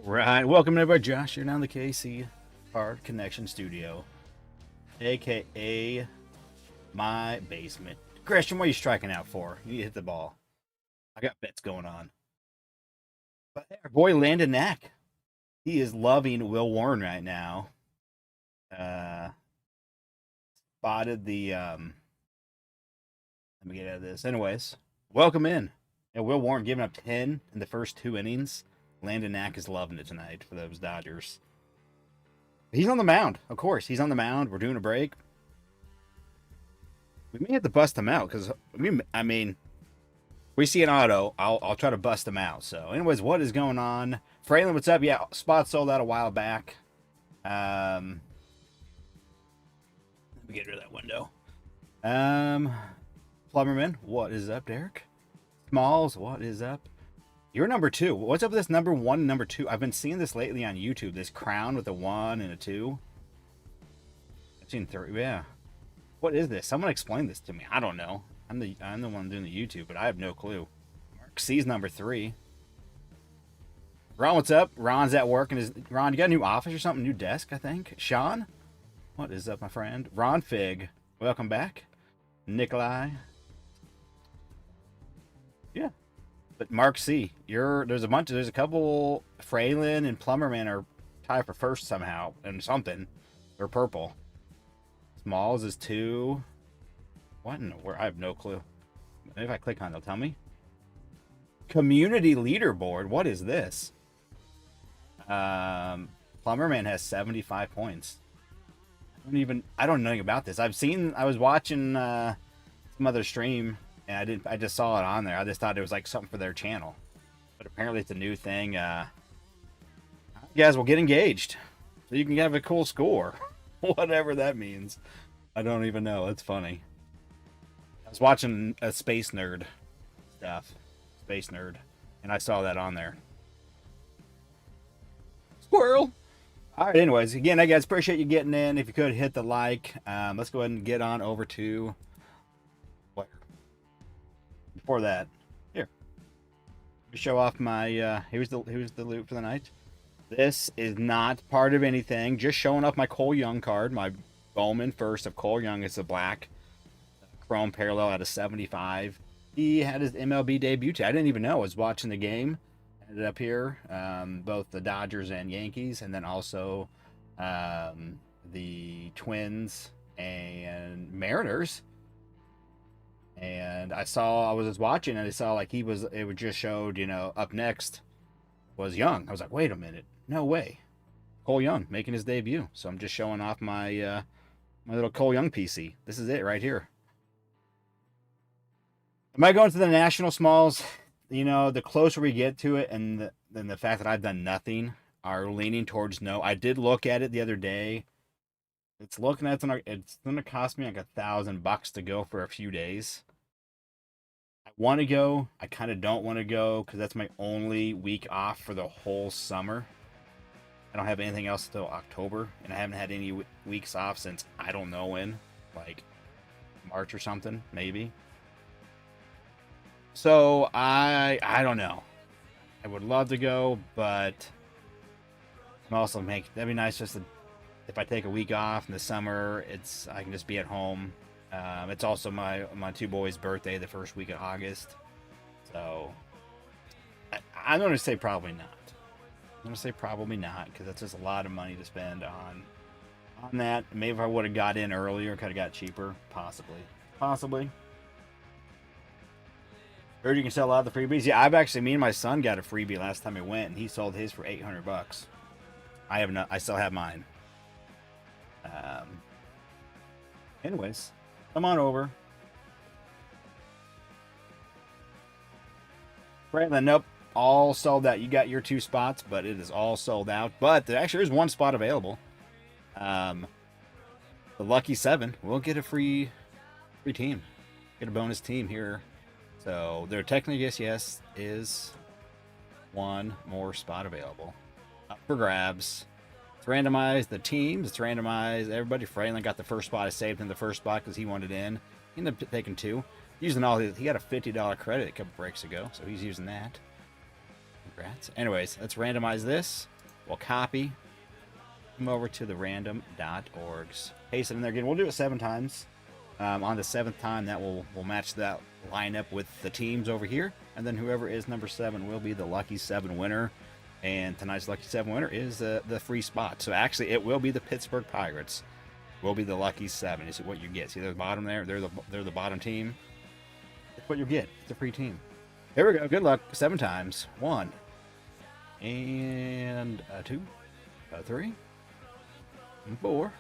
Right, welcome everybody. Josh here down the KC Card Connection Studio, aka my basement. Christian, what are you striking out for? You need to hit the ball. I got bets going on. But our boy Landon Knack, he is loving Will Warren right now. Uh, Spotted the Let me get out of this. Anyways, welcome in. And Will Warren giving up 10 in the first 2 innings. Landon Knack is loving it tonight for those Dodgers. He's on the mound, of course. He's on the mound. We're doing a break. We may have to bust him out because we see an auto. I'll try to bust him out. So, anyways, what is going on? Fralin, what's up? Yeah, spot sold out a while back. Let me get rid of that window. Plumberman, what is up, Derek? Smalls, what is up? You're number 2. What's up with this number 1 and number 2? I've been seeing this lately on YouTube. This crown with a 1 and a 2. I've seen 3. Yeah. What is this? Someone explain this to me. I don't know. I'm the one doing the YouTube, but I have no clue. Mark C's number 3. Ron, what's up? Ron's at work, and Ron, you got a new office or something? New desk, I think. Sean, what is up, my friend? Ron Fig, welcome back. Nikolai. Yeah. But Mark C, there's a couple. Fralin and Plumberman are tied for first somehow and something. They're purple. Smalls is 2. What in the world? I have no clue. Maybe if I click on it, they'll tell me. Community leaderboard. What is this? Plumberman has 75 points. I don't know anything about this. I was watching some other stream. And I just saw it on there. I just thought it was like something for their channel. But apparently it's a new thing. You guys will get engaged. So you can have a cool score. Whatever that means. I don't even know. It's funny. I was watching a Space Nerd stuff. Space Nerd. And I saw that on there. Squirrel! Alright, anyways. Again, I guys appreciate you getting in. If you could, hit the like. Let's go ahead and get on over to... Before that, here, show off my here's the loot for the night. This is not part of anything, just showing off my Cole Young card, my Bowman first of Cole Young. It's a black chrome parallel out of 75. He had his MLB debut today. I didn't even know. I was watching the game, ended up here, both the Dodgers and Yankees, and then also the Twins and Mariners. And I was just watching and I saw like it just showed, up next was Young. I was like, wait a minute. No way. Cole Young making his debut. So I'm just showing off my my little Cole Young PC. This is it right here. Am I going to the National Smalls? The closer we get to it and then the fact that I've done nothing are leaning towards no. I did look at it the other day. It's going to cost me like $1,000 to go for a few days. I want to go. I kind of don't want to go because that's my only week off for the whole summer. I don't have anything else until October, and I haven't had any weeks off since I don't know when, like March or something, maybe. So I don't know. I would love to go, but I'm also that'd be nice just to. If I take a week off in the summer, I can just be at home. It's also my 2 boys' birthday the first week of August. So I'm going to say probably not. I'm going to say probably not because that's just a lot of money to spend on that. Maybe if I would have got in earlier, could have got cheaper. Possibly. Heard you can sell a lot of the freebies. Yeah, me and my son got a freebie last time we went, and he sold his for $800. I still have mine. Anyways, come on over. Franklin, nope, all sold out. You got your 2 spots, but it is all sold out. But there actually is 1 spot available. The lucky 7 will get a free team, get a bonus team here. So there technically, yes, is 1 more spot available up for grabs. It's randomized the teams. It's randomized everybody. Fralin got the first spot. I saved him the first spot because he wanted in. He ended up taking 2. Using all his, he got a $50 credit a couple breaks ago, so he's using that. Congrats. Anyways, let's randomize this. We'll copy. Come over to the random.orgs. Paste it in there again. We'll do it 7 times. On the 7th time, that will match that lineup with the teams over here. And then whoever is number 7 will be the Lucky 7 winner. And tonight's Lucky 7 winner is the free spot. So actually, it will be the Pittsburgh Pirates. Will be the Lucky 7. Is what you get. See, they're the bottom there. They're the bottom team. That's what you get. It's a free team. Here we go. Good luck. 7 times. 1. And 2. 3. 4.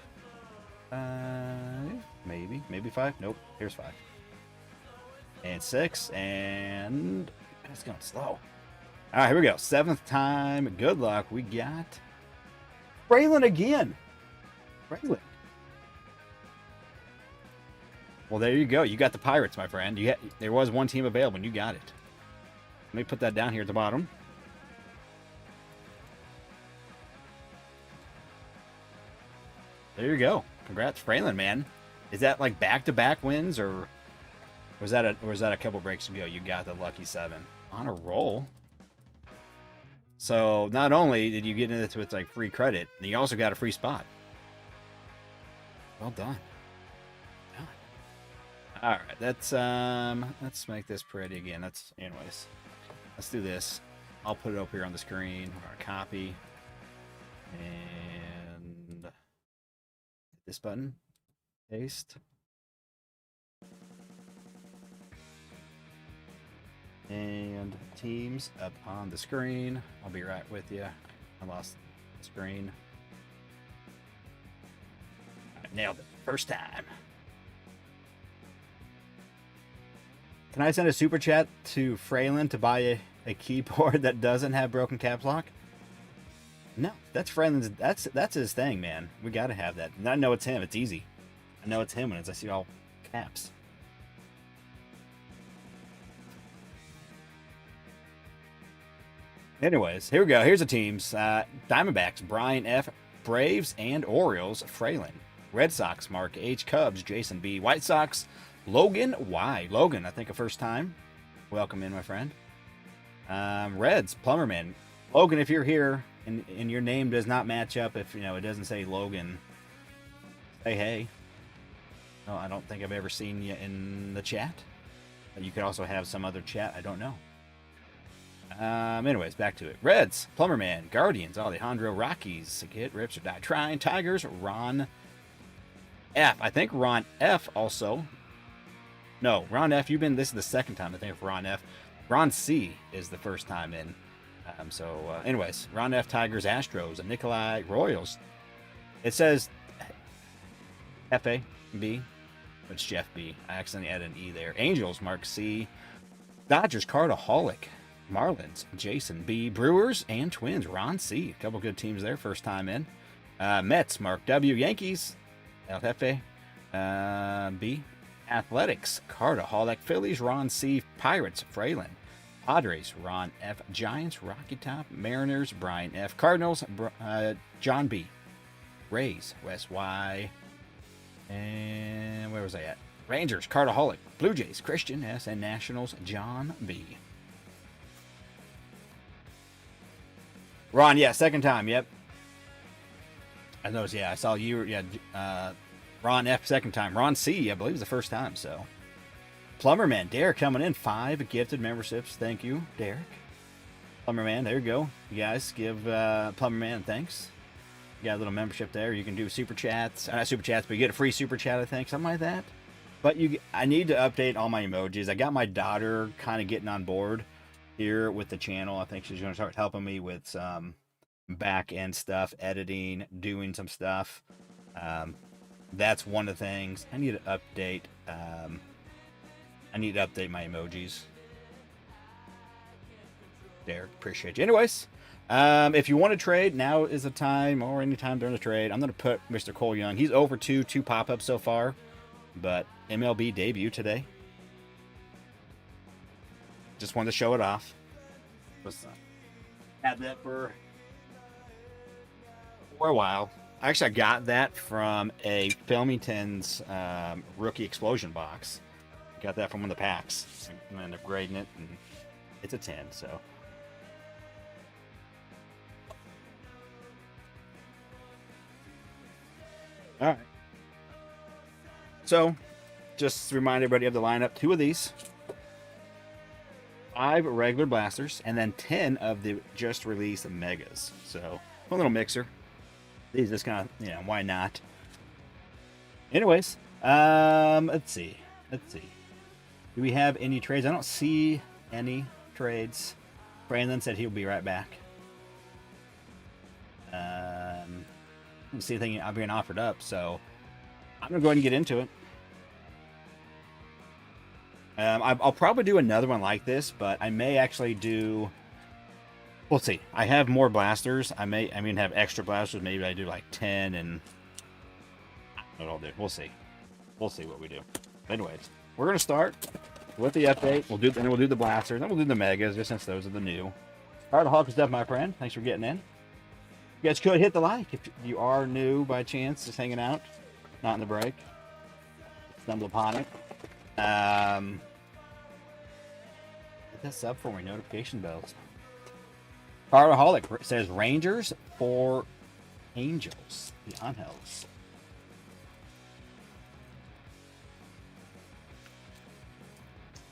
5. Maybe 5. Nope. Here's 5. And 6. And it's going slow. All right, here we go. 7th time. Good luck. We got Braylon again. Braylon. Well, there you go. You got the Pirates, my friend. There was one team available, and you got it. Let me put that down here at the bottom. There you go. Congrats, Braylon, man. Is that like back-to-back wins, or was that a couple breaks ago? You got the Lucky 7 on a roll. So not only did you get into this with like free credit, you also got a free spot. Well done. All right, let's make this pretty again. Anyways, let's do this. I'll put it up here on the screen. Our copy and this button, paste, and teams up on the screen. I'll be right with you. I lost the screen. I nailed it first time. Can I send a super chat to Fraylin to buy a keyboard that doesn't have broken caps lock? No, that's Fraylin's. That's his thing, man. We gotta have that. And I know it's him. It's easy. I know it's him when I see all caps. Anyways, here we go. Here's the teams. Diamondbacks, Brian F. Braves and Orioles, Fraylin. Red Sox, Mark H. Cubs, Jason B. White Sox, Logan Y. Logan, I think a first time. Welcome in, my friend. Reds, Plumberman. Logan, if you're here and your name does not match up, if it doesn't say Logan, say hey. No, I don't think I've ever seen you in the chat. You could also have some other chat. I don't know. Anyways, back to it. Reds, Plumberman, Guardians, Alejandro, Rockies, Get Rips or Die Trying, Tigers, Ron F. I think Ron F also. No, Ron F, this is the second time, I think, for Ron F. Ron C is the first time in. Anyways, Ron F, Tigers, Astros, and Nikolai, Royals. It says F-A-B, but it's Jeff B. I accidentally added an E there. Angels, Mark C. Dodgers, Cardaholic, Marlins, Jason B. Brewers, and Twins, Ron C. A couple good teams there, first time in. Mets, Mark W. Yankees, F-A-B. Athletics, Cardaholic, Phillies, Ron C. Pirates, Fraylin. Padres, Ron F. Giants, Rocky Top, Mariners, Brian F. Cardinals, John B. Rays, Wes Y. And where was I at? Rangers, Cardaholic, Blue Jays, Christian S. And Nationals, John B. Ron, yeah, second time, yep. I noticed, yeah, I saw you, yeah, Ron F, second time. Ron C, I believe, is the first time, so. Plumberman, Derek coming in. 5 gifted memberships. Thank you, Derek. Plumberman, there you go. You guys give Plumberman thanks. You got a little membership there. You can do super chats. Not super chats, but you get a free super chat, I think. Something like that. But I need to update all my emojis. I got my daughter kind of getting on board here with the channel. I think she's going to start helping me with some back-end stuff, editing, doing some stuff. That's one of the things I need to update. I need to update my emojis. Derek, appreciate you. Anyways, if you want to trade, now is the time, or any time during the trade. I'm going to put Mr. Cole Young. He's over 2 pop-ups so far, but MLB debut today. Just wanted to show it off. Had that for a while. Actually, I got that from a Filmington's Rookie Explosion box. Got that from one of the packs. And I'm grading it, and it's a 10, so. All right. So, just to remind everybody of the lineup, 2 of these, 5 regular blasters, and then 10 of the just released megas. So, a little mixer. These just kind of, why not? Anyways, let's see. Do we have any trades? I don't see any trades. Brandon said he'll be right back. I don't see anything being offered up, so I'm gonna go ahead and get into it. I'll probably do another one like this, but I may actually do. We'll see. I have more blasters. I mean, have extra blasters. Maybe I do like 10, and I don't know what I'll do. We'll see. We'll see what we do. But anyways, we're gonna start with the update. We'll do the blasters, then we'll do the megas, just since those are the new. All right, Hawk is up, my friend. Thanks for getting in. You guys could hit the like if you are new by chance, just hanging out, not in the break. Stumble upon it. Hit that sub for me, notification bells. Cartaholic says Rangers for Angels, the Angels.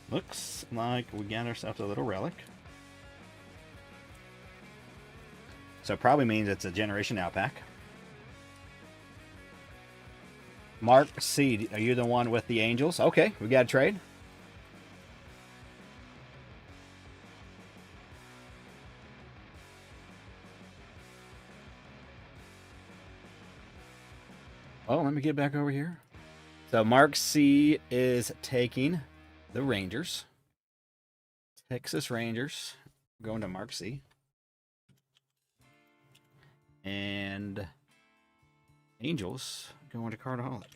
Looks like we got ourselves a little relic. So it probably means it's a Generation Now pack. Mark C, are you the one with the Angels? Okay, we got a trade. Oh, let me get back over here. So Mark C is taking the Rangers. Texas Rangers. Going to Mark C. And Angels going to Cartaholic.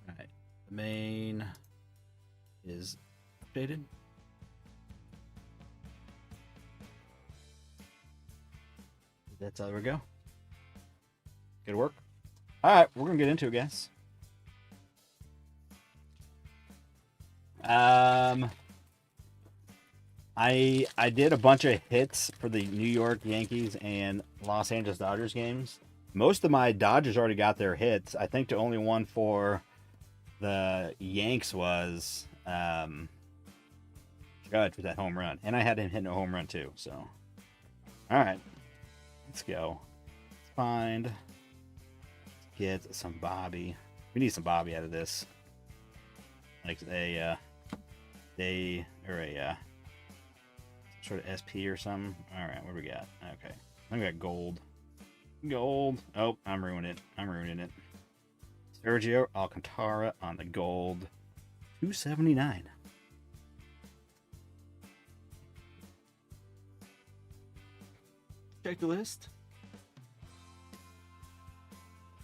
Alright. The main is updated. That's how we go. Good work. Alright, we're gonna get into it, guys. I did a bunch of hits for the New York Yankees and Los Angeles Dodgers games. Most of my Dodgers already got their hits. I think the only one for the Yanks was Judge with that home run. And I had him hitting a home run too. So, all right, let's go. Let's find, let's get some Bobby. We need some Bobby out of this. Like a sort of SP or something. All right, what do we got? Okay, I got gold. Oh, I'm ruining it. Sergio Alcantara on the gold. 279. Check the list.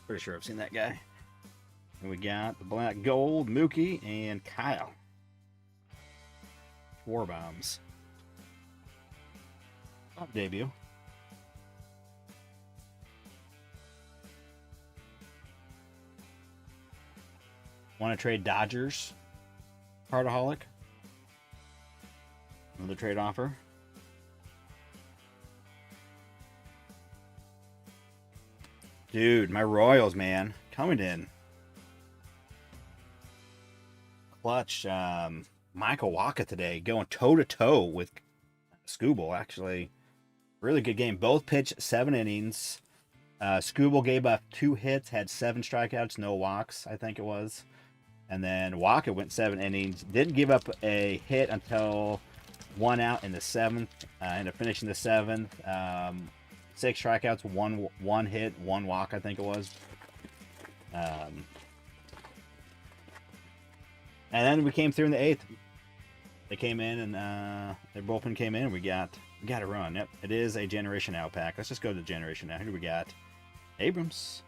Pretty sure I've seen that guy. And we got the black gold, Mookie, and Kyle. War bombs. Top debut. Want to trade Dodgers? Cartaholic. Another trade offer. Dude, my Royals, man. Coming in. Clutch. Michael Wacha today going toe-to-toe with Scooble, actually. Really good game. Both pitched 7 innings. Scooble gave up 2 hits, had 7 strikeouts, no walks, I think it was. And then Wacha went 7 innings. Didn't give up a hit until 1 out in the 7th. Ended up finishing the 7th. 6 strikeouts, one hit, 1 walk, I think it was. And then we came through in the 8th. They came in and their bullpen came in. We got a run. Yep, it is a Generation Now pack. Let's just go to Generation Now. Who do we got? Abrams,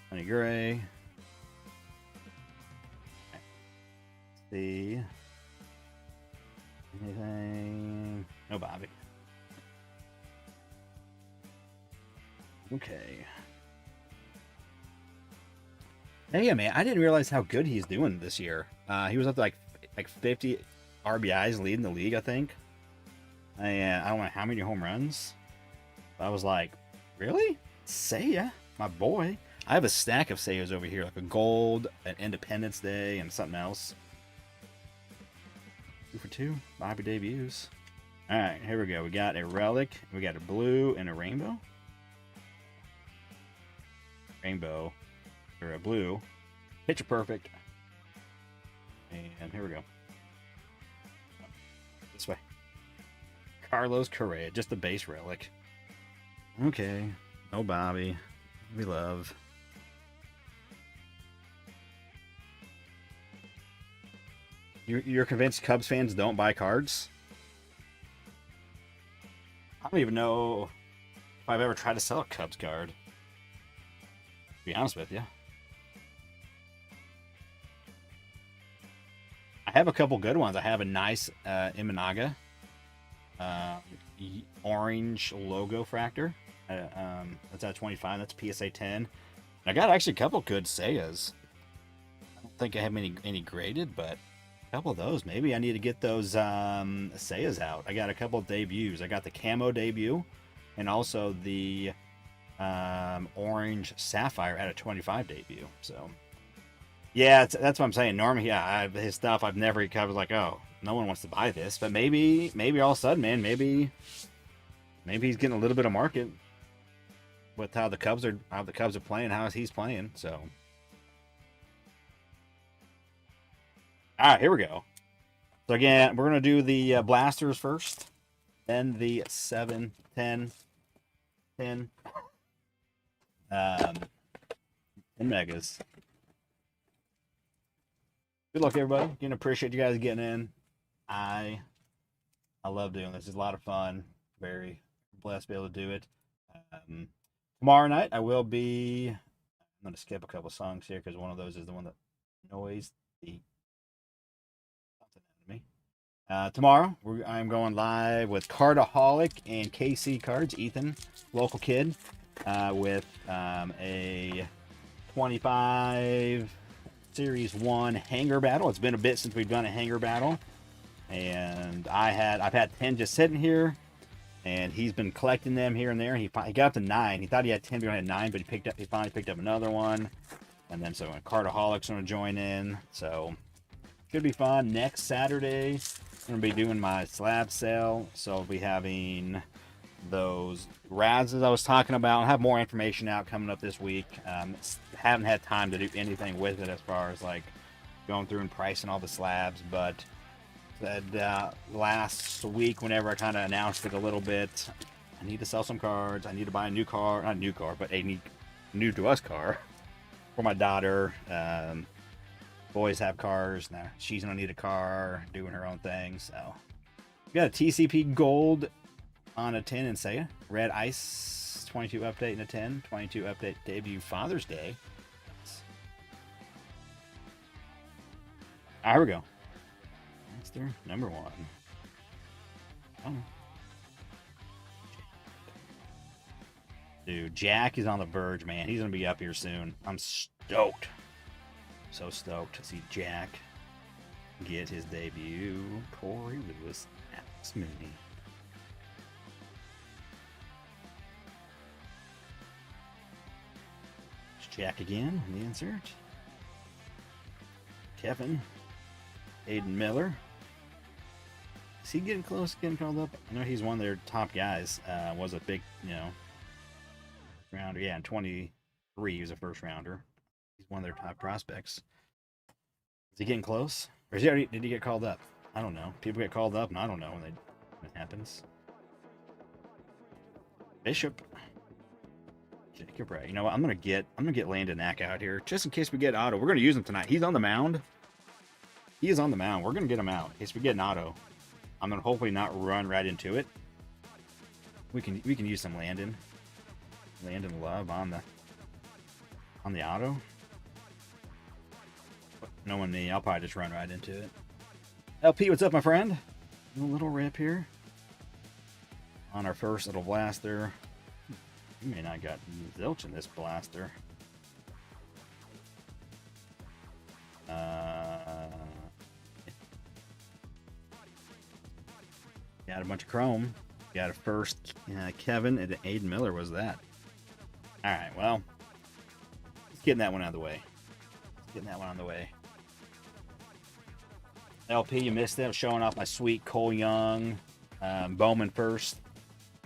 Sonny Gray. Let's see. Anything? No Bobby. Okay. Hey, man, I didn't realize how good he's doing this year. He was up to like 50 RBIs leading the league, I think. And I don't know how many home runs. I was like, really? Seiya, my boy. I have a stack of Seiyas over here, like a gold, an Independence Day, and something else. 2 for 2. Bobby debuts. Alright, here we go. We got a relic, we got a blue, and a rainbow. Rainbow, or a blue. Picture perfect. And here we go. This way. Carlos Correa, just the base relic. Okay. No Bobby. We love. You're convinced Cubs fans don't buy cards? I don't even know if I've ever tried to sell a Cubs card. To be honest with you. I have a couple good ones. I have a nice Imanaga orange logo fractor. That's at 25. That's PSA 10. I got actually a couple good Seiyas. I don't think I have any graded, but a couple of those. Maybe I need to get those Seiyas out. I got a couple of debuts. I got the camo debut, and also the orange sapphire at a 25 debut. So yeah, that's what I'm saying. Normally, yeah, his stuff I've never covered. Like, oh, no one wants to buy this, but maybe all of a sudden, man, maybe he's getting a little bit of market with how the Cubs are playing, how he's playing. So, all right, here we go. So again, we're gonna do the blasters first, then the 7, 10, 10, and megas. Good luck, everybody. Again, appreciate you guys getting in. I love doing this. It's a lot of fun. Very blessed to be able to do it. Tomorrow night, I will be. I'm going to skip a couple songs here because one of those is the one that annoys the something out of me. Tomorrow, I'm going live with Cardaholic and KC Cards. Ethan, local kid, with a 25. Series 1 hanger battle. It's been a bit since we've done a hanger battle, and I've had 10 just sitting here, and he's been collecting them here and there. He got up to 9. He thought he had 10, but he only had 9, but he finally picked up another one, and then so Cardaholic's going to join in. So could be fun. Next Saturday, I'm going to be doing my slab sale, so I'll be having those Razes I was talking about. I'll have more information out coming up this week. Haven't had time to do anything with it as far as like going through and pricing all the slabs, but last week whenever I kind of announced it a little bit, I need to sell some cards. I need to buy a new car, not a new car, but a new to us car for my daughter. Boys have cars now. She's gonna need a car, doing her own thing. So we got a TCP gold on a 10 and Seiya. Red Ice 22 update and a 10. 22 update debut Father's Day. Here we go. Monster number 1. Oh. Dude, Jack is on the verge, man. He's going to be up here soon. I'm stoked. So stoked to see Jack get his debut. Corey Lewis Alex Mooney. Jack again in the insert. Kevin. Aiden Miller. Is he getting close to getting called up? I know he's one of their top guys. Was a big, rounder. Yeah, in 23, he was a first rounder. He's one of their top prospects. Is he getting close? Or did he get called up? I don't know. People get called up, and I don't know when it happens. Bishop. Jacob Ray. You know what? I'm gonna get Landon Knack out here just in case we get Otto. We're gonna use him tonight. He's on the mound. He is on the mound. We're gonna get him out in case we get an Otto. I'm gonna hopefully not run right into it. We can use some Landon Love on the Otto. Knowing me, I'll probably just run right into it. LP, what's up, my friend? A little rip here on our first little blaster. You may not got zilch in this blaster. Got a bunch of chrome. Got a first Kevin and Aiden Miller was that. All right, well, let's get that one out of the way. Getting that one on the way. LP, you missed it. I'm showing off my sweet Cole Young Bowman first.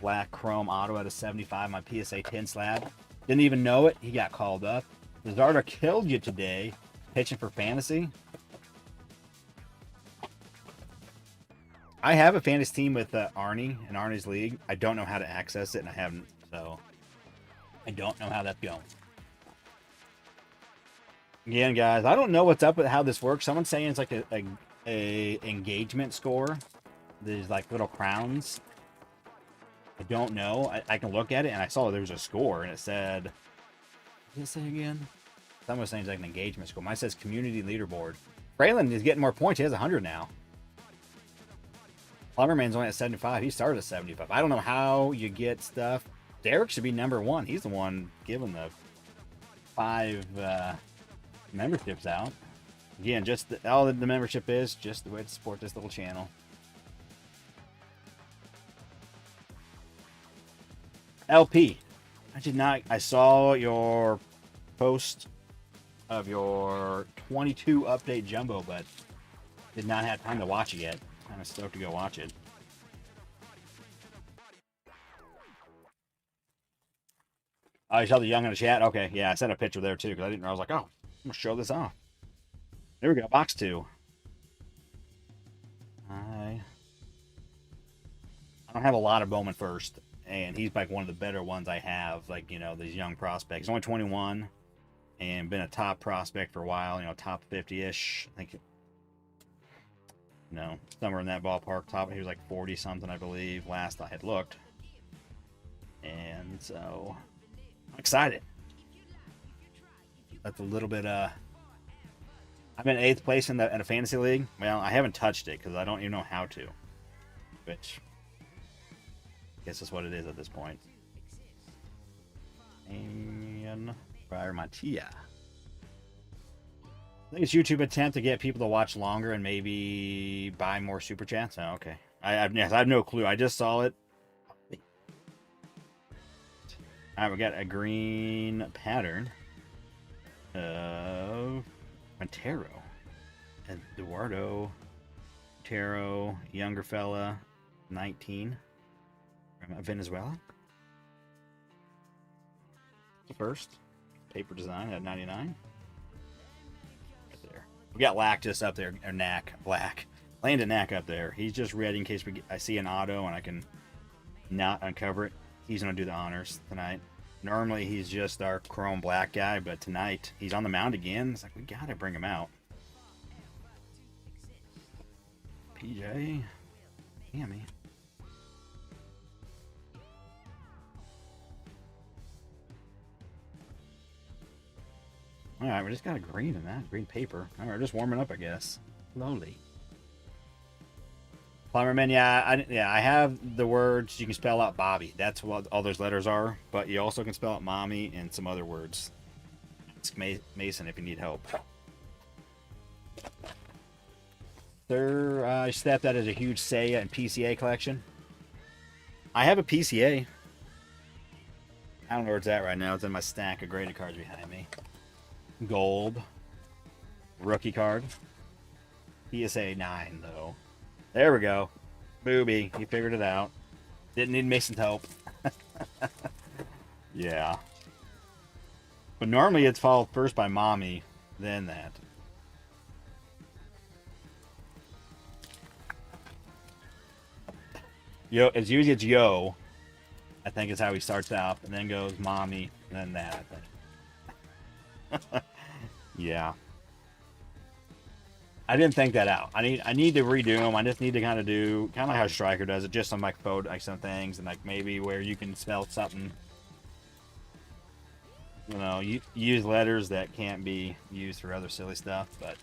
Black chrome auto at a 75, my PSA 10 slab. Didn't even know it. He got called up. Zarda killed you today. Pitching for fantasy. I have a fantasy team with Arnie in Arnie's league. I don't know how to access it, and I haven't, so I don't know how that's going. Again, guys, I don't know what's up with how this works. Someone's saying it's like a engagement score. There's like little crowns. I don't know. I can look at it, and I saw there was a score, and it said, what did it say again? Someone was saying it's like an engagement score. Mine says community leaderboard. Braylon is getting more points. He has 100 now. Plumberman's only at 75. He started at 75. I don't know how you get stuff. Derek should be number 1. He's the one giving the 5 memberships out. Again, just all the membership is just the way to support this little channel. LP, I did not. I saw your post of your 22 update jumbo, but did not have time to watch it yet. I'm stoked to go watch it. Oh, you saw the young in the chat? Okay, yeah, I sent a picture there too because I didn't know. I was like, oh, I'm gonna show this off. There we go, box 2. I don't have a lot of Bowman first, and he's like one of the better ones I have. Like, you know, these young prospects. He's only 21 and been a top prospect for a while. You know, top 50-ish. I think, you know, somewhere in that ballpark. Top, he was like 40 something, I believe. Last I had looked, and so I'm excited. That's a little bit. I'm in 8th place in a fantasy league. Well, I haven't touched it because I don't even know how to. Which, I guess is what it is at this point. And Briar Mattia. I think it's YouTube attempt to get people to watch longer and maybe buy more super chats. Oh, okay. I have no clue. I just saw it. All right, we got a green pattern of Montero, Eduardo Montero, younger fella, 19, from Venezuela. The first paper design at 99. Right there. We got Lack just up there, or Knack, Black. Landon Knack up there. He's just ready in case I see an auto and I can not uncover it. He's going to do the honors tonight. Normally, he's just our chrome black guy, but tonight, he's on the mound again. It's like, we got to bring him out. PJ. Hammy. All right, we just got a green in that. Green paper. All right, just warming up, I guess. Slowly. Plumberman, yeah, I have the words. You can spell out Bobby. That's what all those letters are. But you also can spell out Mommy and some other words. Ask Mason if you need help. Sir, I stamped that as a huge Seiya and PCA collection. I have a PCA. I don't know where it's at right now. It's in my stack of graded cards behind me. Gold. Rookie card. PSA 9, though. There we go. Booby. He figured it out. Didn't need Mason's help. Yeah. But normally it's followed first by Mommy, then that. Yo, it's usually it's Yo. I think is how he starts out, and then goes Mommy, and then that, I think. Yeah. I didn't think that out. I need to redo them. I just need to kind of do like how Striker does it, just on like some things, and like maybe where you can spell something. You know, you use letters that can't be used for other silly stuff. But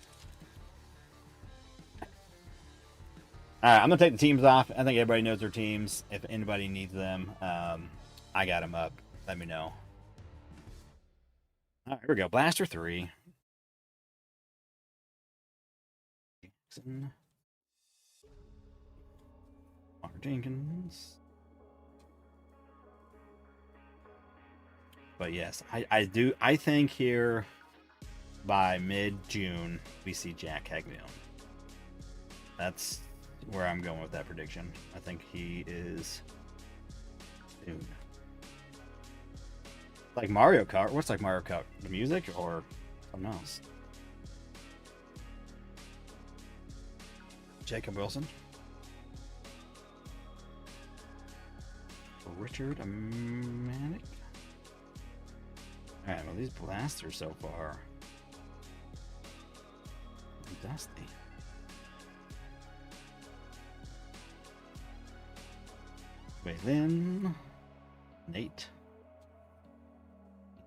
all right, I'm gonna take the teams off. I think everybody knows their teams. If anybody needs them, I got them up. Let me know. All right, here we go. Blaster 3. Mark Jenkins. But yes, I think here by mid-June we see Jack Caglione. That's where I'm going with that prediction. I think he is soon. Like Mario Kart. What's like Mario Kart? The music or something else? Jacob Wilson. Richard Manic. Alright, well, these blasters so far. Dusty. Waylon. Nate.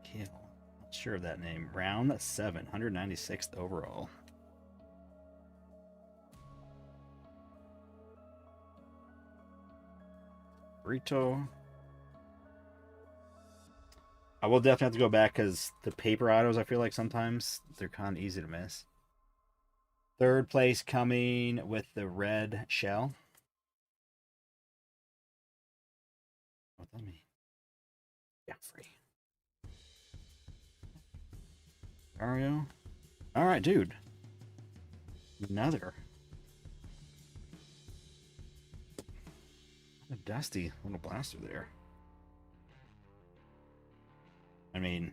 Kill. Not sure of that name. Round 7, 196th overall. Burrito. I will definitely have to go back because the paper autos, I feel like sometimes they're kind of easy to miss. Third place coming with the red shell. What does that mean? Jeffrey. Mario. All right, dude. Another. A dusty little blaster there. I mean,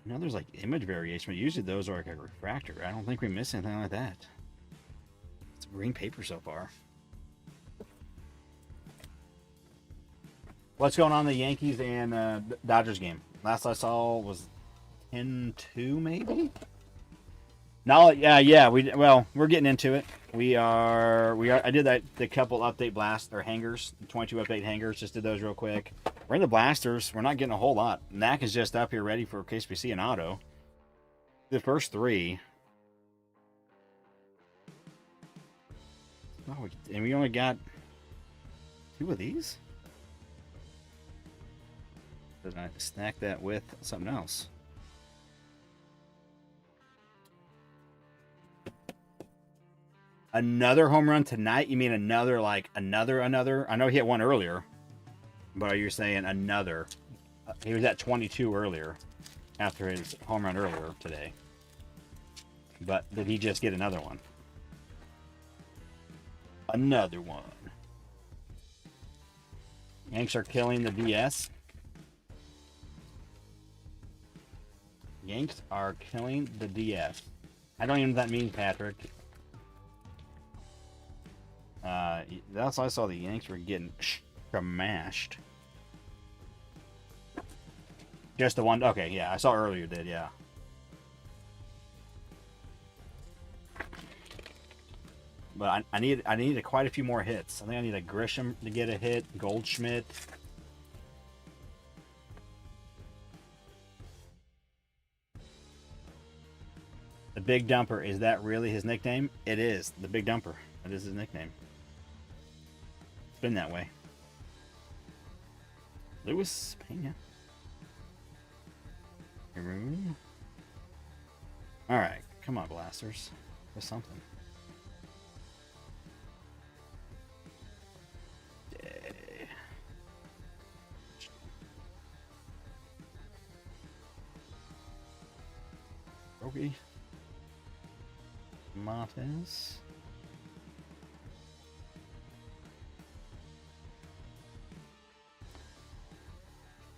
there's like image variation, but usually those are like a refractor. I don't think we miss anything like that. It's green paper so far. What's going on in the Yankees and Dodgers game? Last I saw was 10-2 maybe. No, yeah. We're getting into it. We are. I did the couple update blast or hangers, 22 update hangers. Just did those real quick. We're in the blasters. We're not getting a whole lot. Knack is just up here ready for in case we see an auto. The first 3. Oh, and we only got 2 of these. Did I stack that with something else? Another home run tonight? You mean another, like, another? I know he hit one earlier. But are you saying another? He was at 22 earlier. After his home run earlier today. But did he just get another one? Another one. Yanks are killing the DS. Yanks are killing the DS. I don't even know what that means, Patrick. That's I saw the Yanks were getting smashed. Just the one. Okay, yeah, I saw earlier. Did yeah. But I need quite a few more hits. I think I need a Grisham to get a hit. Goldschmidt. The Big Dumper, is that really his nickname? It is. The Big Dumper. That is his nickname. It's been that way. Luis Pena. Alright, come on, blasters. There's something. Yay. Rogi. Martins.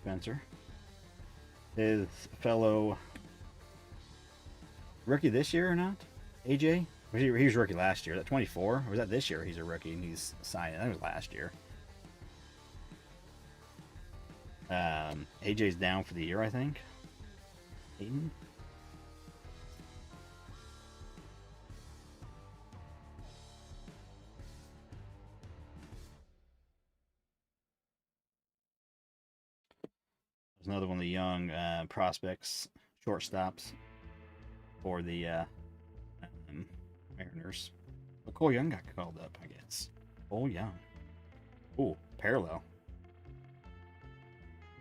Spencer. His fellow rookie this year or not? AJ? He was rookie last year. That 24? Or was that this year he's a rookie and he's signing? That was last year. AJ's down for the year, I think. Aiden? There's another one of the young prospects, shortstops for the Mariners. But Cole Young got called up, I guess. Cole Young. Ooh, parallel.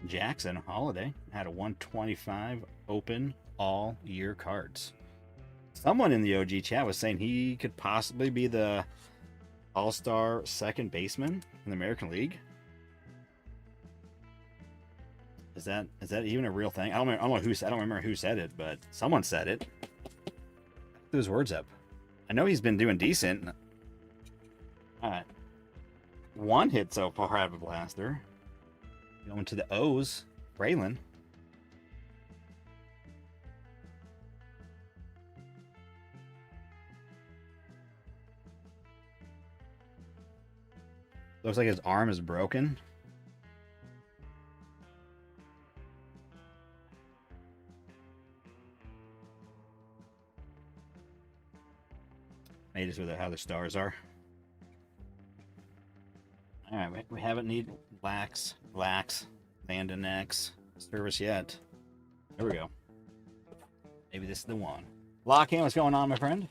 Jackson Holiday had a 125 open all year cards. Someone in the OG chat was saying he could possibly be the all-star second baseman in the American League. Is that even a real thing? I don't know who said. I don't remember who said it, but someone said it. Those words up. I know he's been doing decent. All right. One hit so far out of a blaster. Going to the O's. Braylon. Looks like his arm is broken. Maybe just with how the stars are. All right, we haven't need lax, land and X service yet. There we go. Maybe this is the one. Lock-in, what's going on, my friend?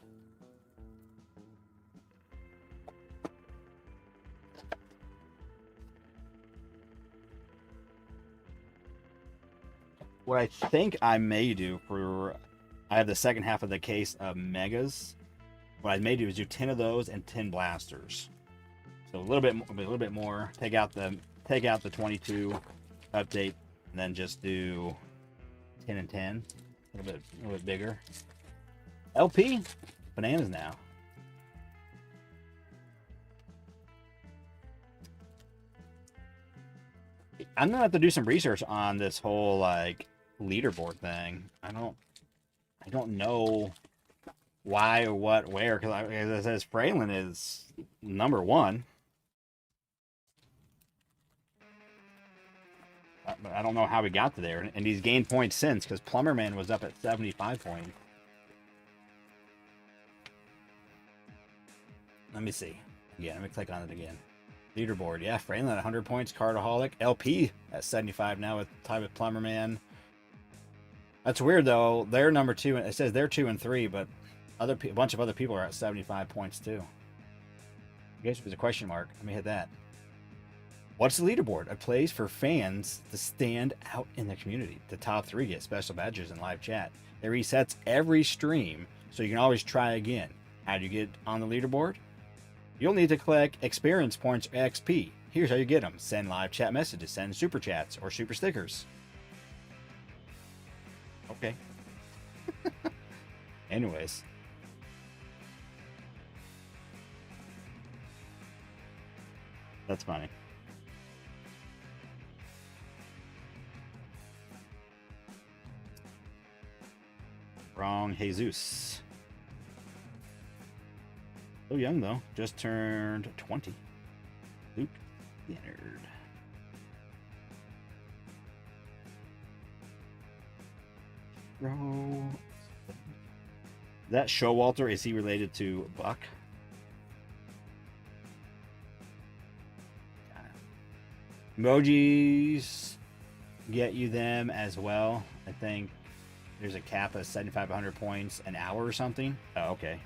What I think I may do for... I have the second half of the case of Megas. What I may do is do 10 of those and 10 blasters. So a little bit more. Take out the 22 update, and then just do 10 and 10. A little bit bigger. LP bananas now. I'm gonna have to do some research on this whole like leaderboard thing. I don't know why or what where, because as it says, Braylon is number 1. But I don't know how we got to there, and he's gained points since, because Plumberman was up at 75 points. Let me see. Again, let me click on it again. Leaderboard, yeah, Braylon at 100 points, Cardaholic, LP at 75 now with tied with Plumberman. That's weird though. They're number 2, and it says they're 2 and 3, but a bunch of other people are at 75 points too. I guess there's a question mark. Let me hit that. What's the leaderboard? A place for fans to stand out in the community. The top 3 get special badges and live chat. It resets every stream, so you can always try again. How do you get on the leaderboard? You'll need to collect experience points or XP. Here's how you get them. Send live chat messages, send super chats, or super stickers. Okay. Anyways. That's funny. Wrong Jesus. So young though, just turned 20. Luke Leonard. Bro. That Showalter, is he related to Buck? Emojis get you them as well. I think there's a cap of 7,500 points an hour or something. Oh, okay.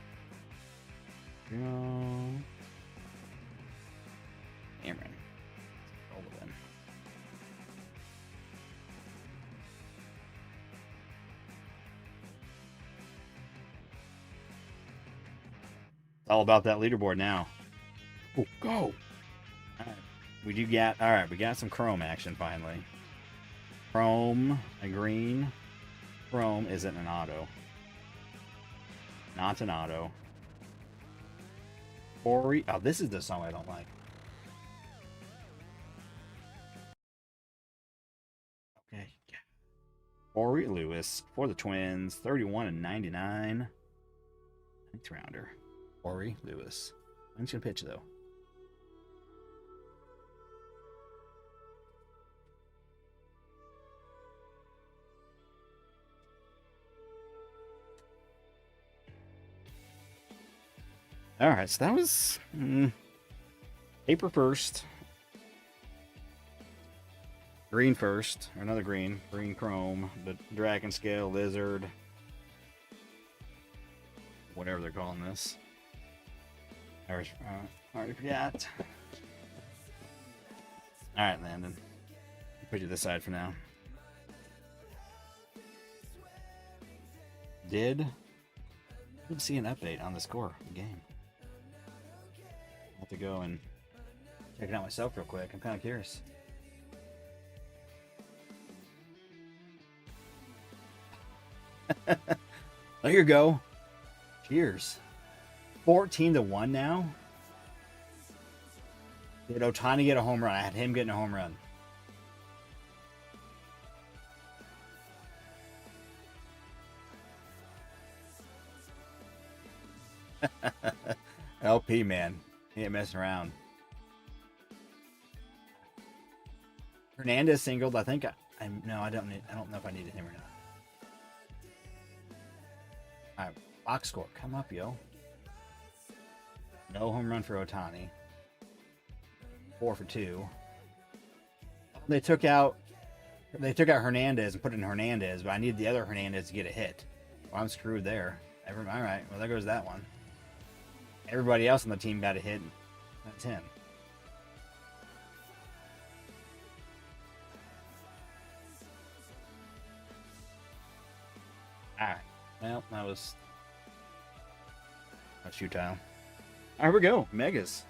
Aaron. All of them. It's all about that leaderboard now. Oh, go! All right. We got some chrome action finally. Chrome and green. Chrome isn't an auto. Not an auto. Ori. Oh, this is the song I don't like. Okay. Ori Lewis for the Twins. 31 and 99. 9th rounder. Ori Lewis. I'm just gonna pitch though. All right, so that was paper first, green first, or another green chrome, but dragon scale, lizard, whatever they're calling this. I already forgot. All right, Landon, put you this side for now. Didn't see an update on the score of the game. I'll have to go and check it out myself real quick. I'm kind of curious. There you go. Cheers. 14-1 now. Did Ohtani get a home run? I had him getting a home run. LP, man. He ain't messing around. Hernandez singled. I think no, I don't know if I needed him or not. All right, box score. Come up, yo. No home run for Ohtani. 4 for 2. They took out Hernandez and put in Hernandez, but I need the other Hernandez to get a hit. Well, I'm screwed there. All right, well, there goes that one. Everybody else on the team got a hit. That's him. All right. Well, that was futile. All right, here we go. Megas.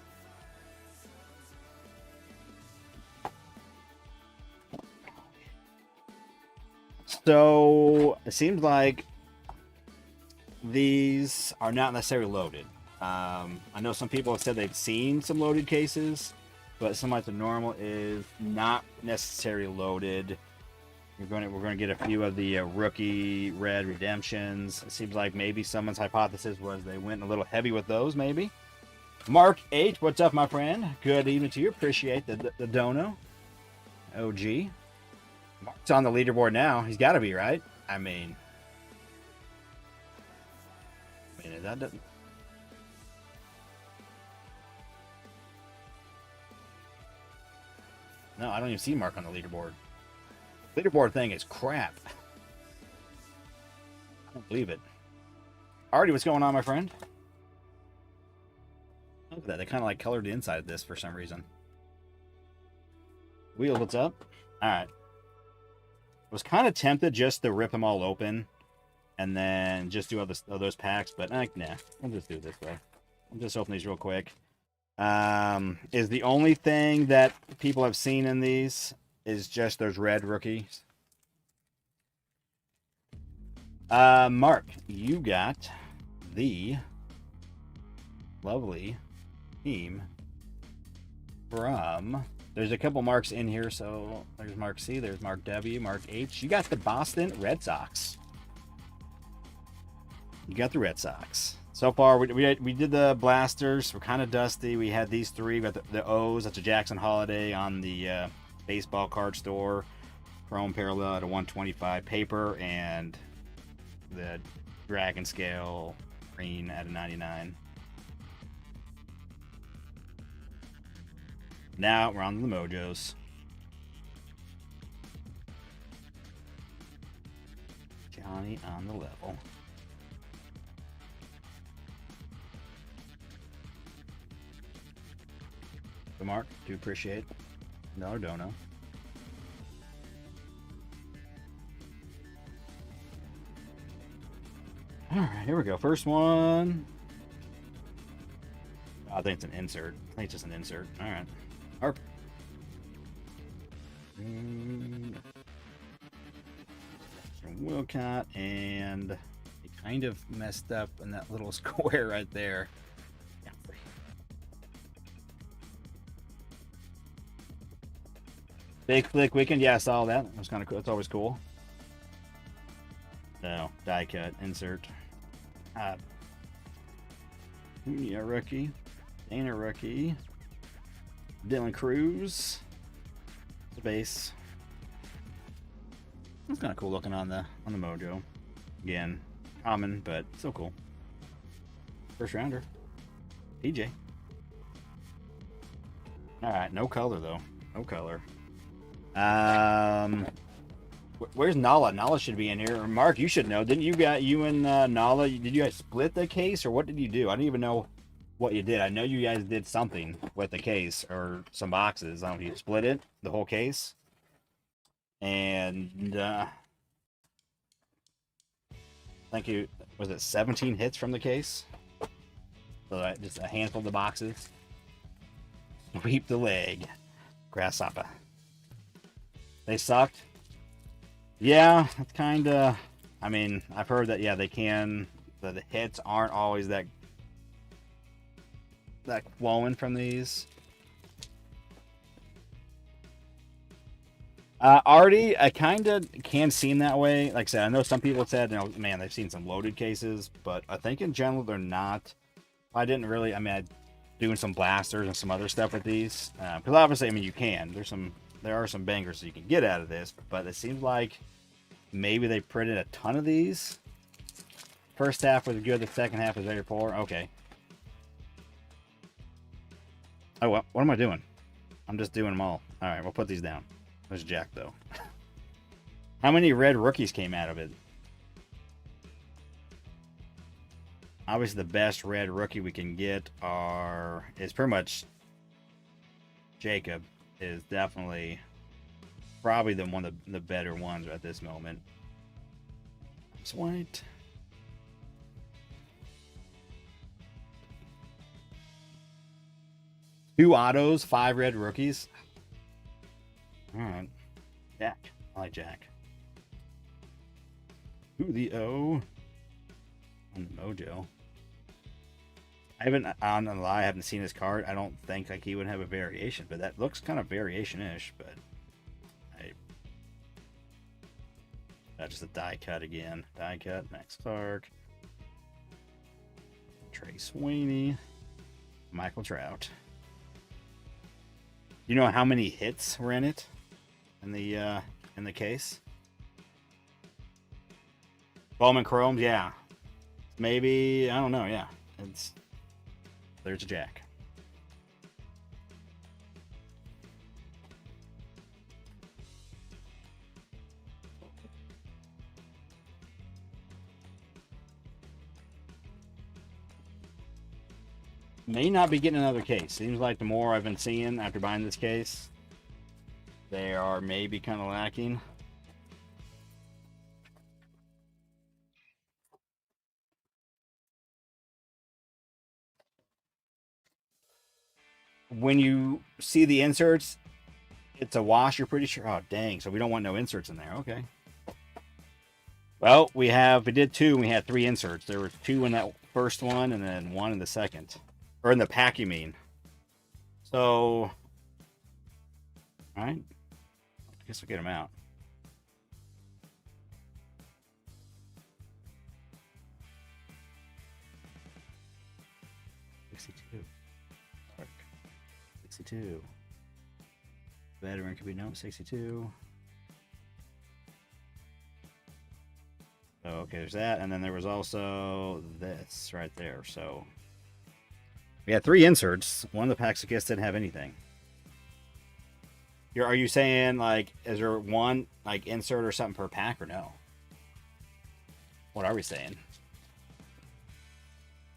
So it seems like these are not necessarily loaded. I know some people have said they've seen some loaded cases, but something like the normal is not necessarily loaded. We're going to get a few of the rookie red redemptions. It seems like maybe someone's hypothesis was they went a little heavy with those, maybe. Mark H, what's up, my friend? Good evening to you. Appreciate the dono. OG. Mark's on the leaderboard now. He's got to be, right? I mean, is that doesn't. No, I don't even see Mark on the leaderboard. Leaderboard thing is crap. I don't believe it. Artie, what's going on, my friend? Look at that. They kind of like colored the inside of this for some reason. Wheel, what's up? All right. I was kind of tempted just to rip them all open and then just do all those packs, but nah, we'll just do it this way. I'll just open these real quick. Is the only thing that people have seen in these is just those red rookies. Mark, you got the lovely team from... There's a couple Marks in here, so there's Mark C, there's Mark W, Mark H. You got the Boston Red Sox. You got the Red Sox. So far, we did the blasters. We're kind of dusty. We had these three. We got the O's. That's a Jackson Holiday on the baseball card store. Chrome parallel at a 125 paper. And the Dragon Scale green at a 99. Now we're on to the Mojos. Johnny on the level. So Mark, do appreciate. No, don't know. All right, here we go. First one. Oh, I think it's an insert. I think it's just an insert. All right. Harp. Wilcott, and it kind of messed up in that little square right there. Yeah. Big Flick Weekend. Yeah, I saw that. It was kind of cool. It's always cool. No, die cut, insert. Yeah, rookie. Dana rookie. Dylan Cruz. The base. That's kind of cool looking on the Mojo. Again, common, but still cool. First rounder. PJ. All right, no color though. No color. Where's Nala? Nala should be in here. Mark, you should know. Didn't you and Nala? Did you guys split the case, or what did you do? I don't even know what you did. I know you guys did something with the case or some boxes. I don't know if you split it, the whole case. And thank you. Was it 17 hits from the case? So just a handful of the boxes. Sweep the leg. Grasshopper. They sucked. Yeah, it's kind of I mean, I've heard that, yeah, they can, the hits aren't always that flowing from these. Artie, I kind of can seem that way. Like I said, I know some people said, you know, man, they've seen some loaded cases, but I think in general they're not. I didn't really. I mean, I doing some blasters and some other stuff with these because obviously, I mean, you can. There are some bangers that you can get out of this, but it seems like maybe they printed a ton of these. First half was good. The second half was very poor. Okay. Oh, well, what am I doing? I'm just doing them all. All right, we'll put these down. There's Jack, though. How many red rookies came out of it? Obviously, the best red rookie we can get is pretty much Jacob. Is definitely probably one of the better ones at this moment. It's white. Two autos, 5 red rookies. All right. Jack. I like Jack. Ooh, the O. On the Mojo. I haven't, on the lie, I haven't seen his card. I don't think like he would have a variation, but that looks kind of variation-ish, but that's just a die cut again. Die cut, Max Clark. Trey Sweeney. Michael Trout. You know how many hits were in it? In the case? Bowman Chromes, yeah. Maybe, I don't know, yeah. There's a Jack. May not be getting another case. Seems like the more I've been seeing after buying this case, they are maybe kind of lacking. When you see the inserts, it's a wash, you're pretty sure. Oh, dang. So we don't want no inserts in there. Okay. Well, we did 2 and we had 3 inserts. There were 2 in that first one and then 1 in the second. Or in the pack, you mean. So, all right. I guess we'll get them out. $62. 62. Veteran could be no 62. Oh, okay, there's that, and then there was also this right there. So we had 3 inserts. One of the packs, I guess, didn't have anything. Are you saying like, is there one like insert or something per pack or no? What are we saying?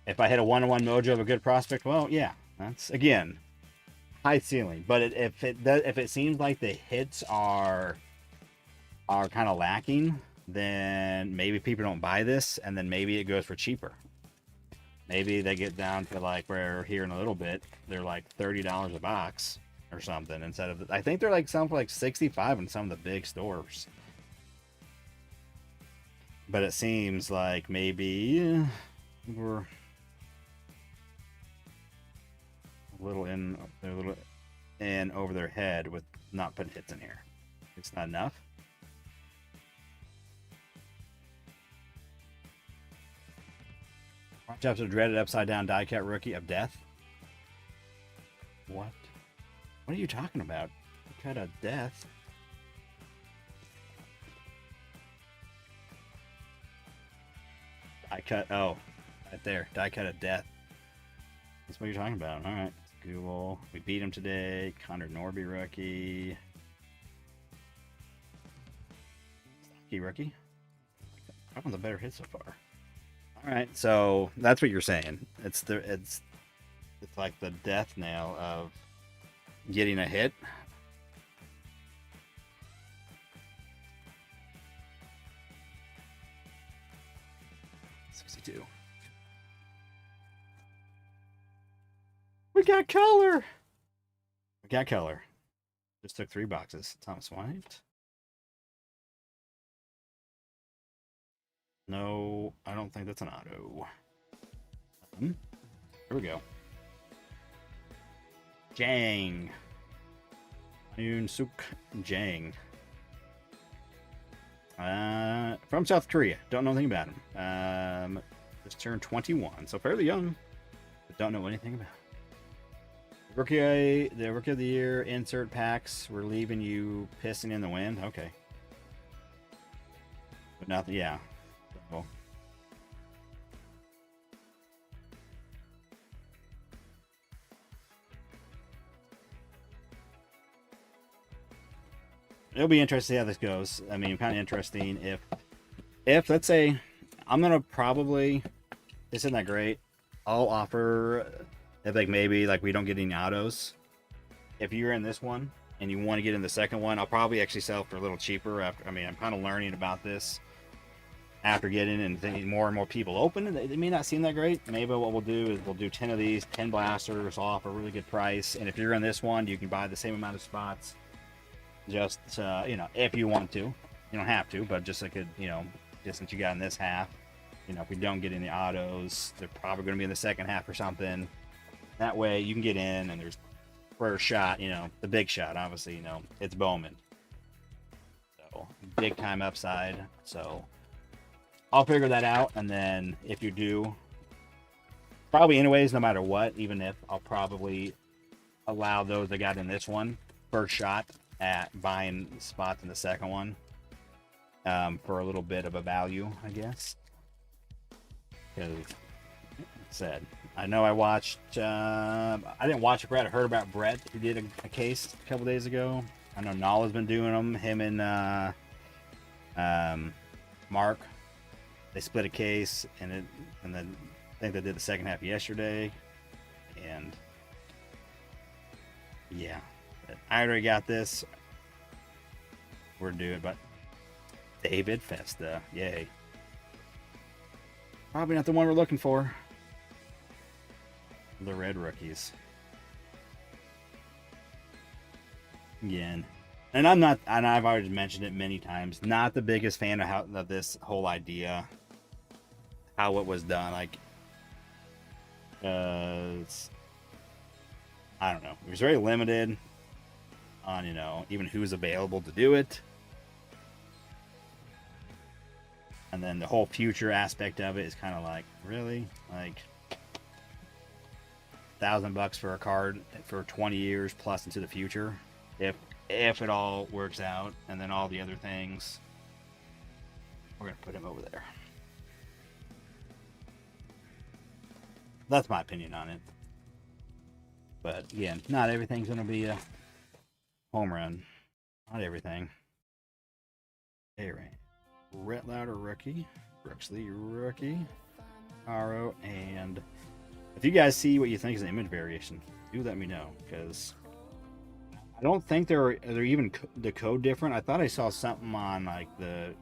If I hit a 1-on-1 mojo of a good prospect, well, yeah, that's again high ceiling. But if it seems like the hits are kind of lacking, then maybe people don't buy this, and then maybe it goes for cheaper. Maybe they get down to like where here in a little bit they're like $30 a box or something instead of. I think they're like some for like 65 in some of the big stores. But it seems like maybe we're a little in over their head with not putting hits in here. It's not enough. Watch out for the dreaded upside down die cut rookie of death. What? What are you talking about? Cut of death? Die cut. Oh, right there. Die cut of death. That's what you're talking about. All right. Google. We beat him today. Connor Norby rookie. Stocky rookie. That one's a better hit so far. All right. So that's what you're saying. It's like the death nail of getting a hit. We got color. We got color. Just took 3 boxes. Thomas White. No, I don't think that's an auto. Here we go. Jang. Yoon Suk Jang. From South Korea. Don't know anything about him. Just turned 21, so fairly young, but don't know anything about him. The Rookie of the Year insert packs were leaving you pissing in the wind. Okay. But nothing, yeah. So, it'll be interesting to see how this goes. I mean, kind of interesting if let's say I'm gonna probably, this isn't that great. I'll offer if like maybe like we don't get any autos. If you're in this one and you want to get in the second one, I'll probably actually sell for a little cheaper. After, I mean, I'm kind of learning about this after getting and thinking more and more people open. They may not seem that great. Maybe what we'll do is we'll do 10 of these, 10 blasters off a really good price. And if you're in this one, you can buy the same amount of spots. Just you know, if you want to, you don't have to, but just like just since you got in this half, you know, if we don't get any autos, they're probably going to be in the second half or something. That way you can get in, and there's first shot, you know, the big shot. Obviously, you know, it's Bowman, so big time upside. So I'll figure that out, and then if you do, probably anyways, no matter what, even if I'll probably allow those that got in this one first shot at buying spots in the second one, for a little bit of a value, I guess. Because said, I know I watched. I didn't watch it, Brett. I heard about Brett who did a case a couple days ago. I know Nala's been doing them. Him and Mark, they split a case, and then I think they did the second half yesterday. And yeah, I already got this. We're doing, but David Festa, yay! Probably not the one we're looking for. The red rookies again, and I'm not, and I've already mentioned it many times, not the biggest fan of this whole idea, how it was done. Like, I don't know, it was very limited on, you know, even who's available to do it, and then the whole future aspect of it is kind of like, really, like $1,000 for a card for 20 years plus into the future, if it all works out, and then all the other things. We're gonna put him over there. That's my opinion on it. But again, not everything's gonna be a home run. Not everything. Hey, right. Rhett Louder rookie, Brooksley rookie, Aro, and if you guys see what you think is an image variation, do let me know, because I don't think they're even the code different. I thought I saw something on like the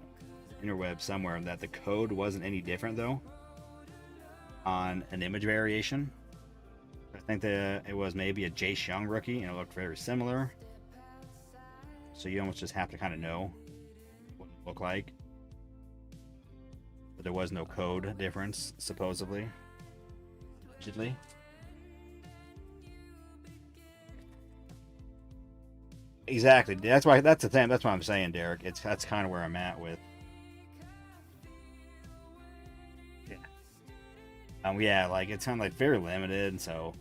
interweb somewhere that the code wasn't any different though on an image variation. I think that it was maybe a Jace Young rookie, and it looked very similar. So you almost just have to kind of know what it looked like. But there was no code difference, supposedly. Allegedly. Exactly. That's why. That's the thing. That's what I'm saying, Derek. That's kind of where I'm at with. Yeah. Yeah. Like it's kind of like very limited. So.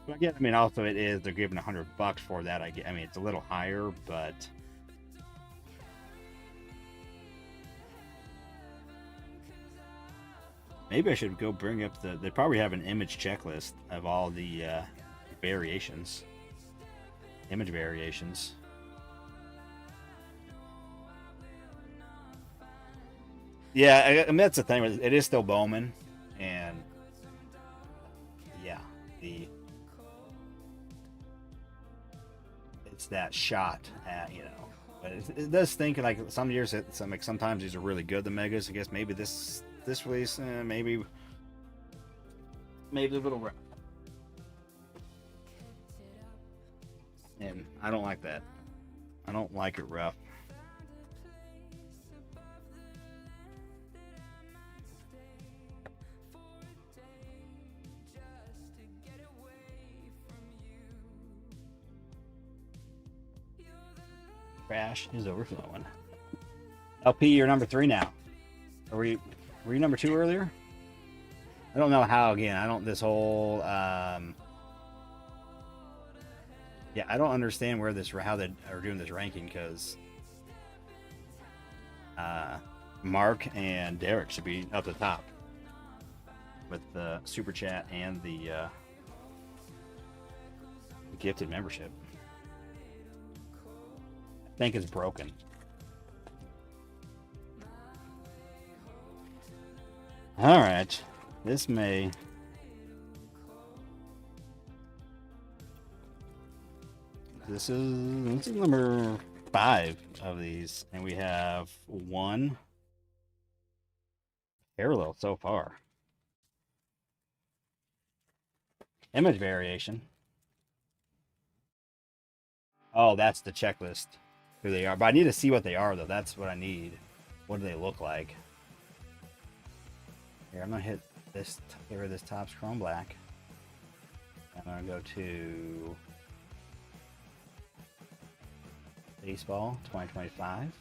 But again, I mean, also it is. They're giving $100 for that. I mean, it's a little higher, but. Maybe I should go bring up they probably have an image checklist of all the variations. Image variations. Yeah, I mean, that's the thing. It is still Bowman. And yeah, it's that shot at, you know. But it does think like some years, sometimes these are really good, the megas. I guess maybe this release, maybe a little rough. And I don't like that. I don't like it rough. Trash is overflowing. LP, you're number 3 now. Were you number 2 earlier? I don't know how. Again, I don't. This whole yeah, I don't understand how they are doing this ranking, because Mark and Derek should be up the top with the super chat and the gifted membership. I think it's broken. All right, this is number 5 of these, and we have 1 parallel so far. Image variation. Oh, that's the checklist. Who they are. But I need to see what they are, though. That's what I need. What do they look like? Here, I'm going to hit this, get rid of this Topps Chrome Black. I'm going to go to Baseball 2025.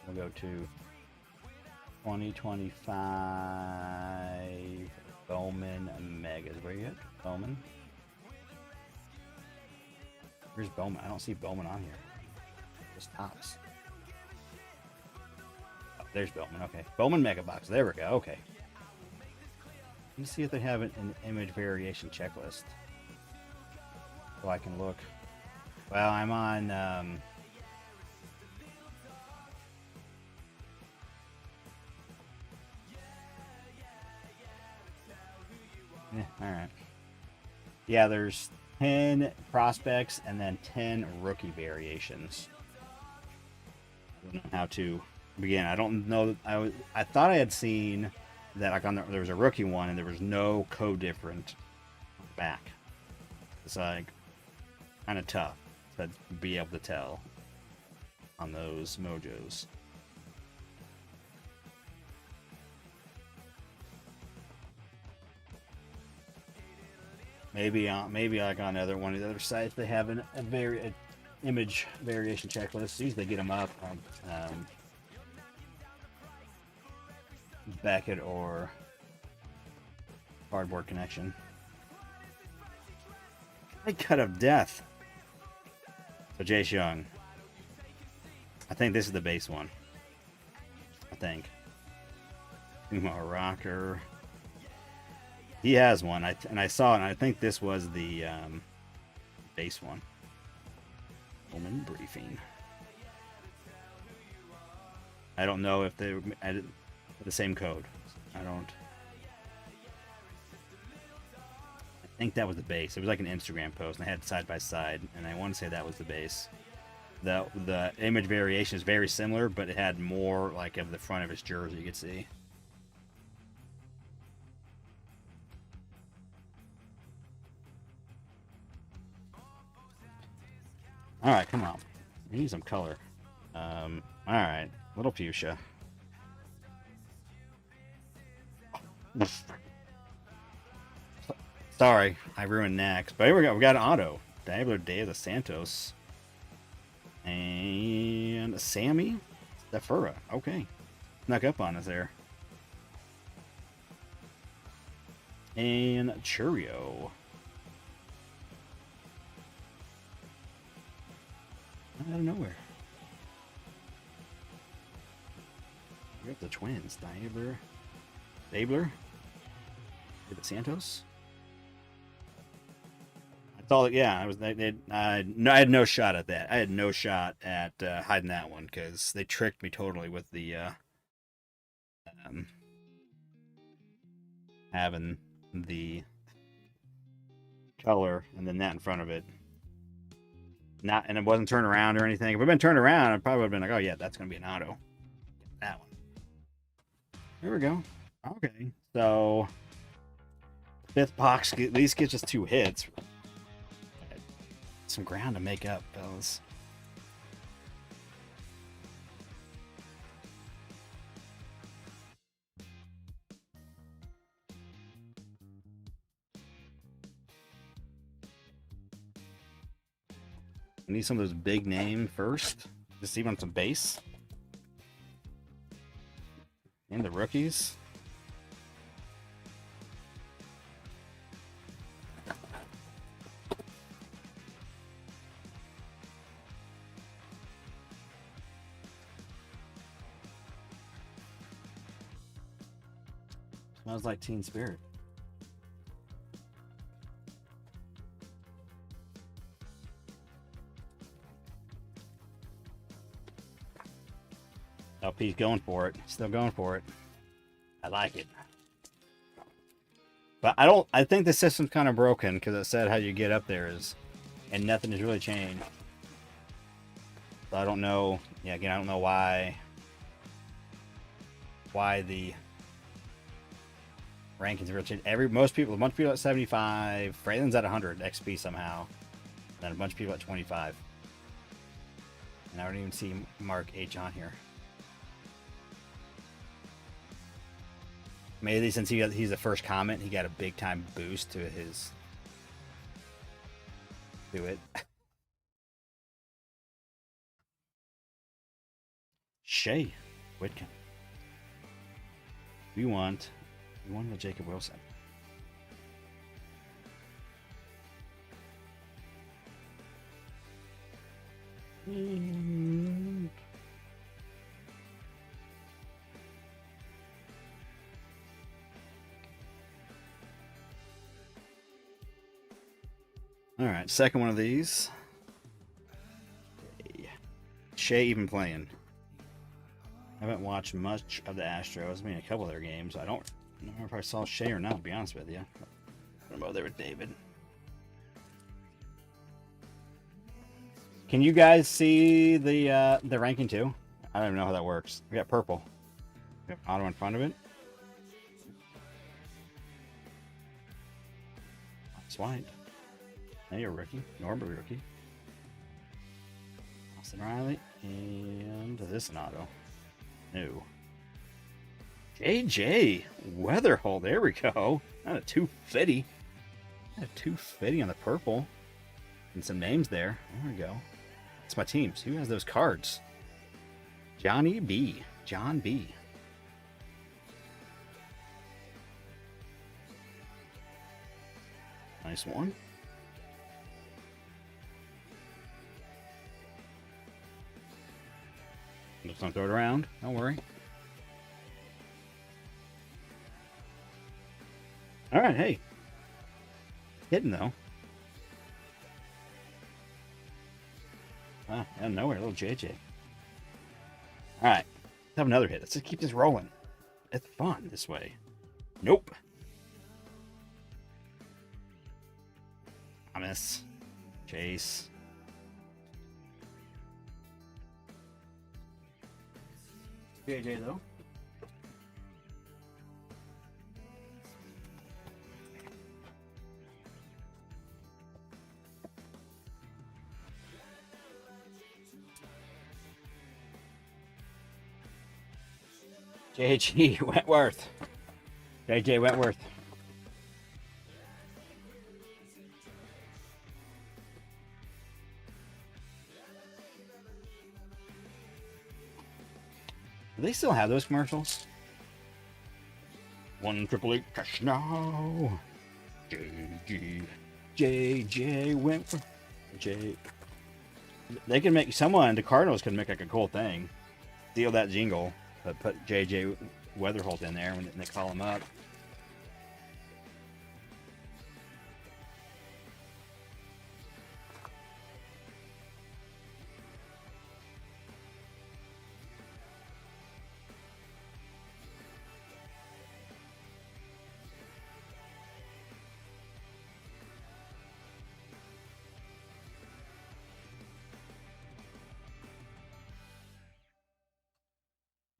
We'll go to 2025 Bowman Megas. Where you at? Bowman. Where's Bowman? I don't see Bowman on here. Just Topps. Oh, there's Bowman. Okay. Bowman Mega Box. There we go. Okay. Let me see if they have an image variation checklist. So I can look. Well, I'm on alright. Yeah, there's 10 prospects and then 10 rookie variations. I don't know how to begin. I don't know. I thought I had seen that like there was a rookie one and there was no code different on the back. It's like kind of tough to be able to tell on those mojos. Maybe like on one of the other sites they have an image variation checklist. Usually they get them up on Beckett or Cardboard Connection. I cut of death. So Jace Young. I think this is the base one. I think. Umar Rocker. He has one, and I saw it, and I think this was the base one. Bowman Briefing. I don't know if they added the same code. I think that was the base. It was like an Instagram post, and I had it side by side, and I want to say that was the base. The image variation is very similar, but it had more like of the front of his jersey you could see. All right, come on. We need some color. All right, little fuchsia. Sorry, I ruined next. But here we go. We got an auto. Diablo Day of the Santos. And Sammy Stefura. Okay. Snuck up on us there. And Churio. Out of nowhere. We got the Twins. Dabler. The Santos. I thought, yeah, I had no shot at that. I had no shot at hiding that one because they tricked me totally with the having the color and then that in front of it. And it wasn't turned around or anything. If it had been turned around, I probably would have been like, oh yeah, that's gonna be an auto. That one. There we go. Okay, so 5th box at least gets us 2 hits. Some ground to make up, fellas. I need some of those big names first. Just even some base. And the rookies. Smells like Teen Spirit. LP's going for it. Still going for it. I like it. But I think the system's kind of broken because it said how you get up there is, and nothing has really changed. So I don't know. Yeah, again, I don't know why the rankings are changed. A bunch of people at 75. Fraylin's at 100 XP somehow, and a bunch of people at 25. And I don't even see Mark H on here. Maybe since he's the first comment, he got a big time boost to it. Shay Whitcomb. We want the Jacob Wilson. All right, second one of these. Shay even playing. I haven't watched much of the Astros. I mean, a couple of their games. I don't know if I saw Shay or not, to be honest with you. I'm over there with David. Can you guys see the ranking too? I don't even know how that works. We got purple. We have auto in front of it. That's white. Now you're a rookie. Normal rookie. Austin Riley. And this an auto. No. JJ Weatherhole. There we go. Not a 250. Not a 250 on the purple. And some names there. There we go. It's my teams. Who has those cards? Johnny B. John B. Nice one. Just don't throw it around. Don't worry. All right, hey. Hitting though. Ah, out of nowhere, little JJ. All right, let's have another hit. Let's just keep this rolling. It's fun this way. Nope. Thomas. Chase. JJ though. JG Wentworth. JJ Wentworth. Do they still have those commercials? 1-888 cash now. JJ Wentworth. They can make someone. The Cardinals can make like a cool thing. Steal that jingle. But put JJ Weatherholt in there when they call him up.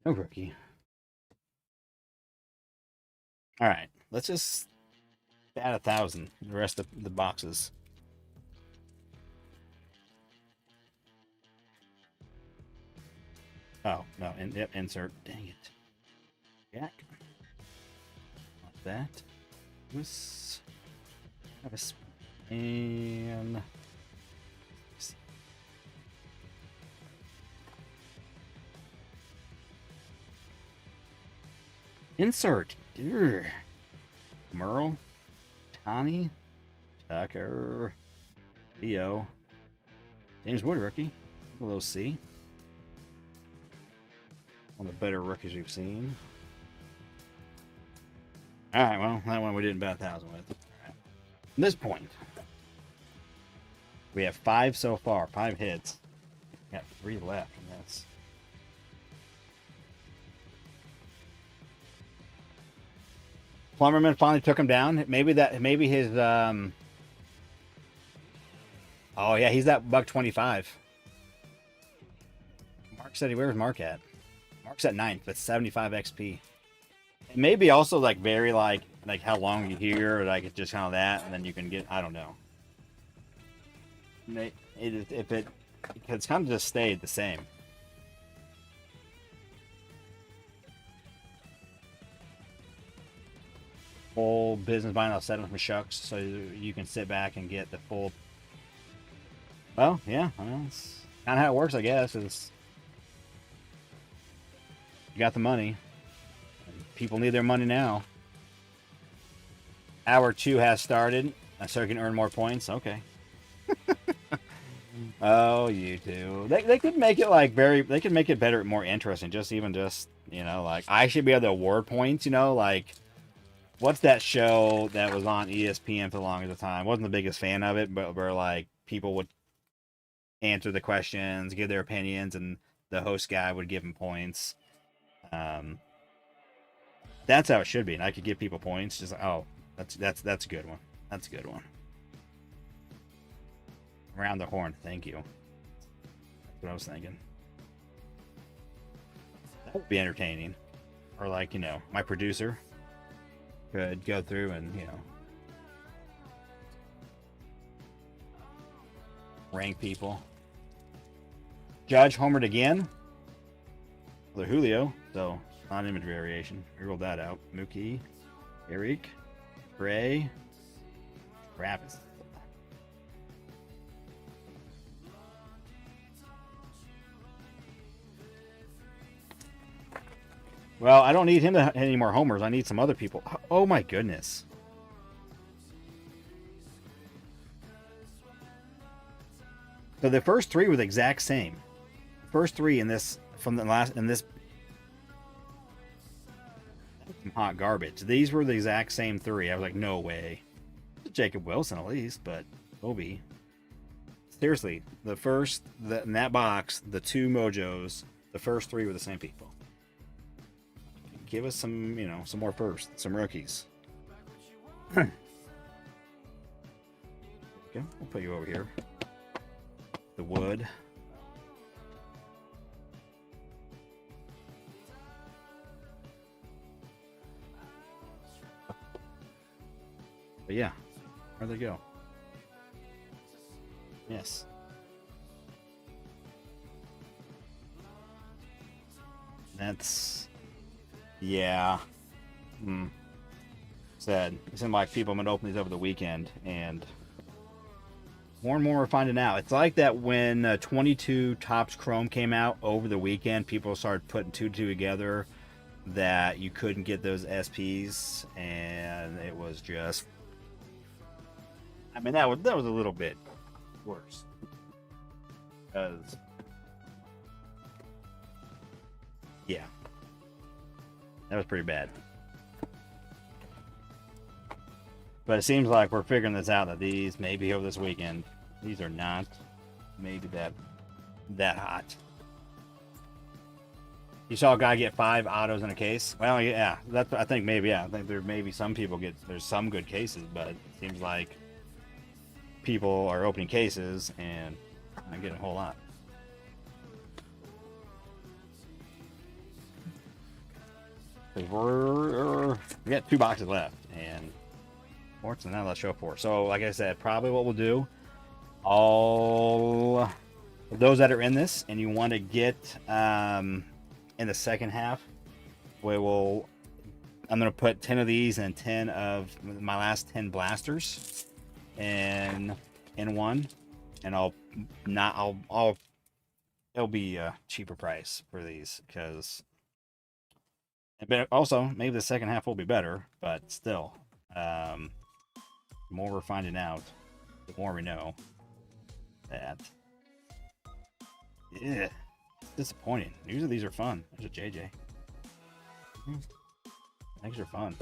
No rookie. All right, let's just add 1,000. The rest of the boxes. Oh no! Yep, insert. Dang it, Jack. Like that. This have a and Insert. Urgh. Merle. Tani. Tucker. Leo. James Wood rookie. A little C. One of the better rookies we've seen. Alright, well, that one we didn't bet 1,000 with. Right. At this point, we have 5 so far. 5 hits. Got 3 left in this. Plumberman finally took him down. Maybe his oh yeah, he's that $125. Mark said, where's Mark at? Mark's at 9th, but 75 XP. It may be also like very like how long you hear, or like it's just kind of that, and then you can get, I don't know. It's kind of just stayed the same. Full business buying out 7 from Shucks, so you can sit back and get the full. Well, yeah, well, it's kind of how it works, I guess. Is you got the money. People need their money now. Hour 2 has started, so you can earn more points. Okay. Oh, you two. They could make it like they could make it better, more interesting. Just you know, like I should be able to award points. You know, like what's that show that was on ESPN for the longest time? Wasn't the biggest fan of it, but where like people would answer the questions, give their opinions, and the host guy would give them points. That's how it should be, and I could give people points. Just that's a good one. That's a good one. Around the horn, thank you. That's what I was thinking. That would be entertaining. Or like, you know, my producer could go through and, you know, rank people. Judge homered again. The Julio, so non-image variation. We rolled that out. Mookie, Eric, Gray, Travis. Well, I don't need him to hit any more homers. I need some other people. Oh my goodness. So the first 3 were the exact same. First 3 in this from the last in this hot garbage. These were the exact same 3. I was like, no way. Jacob Wilson at least, but Obi. Seriously, in that box, the 2 Mojos, the first 3 were the same people. Give us some, you know, some more first, some rookies. Okay, we'll put you over here. The wood. But yeah, where'd they go? Yes. That's, yeah. Sad. It seemed like people would open these over the weekend, and more and more we're finding out. It's like that when 22 Topps Chrome came out over the weekend, people started putting 2 together that you couldn't get those SPs, and it was just, I mean, that was a little bit worse. Because, yeah, that was pretty bad. But it seems like we're figuring this out, that these maybe over this weekend, these are not maybe that hot. You saw a guy get 5 autos in a case. Well, yeah, that's, I think maybe, yeah, I think there maybe some people there's some good cases, but it seems like people are opening cases and not getting a whole lot. We got 2 boxes left, and it's not a lot to show for. So, like I said, probably what we'll do, all of those that are in this, and you want to get in the second half, I'm going to put 10 of these and 10 of my last 10 blasters in one, and it'll be a cheaper price for these, because But also, maybe the second half will be better, but still, the more we're finding out, the more we know that. Yeah, it's disappointing. Usually these are fun. There's a JJ. Things are fun.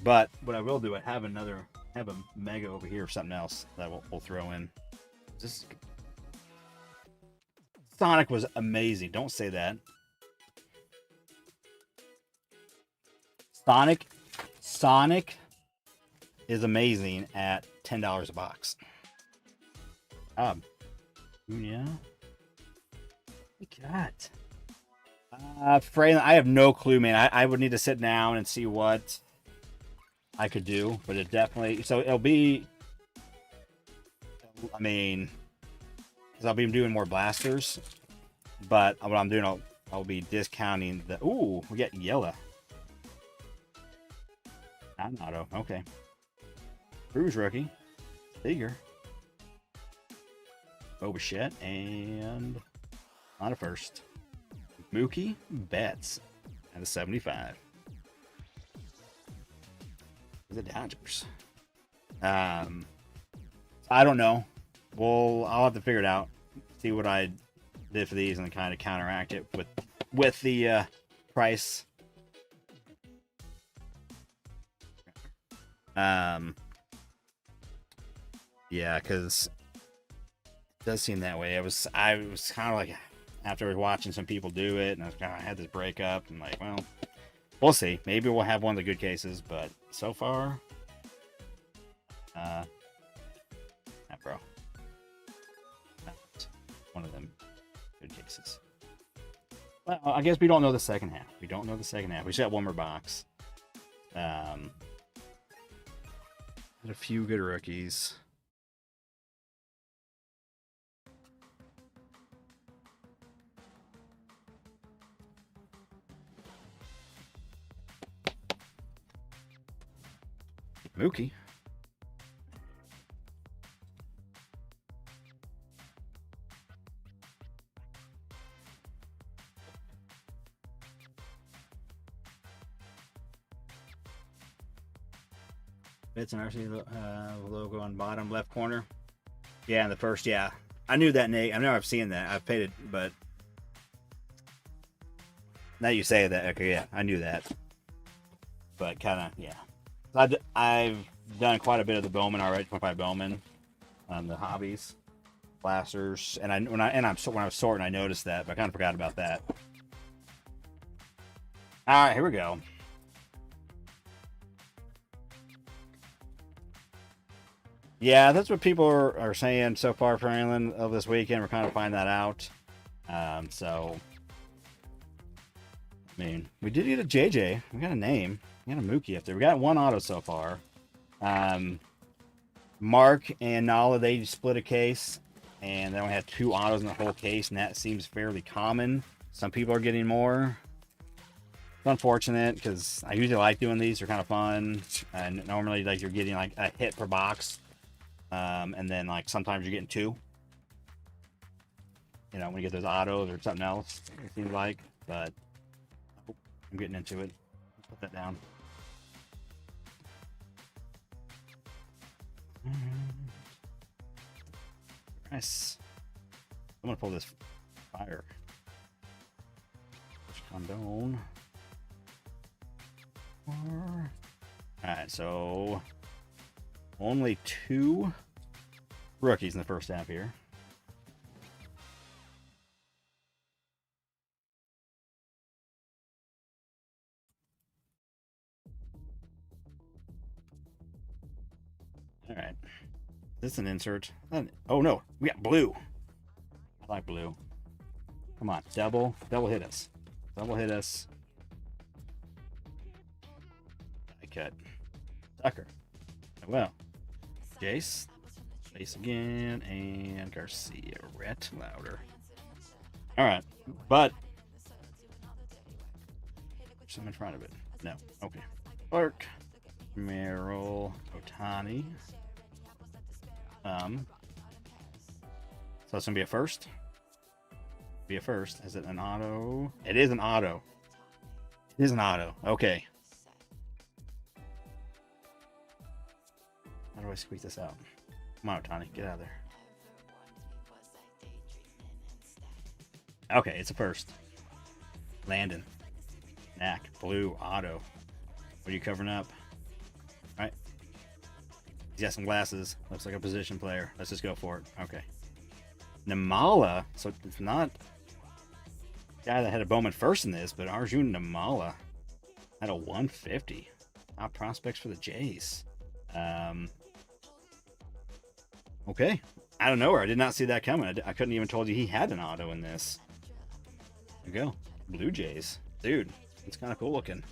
But what I will do, I have a mega over here or something else that we'll throw in. Just Sonic was amazing. Don't say that. Sonic is amazing at $10 a box. Yeah. Look at that. Frey, I have no clue, man. I would need to sit down and see what I could do, but it definitely. So it'll be. I mean, because I'll be doing more blasters, but what I'm doing, I'll be discounting the. Ooh, we get yellow. Not an auto. Okay. Cruise rookie. Figure. Boba and on a first. Mookie Betts at a 75. The Dodgers. I don't know. I'll have to figure it out. See what I did for these and kind of counteract it with the price. Yeah, because it does seem that way. I was kind of like, after I was watching some people do it, and I had this breakup, and like, well, we'll see. Maybe we'll have one of the good cases, but so far, not bro. Not one of them good cases. Well, I guess we don't know the second half. We don't know the second half. We just got one more box. Had a few good rookies. Mookie. It's an RC logo on bottom left corner. Yeah, in the first, yeah. I knew that, Nate. I know I've seen that. I've paid it, but now you say that, okay, yeah, I knew that. But kind of, yeah. I've done quite a bit of the Bowman already, 25 Bowman, the hobbies, blasters, and when I was sorting, I noticed that, but I kind of forgot about that. All right, here we go. Yeah, that's what people are saying so far for England of this weekend. We're kind of finding that out. So, I mean, we did get a JJ. We got a name. We got a Mookie up there. We got one auto so far. Mark and Nala, they split a case, and they only had 2 autos in the whole case, and that seems fairly common. Some people are getting more. It's unfortunate because I usually like doing these. They're kind of fun, and normally like you're getting like a hit per box. And then like sometimes you're getting 2, you know, when you get those autos or something else, it seems like. But I'm getting into it. Let's put that down. Nice. I'm gonna pull this fire. Condone. Alright, so only 2 rookies in the first half here. All right. This is an insert. Oh no, we got blue. I like blue. Come on, double hit us. Double hit us. I cut. Tucker. Well, Jace. Face again, and Garcia. Rhett louder. All right, but some in front of it. No. Okay. Clark. Merrill. Otani. So it's gonna be a first. Be a first. Is it an auto? It is an auto. It is an auto. Okay. How do I squeeze this out? Come on, Tony. Get out of there. Okay, it's a first. Landon. Knack. Blue. Auto. What are you covering up? All right. He's got some glasses. Looks like a position player. Let's just go for it. Okay. Namala. So it's not the guy that had a Bowman first in this, but Arjun Namala had a 150. Top prospects for the Jays. Okay. Out of nowhere. I did not see that coming. I couldn't even told you he had an auto in this. There you go. Blue Jays. Dude, it's kind of cool looking.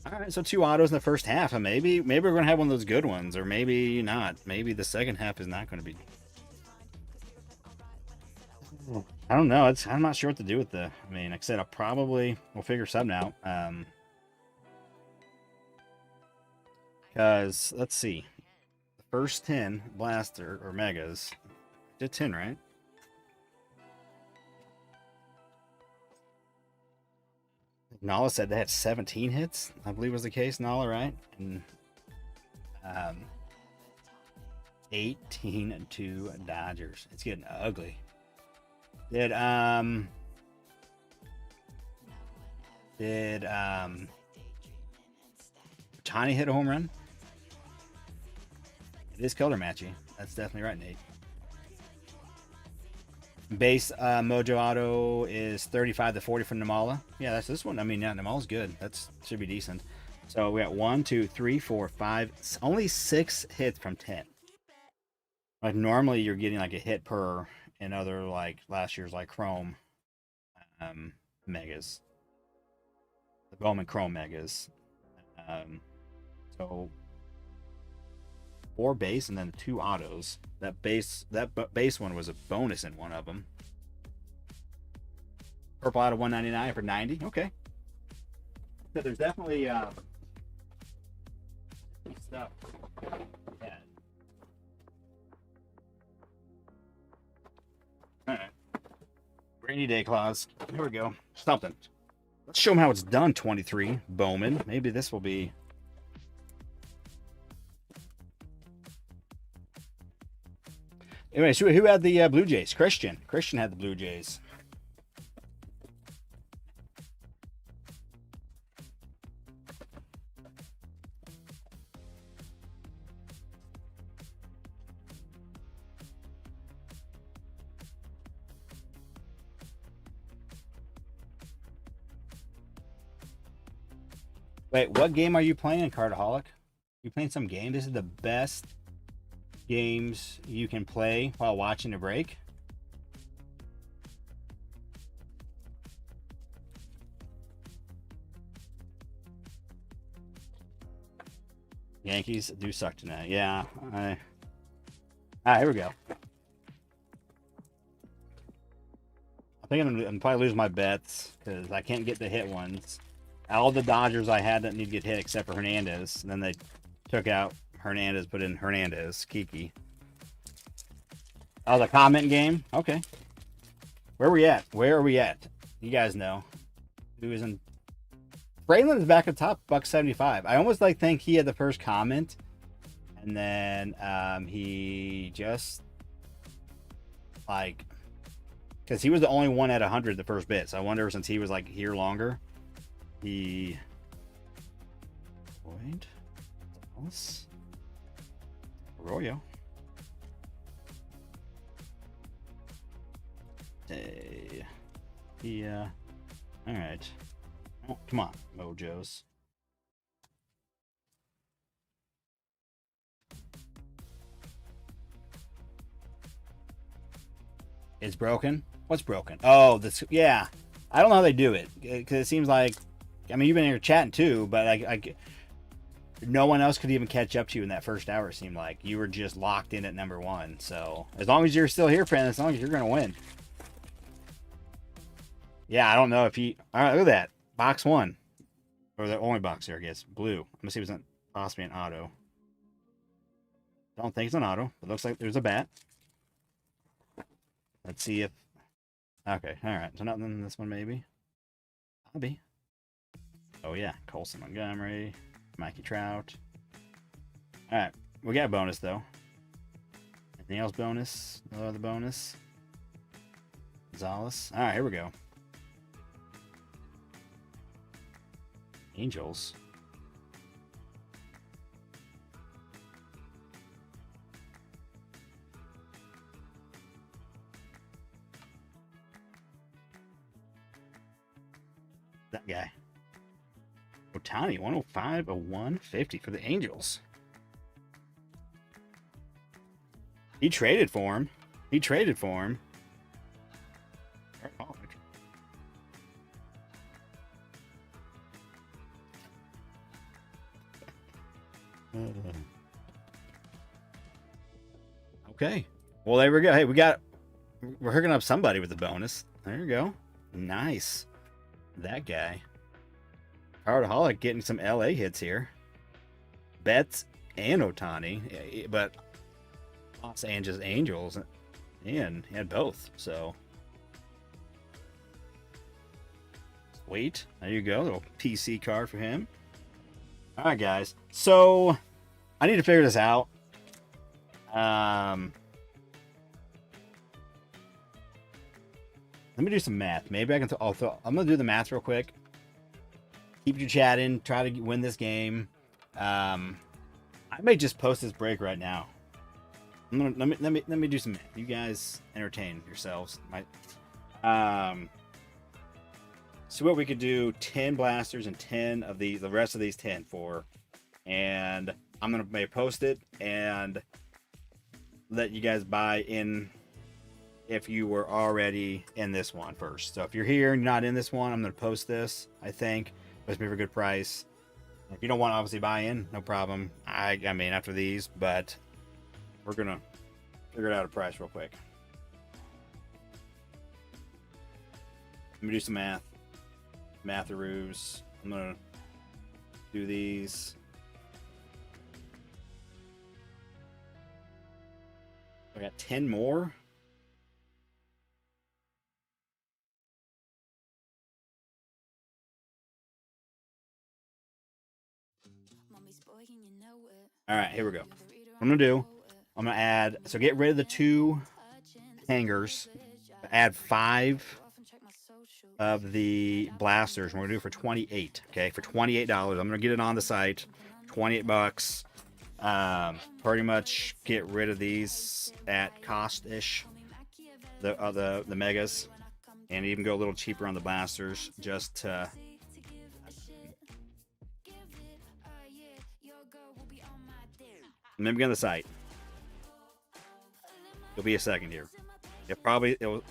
All right, so 2 autos in the first half, and maybe we're going to have one of those good ones, or maybe not. Maybe the second half is not going to be. I don't know. I'm not sure what to do with the. I mean, like I said, we'll figure something out. Because let's see, the first 10 blaster or megas did 10, right? Nala said they had 17 hits, I believe was the case, Nala, right? And 18 to Dodgers. It's getting ugly. Did Tiny hit a home run? It is color matchy. That's definitely right, Nate. Base Mojo Auto is 35 to 40 from Namala. Yeah, that's this one. I mean, yeah, Namala's good. That should be decent. So we got 1, 2, 3, 4, 5. Only 6 hits from 10. Like normally you're getting like a hit per in other like last year's like Chrome megas. The Bowman Chrome megas. So 4 base and then 2 autos. That base one was a bonus in one of them. Purple out of 199 for 90. Okay. So there's definitely stuff. Yeah. All right. Rainy day clause. Here we go. Something. Let's show them how it's done. 23 Bowman. Maybe this will be. Anyway, so who had the Blue Jays? Christian. Christian had the Blue Jays. Wait, what game are you playing, Cardaholic? You playing some game? This is the best games you can play while watching a break. Yankees do suck tonight. Yeah. Here we go. I think I'm probably losing my bets because I can't get the hit ones. All the Dodgers I had that need to get hit except for Hernandez. And then they took out Hernandez, put in Hernandez, Kiki. Oh, the comment game? Okay. Where are we at? Where are we at? You guys know. Who is in? Braylon is back at top, $175. I almost think he had the first comment. And then he just because he was the only one at 100 the first bit. So I wonder since he was here longer, he Boyd, Dallas, Arroyo. Hey, all right. Oh, come on, Mojos. It's broken. What's broken? Oh, this. Yeah, I don't know how they do it because it seems like. I mean, you've been here chatting too, but no one else could even catch up to you in that first hour. It seemed like you were just locked in at number 1. So as long as you're still here, friend, as long as you're gonna win. Yeah, I don't know if he. All right, look at that box 1, or the only box here, I guess. Blue. I'm gonna see if it's possibly an auto. Don't think it's an auto. It looks like there's a bat. Let's see if Okay, all right. So nothing in this one, maybe. Hobby. Oh yeah, Colson Montgomery, Mikey Trout. All right, we got a bonus though. Anything else bonus? No other bonus. Gonzalez. All right, here we go. Angels. That guy. Otani, 105, a 150 for the Angels. He traded for him. He traded for him. Okay. Well, there we go. Hey, we're hooking up somebody with the bonus. There you go. Nice. That guy. Hardaholic getting some LA hits here. Betts and Otani, but Los Angeles Angels, and he had both. So sweet. There you go. Little PC card for him. All right, guys. So I need to figure this out. Let me do some math. Maybe I can. I'm gonna do the math real quick. Keep you chatting. Try to win this game. I may just post this break right now. Let me do some math. You guys entertain yourselves. So what we could do: 10 blasters and 10 of the rest of these 10 for, and I'm gonna maybe post it and let you guys buy in if you were already in this one first. So if you're here and you're not in this one, I'm gonna post this. I think post me for a good price. If you don't want to obviously buy in, no problem. I mean after these, but we're gonna figure out a price real quick. Let me do some math. Matharoos. I'm gonna do these. I got 10 more. All right, here we go. What I'm gonna do, I'm gonna add. So get rid of the 2 hangers. Add 5 of the blasters. We're gonna do it for 28. Okay, for $28. I'm gonna get it on the site. 28 bucks. Pretty much get rid of these at cost-ish. The megas, and even go a little cheaper on the blasters, just to. Maybe on the site. It'll be a second here.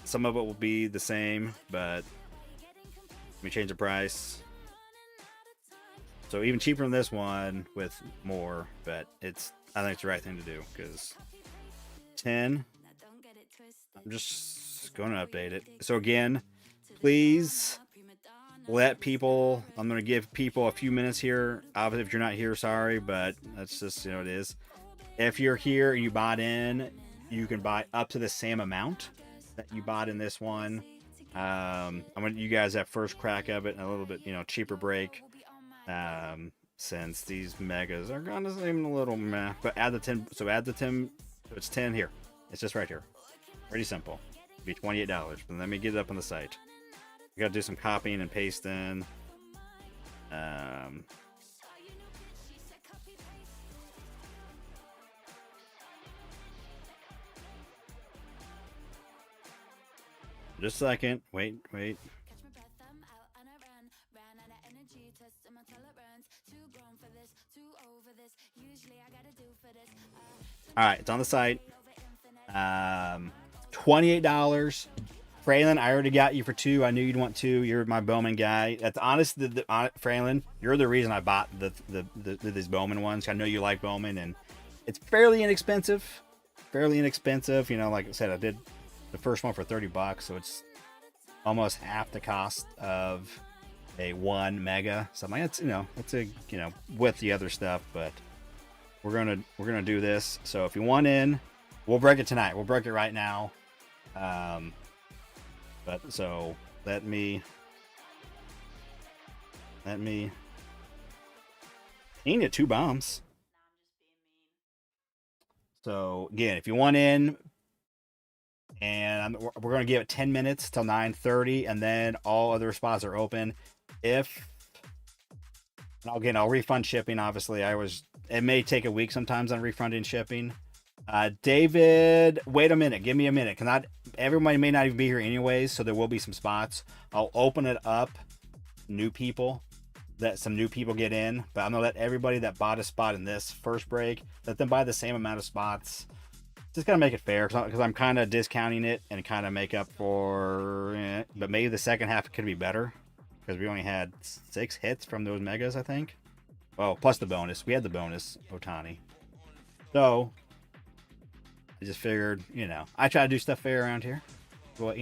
Some of it will be the same, but let me change the price. So even cheaper than this one with more, but I think it's the right thing to do because 10. I'm just going to update it. So again, please let people. I'm going to give people a few minutes here. Obviously, if you're not here, sorry, but that's just it is. If you're here and you bought in, you can buy up to the same amount that you bought in this one. I'm gonna you guys have first crack of it and a little bit cheaper break. Since these megas are gonna seem a little meh, but add the 10. So add the 10. So it's 10 here. It's just right here. Pretty simple. It'll be $28. But let me get it up on the site. We gotta do some copying and pasting. Just a second. Wait. All right, it's on the site. $28. Fraylin, I already got you for 2. I knew you'd want 2. You're my Bowman guy. That's honest. Fraylin, you're the reason I bought these Bowman ones. I know you like Bowman, and it's fairly inexpensive. Like I said, I did the first one for $30, so it's almost half the cost of a 1 mega. So I'm like, it's with the other stuff, but we're gonna do this. So if you want in, we'll break it tonight. We'll break it right now. But so let me aim at 2 bombs. So again, if you want in, and we're going to give it 10 minutes till 9:30, and then all other spots are open. If again, I'll refund shipping. Obviously, it may take a week sometimes on refunding shipping. David, wait a minute. Give me a minute. Everybody may not even be here anyways, so there will be some spots. I'll open it up. New people. That some new people get in, but I'm gonna let everybody that bought a spot in this first break, let them buy the same amount of spots. Just gotta make it fair, because I'm kind of discounting it and kind of make up for it. But maybe the second half could be better, because we only had 6 hits from those megas, I think. Oh, plus the bonus. We had the bonus Otani. So I just figured, I try to do stuff fair around here. Well,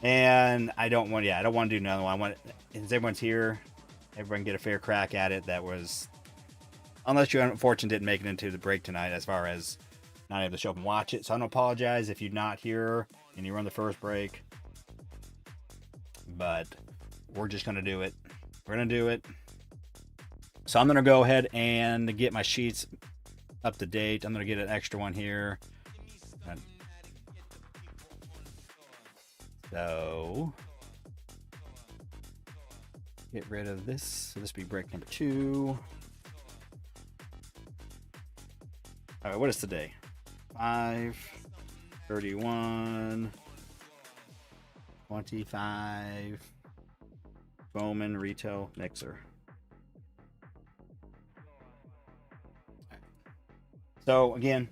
and I don't want to do another one. I want, since everyone's here, everyone get a fair crack at it. That was, unless you're unfortunate didn't make it into the break tonight, as far as not able to show up and watch it. So I don't apologize if you're not here and you run the first break. But we're just gonna do it. We're gonna do it. So I'm gonna go ahead and get my sheets up to date. I'm gonna get an extra one here. So get rid of this. So this will be break number 2. All right, what is today? 5/31/25. Bowman retail mixer. So again,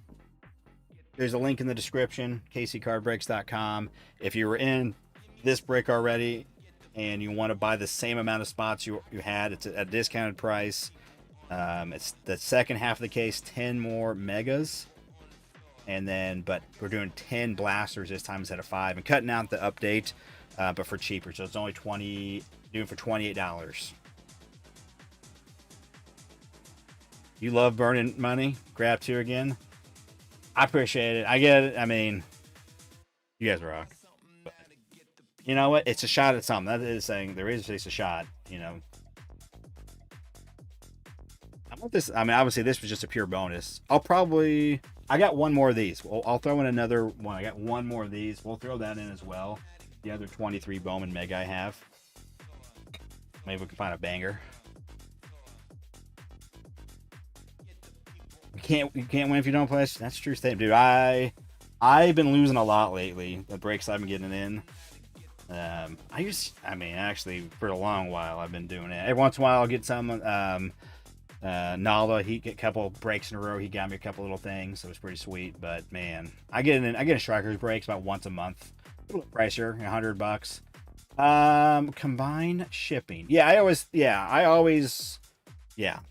there's a link in the description, kccardbreaks.com. If you were in this break already and you want to buy the same amount of spots you had, it's a discounted price. It's the second half of the case, 10 more megas. And then, but we're doing 10 blasters this time instead of 5, and cutting out the update, but for cheaper. So it's only doing for $28. You love burning money? Grab 2 again. I appreciate it. I get it. I mean, you guys rock. But you know what? It's a shot at something. That is saying there is just a shot. I want this. I mean, obviously, this was just a pure bonus. I got one more of these. I'll throw in another one. I got one more of these. We'll throw that in as well. The other 23 Bowman Mega I have. Maybe we can find a banger. You can't win if you don't play. That's a true statement, dude. I've been losing a lot lately. The breaks I've been getting in. Actually, for a long while I've been doing it. Every once in a while I'll get some. Nala, he get a couple breaks in a row. He got me a couple little things, so it was pretty sweet. But man, I get a strikers breaks about once a month. A little pricier, $100. Combined shipping.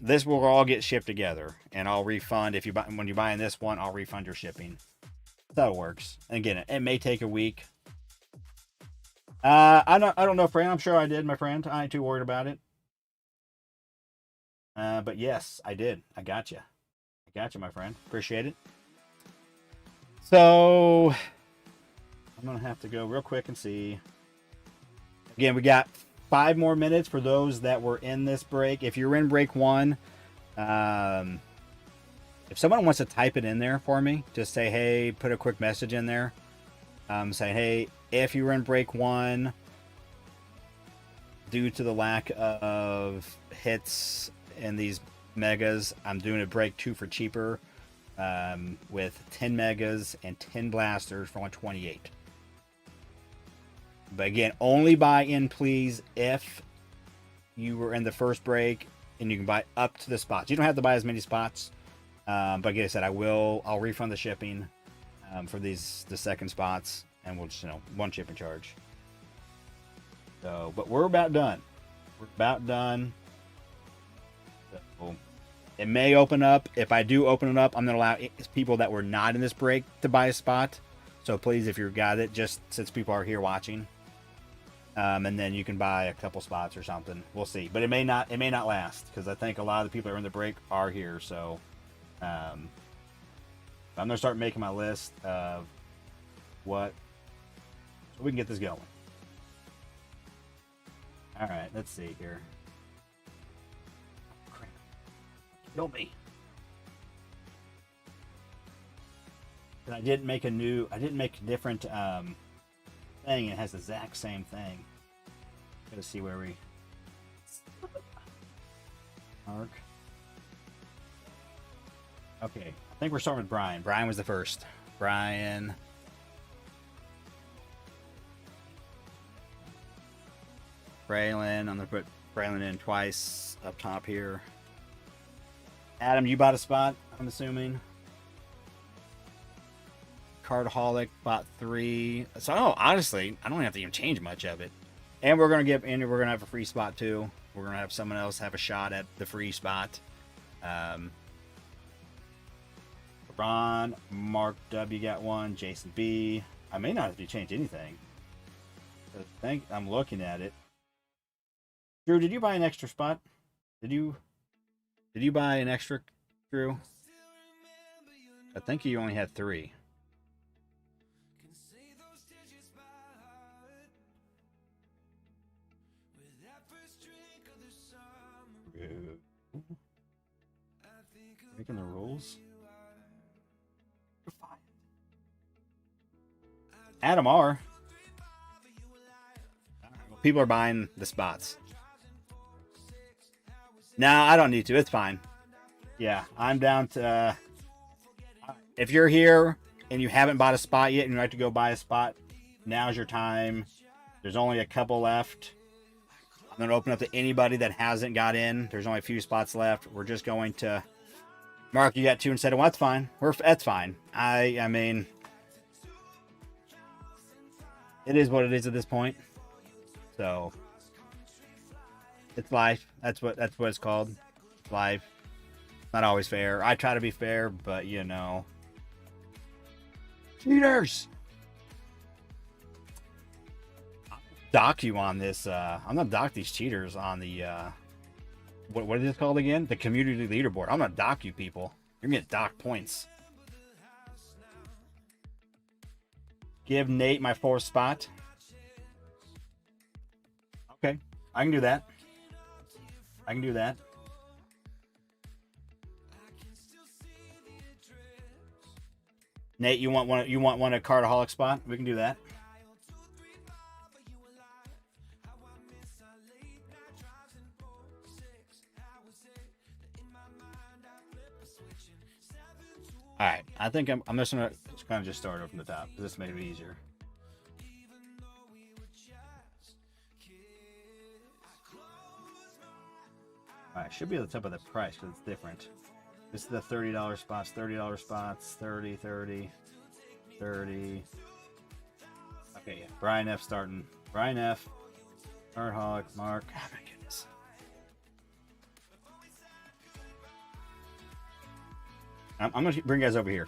This will all get shipped together, and I'll refund when you're buying this one. I'll refund your shipping. That's how it works. And again, it may take a week. I don't know, friend. I'm sure I did, my friend. I ain't too worried about it. But yes, I did. I got you. My friend. Appreciate it. So I'm gonna have to go real quick and see. Again, we got 5 more minutes for those that were in this break. If you're in break 1, if someone wants to type it in there for me, just say, hey, put a quick message in there. Say, hey, if you were in break 1, due to the lack of hits in these megas, I'm doing a break 2 for cheaper, with 10 megas and 10 blasters for 128. But again, only buy in, please, if you were in the first break, and you can buy up to the spots. You don't have to buy as many spots. But like I said, I'll refund the shipping for the second spots, and we'll just, one shipping charge. So, but we're about done. So, it may open up. If I do open it up, I'm going to allow people that were not in this break to buy a spot. So please, if you've got it, just since people are here watching, and then you can buy a couple spots or something. We'll see, but it may not last, because I think a lot of the people that are in the break are here. So I'm gonna start making my list of what So we can get this going. All right, let's see here. Oh, crap. Kill me. And I didn't make a different thing. It has the exact same thing. Gotta see where we mark. Okay, I think we're starting with Brian. Brian was the first. Brian. Braylon. I'm gonna put Braylon in twice up top here. Adam, you bought a spot, I'm assuming. Cardaholic bought 3. So honestly, I don't have to even change much of it. And we're gonna have a free spot too. We're gonna have someone else have a shot at the free spot. Ron, Mark W got one. Jason B. I may not have to change anything. I think I'm looking at it. Drew, did you buy an extra spot? Did you buy an extra, Drew? I think you only had 3. Making the rules. Adam R. People are buying the spots. No, I don't need to. It's fine. Yeah, I'm down to... if you're here and you haven't bought a spot yet and you'd like to go buy a spot, now's your time. There's only a couple left. I'm going to open up to anybody that hasn't got in. There's only a few spots left. We're just going to... Mark, you got 2 instead of 1. That's fine. That's fine. I mean... It is what it is at this point. So... It's life. That's what it's called. It's life. Not always fair. I try to be fair, but you know. Cheaters! Dock you on this. I'm gonna dock these cheaters on the what is this called again? The community leaderboard. I'm gonna dock you people. You're gonna get dock points. Give Nate my 4th spot. Okay, I can do that. I can do that. Nate, you want one? You want one at Cardaholic spot? We can do that. All right. I think I'm just gonna kind of just start over from the top. This may be easier. Alright, should be at the top of the price because it's different. This is the $30 spots, $30 spots, 30, 30, 30. Okay, yeah. Brian F starting. Brian F. Cardaholic, Mark. Oh my goodness. I'm going to bring you guys over here.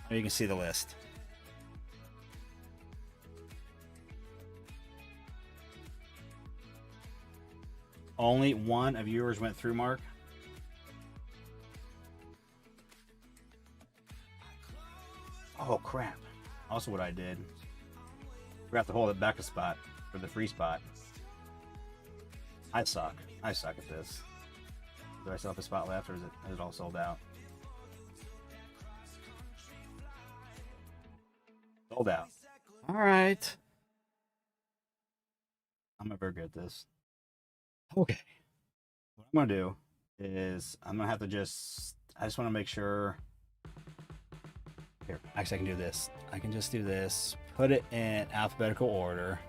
So you can see the list. Only one of yours went through, Mark. Oh, crap. Also what I did. Forgot to hold it back a spot for the free spot. I suck. I suck at this. Do I still have a spot left, or is it all sold out? Sold out. All right. I'm not very good at this. Okay. What I'm going to do is I'm going to have to I just want to make sure. Here, actually, I can do this. I can just do this. Put it in alphabetical order.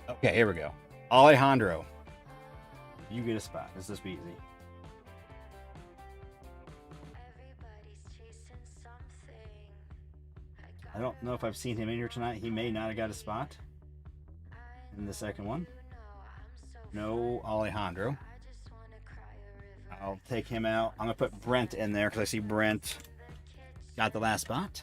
Okay, here we go. Alejandro. You get a spot. This will be easy. I don't know if I've seen him in here tonight. He may not have got a spot in the second one. No Alejandro. I'll take him out. I'm going to put Brent in there because I see Brent got the last spot.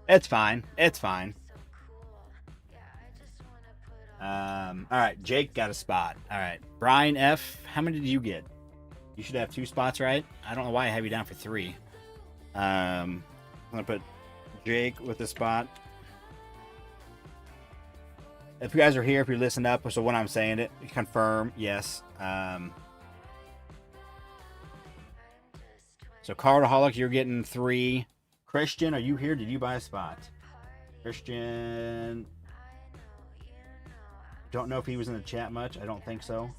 It's fine. It's fine. All right. Jake got a spot. All right. Brian F. How many did you get? You should have 2 spots, right? I don't know why I have you down for 3. I'm gonna put Jake with the spot. If you guys are here, if you listen up, so when I'm saying it, confirm, yes. So Cardaholic, you're getting 3. Christian, are you here? Did you buy a spot? Christian, don't know if he was in the chat much. I don't think so.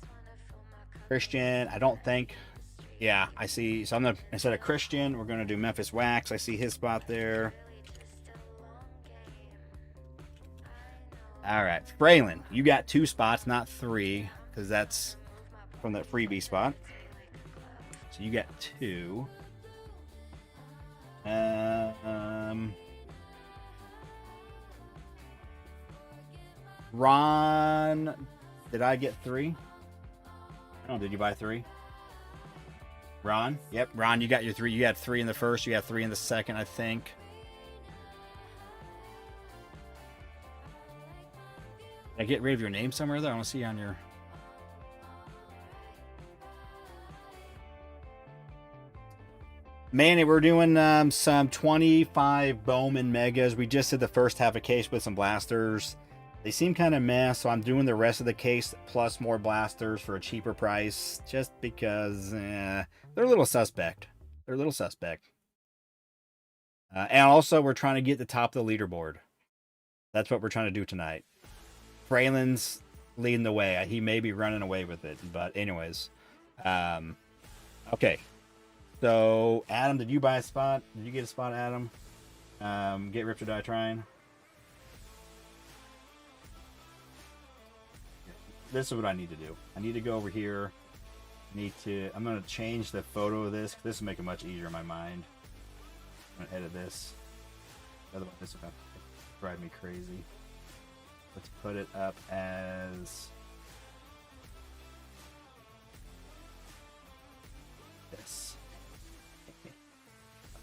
Christian, I don't think. Yeah, I see. So I'm gonna, instead of Christian, we're gonna do Memphis Wax. I see his spot there. All right, Braylon, you got 2 spots, not 3, because that's from that freebie spot. So you got 2. Ron, did I get 3? Oh, did you buy 3? Ron? Yep, Ron, you got your 3. You had 3 in the first. You had 3 in the second, I think. Did I get rid of your name somewhere, though? I want to see on your... Manny, we're doing some 25 Bowman Megas. We just did the first half of case with some blasters. They seem kind of meh, so I'm doing the rest of the case plus more blasters for a cheaper price, just because they're a little suspect. They're a little suspect. And also, we're trying to get the top of the leaderboard. That's what we're trying to do tonight. Fraylin's leading the way. He may be running away with it, but anyways. Okay. So, Adam, did you buy a spot? Did you get a spot, Adam? Get ripped or die trying. This is what I need to do. I need to go over here. I'm going to change the photo of this. This will make it much easier in my mind. I'm going to edit this. Otherwise, this will drive me crazy. Let's put it up as this.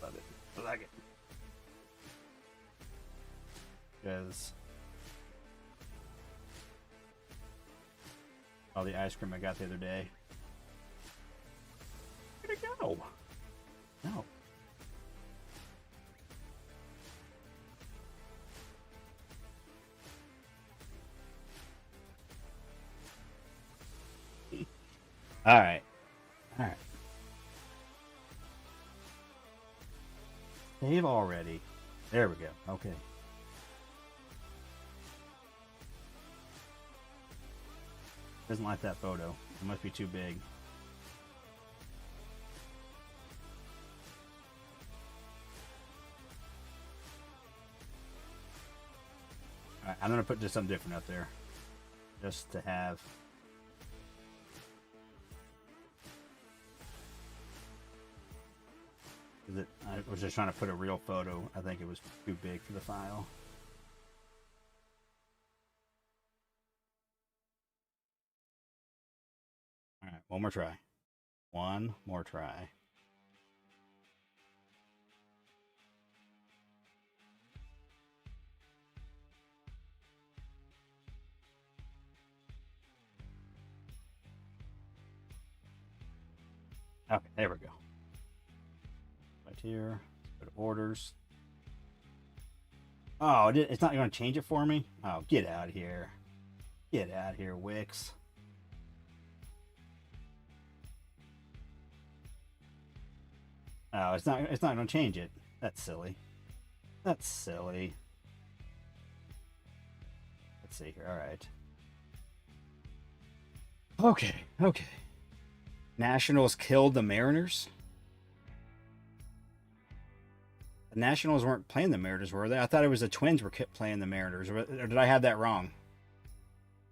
I love it. I like it. Because all the ice cream I got the other day. Where'd it go? No. All right. All right. Save already. There we go. Okay. Doesn't like that photo. It must be too big. All right, I'm gonna put just something different up there, just to have. I was just trying to put a real photo. I think it was too big for the file. All right, one more try. One more try. Okay, there we go. Right here, go to orders. Oh, it's not going to change it for me? Oh, get out of here. Get out of here, Wix. Oh, it's not going to change it. That's silly. That's silly. Let's see here. All right. Okay. Nationals killed the Mariners? The Nationals weren't playing the Mariners, were they? I thought it was the Twins were playing the Mariners. Or did I have that wrong?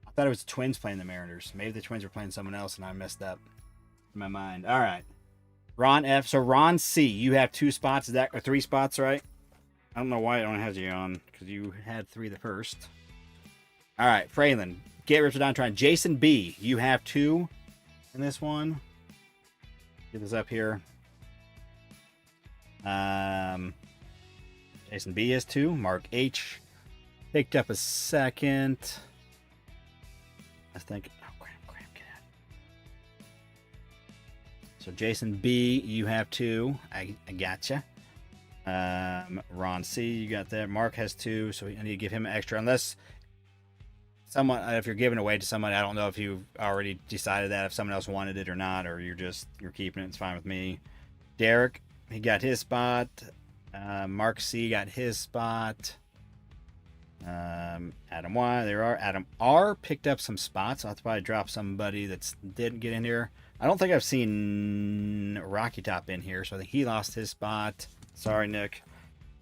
I thought it was the Twins playing the Mariners. Maybe the Twins were playing someone else and I messed up in my mind. All right. Ron F. So Ron C, you have 2 spots. Is that or 3 spots, right? I don't know why I don't have you on, because you had 3 the first. All right, Fraylin, get Richard on trying. Jason B, you have 2 in this one. Get this up here. Jason B has 2. Mark H picked up a second. I think. Oh, crap, get out. So Jason B, you have 2. I gotcha. Ron C, you got that. Mark has 2, so I need to give him extra. Unless someone, if you're giving away to somebody, I don't know if you've already decided that, if someone else wanted it or not, or you're keeping it. It's fine with me. Derek, he got his spot. Mark C got his spot. Adam Y, Adam R picked up some spots. I'll probably drop somebody that didn't get in here. I don't think I've seen Rocky Top in here, so I think he lost his spot. Sorry, Nick.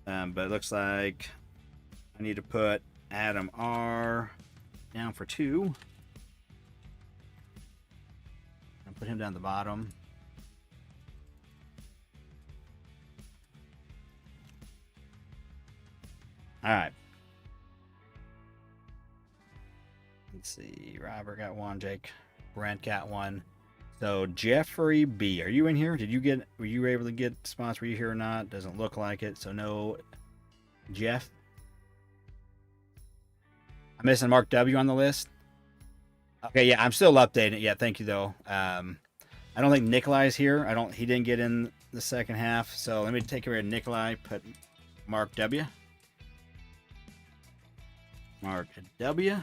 But it looks like I need to put Adam R down for 2. And put him down the bottom. All right. Let's see. Robert got 1. Jake, Brent got 1. So Jeffrey B, are you in here? Were you able to get spots? Were you here or not? Doesn't look like it. So no. Jeff. I'm missing Mark W on the list. Okay, yeah, I'm still updating it. Yeah, thank you though. I don't think Nikolai's here. He didn't get in the second half. So let me take care of Nikolai. Put Mark W. Mark W.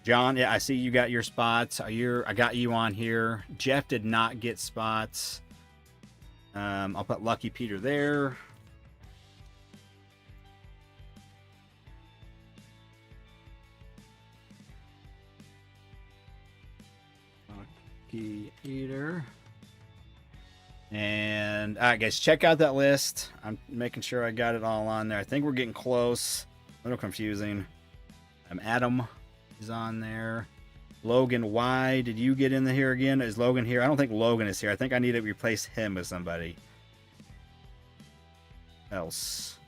John, yeah, I see you got your spots. I got you on here. Jeff did not get spots. I'll put Lucky Peter there. Lucky Peter. And all right, guys, check out that list. I'm making sure I got it all on there. I think we're getting close. A little confusing. Adam is on there. Logan Y, did you get in here again? Is Logan here? I don't think Logan is here. I think I need to replace him with somebody else.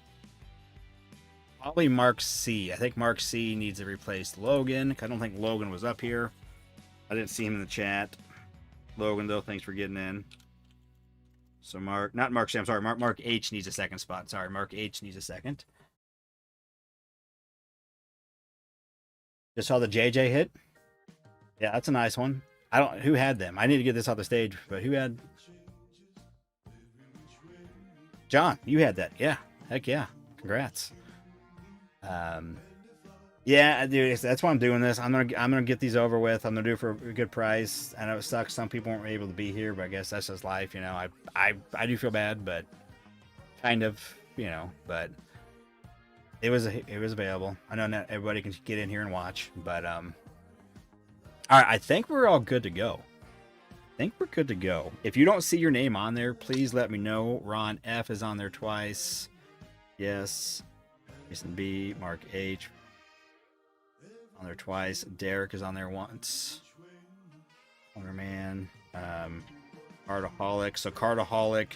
Probably Mark C. I think Mark C needs to replace Logan. I don't think Logan was up here. I didn't see him in the chat. Logan, though, thanks for getting in. So Mark H needs a second spot. Sorry, Mark H needs a second. Just saw the JJ hit. Yeah, that's a nice one. Who had them? I need to get this off the stage, but who had? John, you had that. Yeah. Heck yeah. Congrats. Yeah, dude, that's why I'm doing this. I'm gonna get these over with. I'm gonna do it for a good price. I know it sucks. Some people weren't able to be here, but I guess that's just life, you know. I do feel bad, but kind of, you know. But it was available. I know not everybody can get in here and watch, but all right. I think we're all good to go. If you don't see your name on there, please let me know. Ron F is on there twice. Yes. Jason B, Mark H. On there twice. Derek is on there once. Corner Man. Cardaholic. So Cardaholic.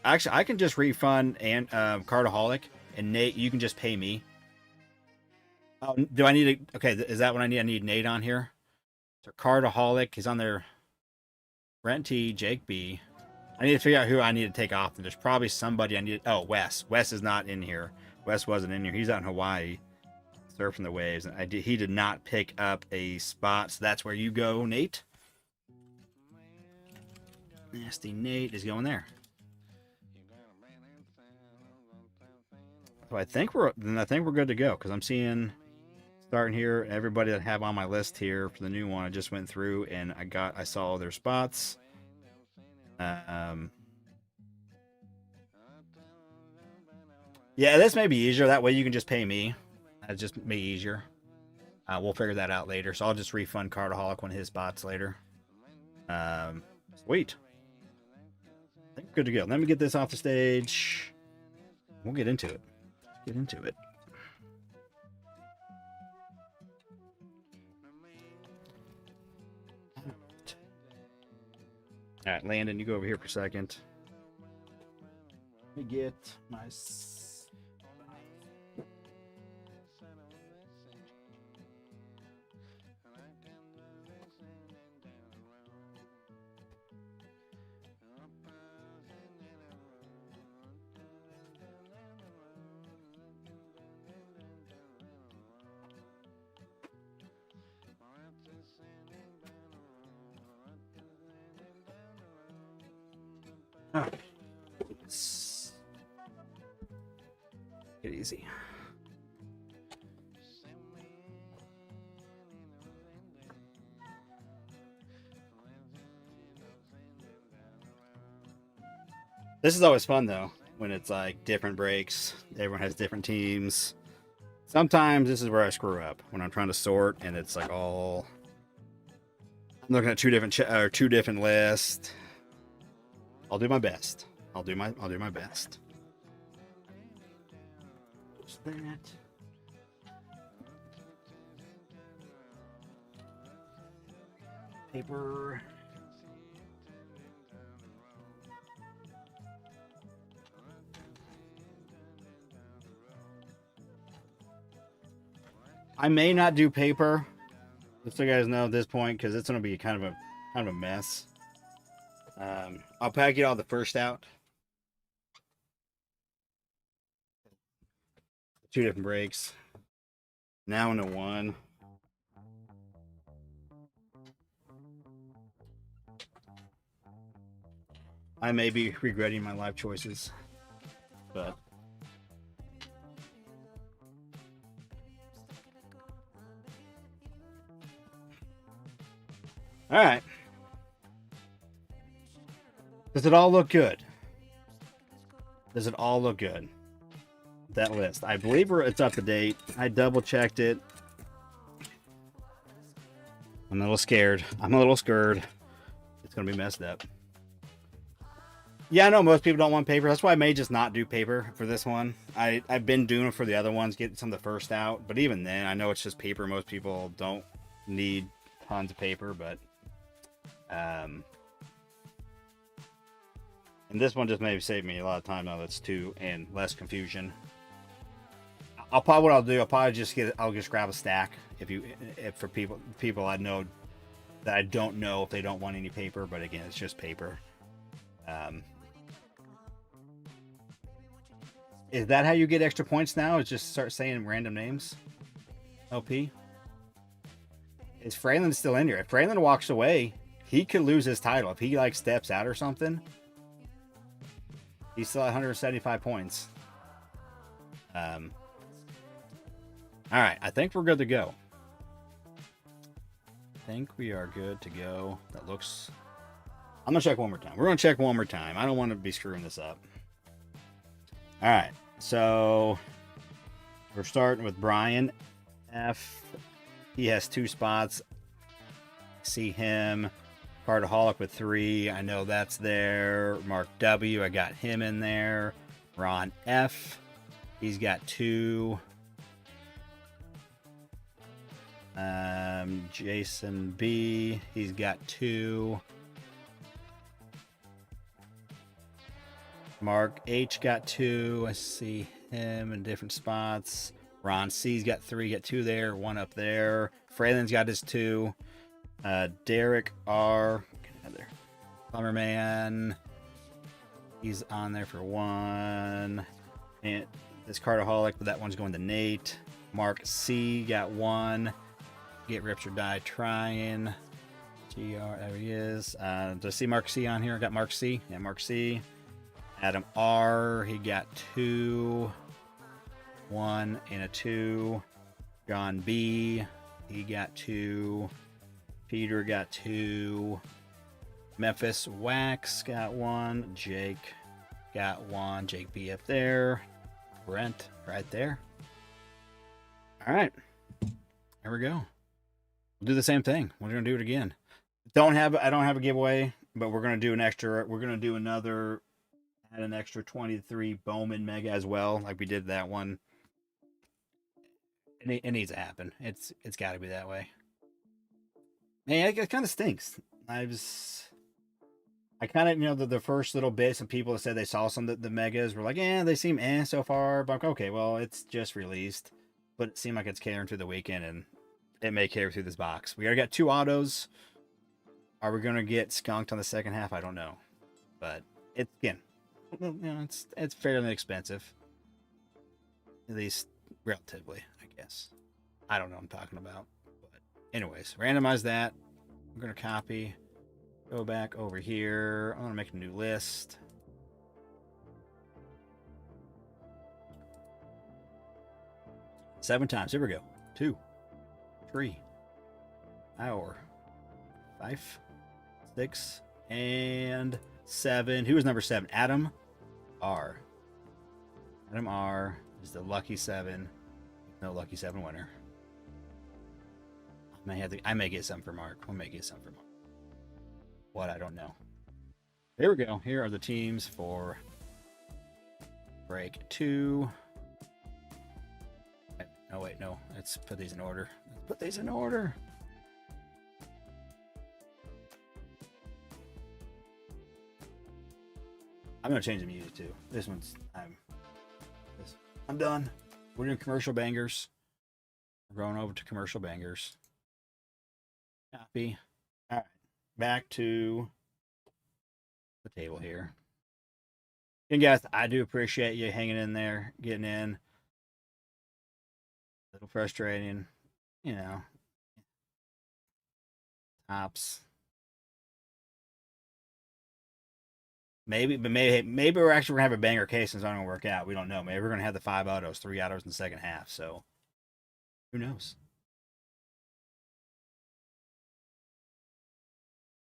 Actually, I can just refund and Cardaholic, and Nate, you can just pay me. Oh, do I need to? Okay, is that what I need? I need Nate on here. So Cardaholic is on there. Brent T, Jake B. I need to figure out who I need to take off. And there's probably somebody I need. Oh, Wes. Wes is not in here. Wes wasn't in here. He's out in Hawaii, surfing the waves. And he did not pick up a spot. So that's where you go, Nate. Nasty Nate is going there. So I think we're good to go, because I'm seeing starting here everybody that I have on my list here for the new one. I just went through and I saw all their spots. Yeah, this may be easier. That way you can just pay me. That'd just be easier. We'll figure that out later. So I'll just refund Cardaholic one of his spots later. Sweet. I think we're good to go. Let me get this off the stage. We'll get into it. All right, Landon, you go over here for a second. Let me get my... Oh. Get easy. This is always fun though, when it's like different breaks. Everyone has different teams. Sometimes this is where I screw up when I'm trying to sort, and it's like all. I'm looking at two different lists. I'll do my best. I'll do my best. Just that. Paper. I may not do paper, just so you guys know at this point, because it's going to be kind of a mess. I'll probably get all the first out. Two different breaks. Now into one. I may be regretting my life choices, but all right. Does it all look good? Does it all look good? That list. I believe it's up to date. I double checked it. I'm a little scared. It's going to be messed up. Yeah, I know most people don't want paper. That's why I may just not do paper for this one. I've been doing it for the other ones, getting some of the first out. But even then, I know it's just paper. Most people don't need tons of paper, but and this one just maybe saved me a lot of time now. That's two and less confusion. I'll probably just grab a stack if for people I know that I don't know if they don't want any paper. But again, it's just paper. Is that how you get extra points now? Is just start saying random names? LP? Is Freyland still in here? If Freyland walks away, he could lose his title. If he like steps out or something, he's still at 175 points. All right, I think we're good to go. I think we are good to go. That looks... I'm going to check one more time. We're going to check one more time. I don't want to be screwing this up. All right, so we're starting with Brian F. He has 2 spots. See him. Cardaholic with 3. I know that's there. Mark W. I got him in there. Ron F. He's got 2. Jason B. He's got 2. Mark H got 2. I see him in different spots. Ron C's got 3. Got 2 there. 1 up there. Freyland's got his 2. Derek R. Another Plumberman. He's on there for 1. And this Cardaholic, but that one's going to Nate. Mark C got 1. Get Rips or Die trying. GR, there he is. Do I see Mark C on here? I got Mark C. Yeah, Mark C. Adam R. He got 2. 1 and a 2. John B. He got 2. Peter got 2. Memphis Wax got 1. Jake got 1. Jake B up there. Brent right there. All right. There we go. We'll do the same thing. We're going to do it again. I don't have a giveaway, but we're going to do an extra. We're going to do another. Add an extra 23 Bowman Mega as well, like we did that one. It needs to happen. It's got to be that way. Man, it kind of stinks. I kind of, the first little bits and people that said they saw some of the megas were like, they seem so far. But okay, well, it's just released. But it seemed like it's catering through the weekend, and it may cater through this box. We already got 2 autos. Are we going to get skunked on the second half? I don't know. But again, it's fairly expensive. At least relatively, I guess. I don't know what I'm talking about. But anyways, randomize that. I'm going to copy. Go back over here. I'm going to make a new list. 7 times. Here we go. 2, 3, 4, 5, 6, and 7. Who is number 7? Adam R. Adam R is the lucky 7. No lucky 7 winner. I may get some for Mark. We may get some for Mark. What? I don't know. Here we go. Here are the teams for break 2. Oh, wait, no. Let's put these in order. I'm going to change the music too. This one's... I'm done. We're doing commercial bangers. We're going over to commercial bangers. Copy. All right. Back to the table here. And guys, I do appreciate you hanging in there, getting in. A little frustrating, you know. Tops. Maybe we're actually gonna have a banger case and it's not gonna work out. We don't know. Maybe we're gonna have the 5 autos, 3 autos in the second half. So who knows?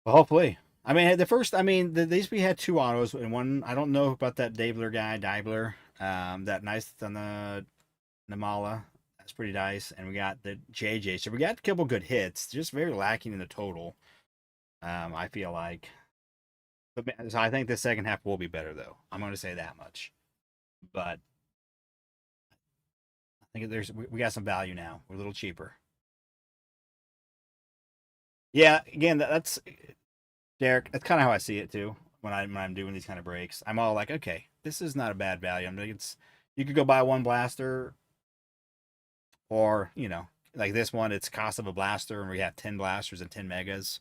Well, hopefully. I mean, these we had 2 autos and one. I don't know about that Dabler guy, that nice on the Namala. That's pretty nice. And we got the JJ. So we got a couple good hits. Just very lacking in the total. I feel like. So I think the second half will be better, though. I'm going to say that much. But I think we got some value now. We're a little cheaper. Yeah, again, that's Derek. That's kind of how I see it too. When I'm doing these kind of breaks, I'm all like, okay, this is not a bad value. I mean, you could go buy one blaster, or like this one, it's cost of a blaster, and we have 10 blasters and 10 megas.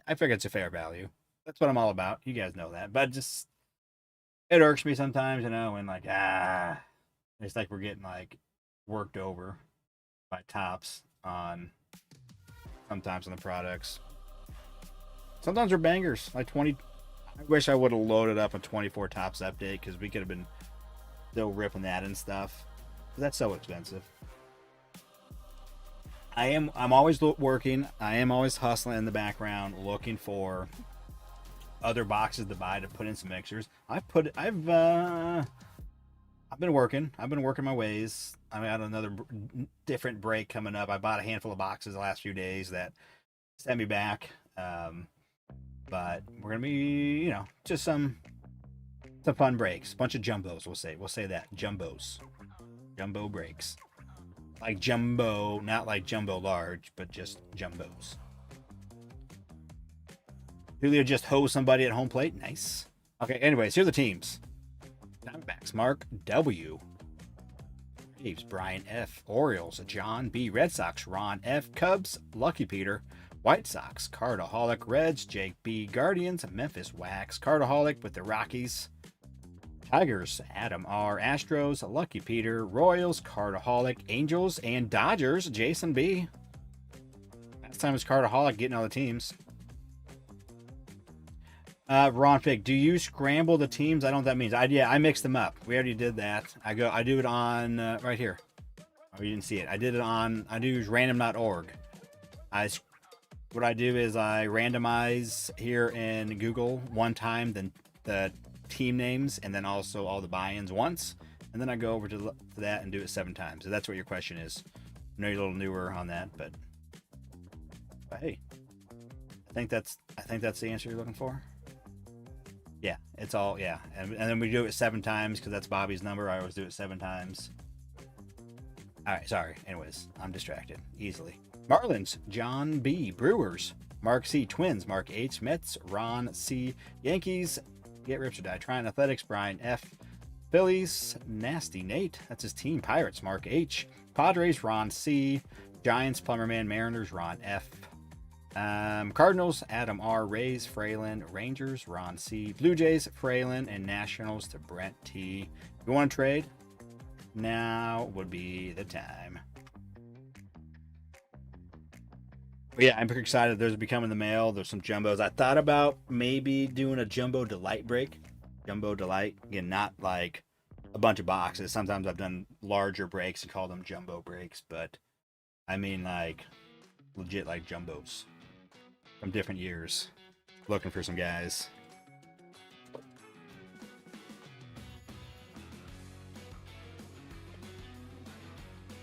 I figure it's a fair value. That's what I'm all about. You guys know that. But just, it irks me sometimes, and like, it's like we're getting like worked over by tops sometimes on the products. Sometimes they're bangers. Like 20. I wish I would have loaded up a 24 tops update because we could have been still ripping that and stuff. But that's so expensive. I'm always working. I am always hustling in the background, looking for other boxes to buy to put in some mixers. I've been working. I've been working my ways. I got another different break coming up. I bought a handful of boxes the last few days that sent me back. But we're gonna be, just some fun breaks. Bunch of jumbos. We'll say that jumbo breaks. Like jumbo, not like jumbo large, but just jumbos. Julio just hosed somebody at home plate. Nice. Okay, anyways, here are the teams. Diamondbacks, Mark W. Braves, Brian F. Orioles, John B. Red Sox, Ron F. Cubs, Lucky Peter. White Sox, Cardaholic. Reds, Jake B. Guardians, Memphis Wax. Cardaholic with the Rockies. Tigers, Adam R. Astros, Lucky Peter. Royals, Cardaholic. Angels, and Dodgers, Jason B. Last time was Cardaholic getting all the teams. Ron Fig, do you scramble the teams? I don't know what that means. I mix them up. We already did that. I do it on right here. Oh, you didn't see it. I use random.org. What I do is I randomize here in Google one time, then the team names, and then also all the buy-ins once, and then I go over to that and do it 7 times. So that's what your question is. I know you're a little newer on that, but hey, I think that's the answer you're looking for. Yeah, it's all, yeah. And then we do it 7 times because that's Bobby's number. I always do it 7 times. All right, sorry. Anyways, I'm distracted easily. Marlins, John B. Brewers, Mark C. Twins, Mark H. Mets, Ron C. Yankees, Get Rips or Die Trying Athletics, Brian F. Phillies, Nasty Nate, that's his team. Pirates, Mark H. Padres, Ron C. Giants, Plumberman, Mariners, Ron F. Cardinals, Adam R. Rays, Fralin, Rangers, Ron C. Blue Jays, Fralin, and Nationals to Brent T. If you want to trade, now would be the time. But yeah, I'm pretty excited. Those will be coming in the mail. There's some jumbos. I thought about maybe doing a jumbo delight break. Jumbo delight. Again, not like a bunch of boxes. Sometimes I've done larger breaks and call them jumbo breaks, but I mean like legit like jumbos from different years. Looking for some guys.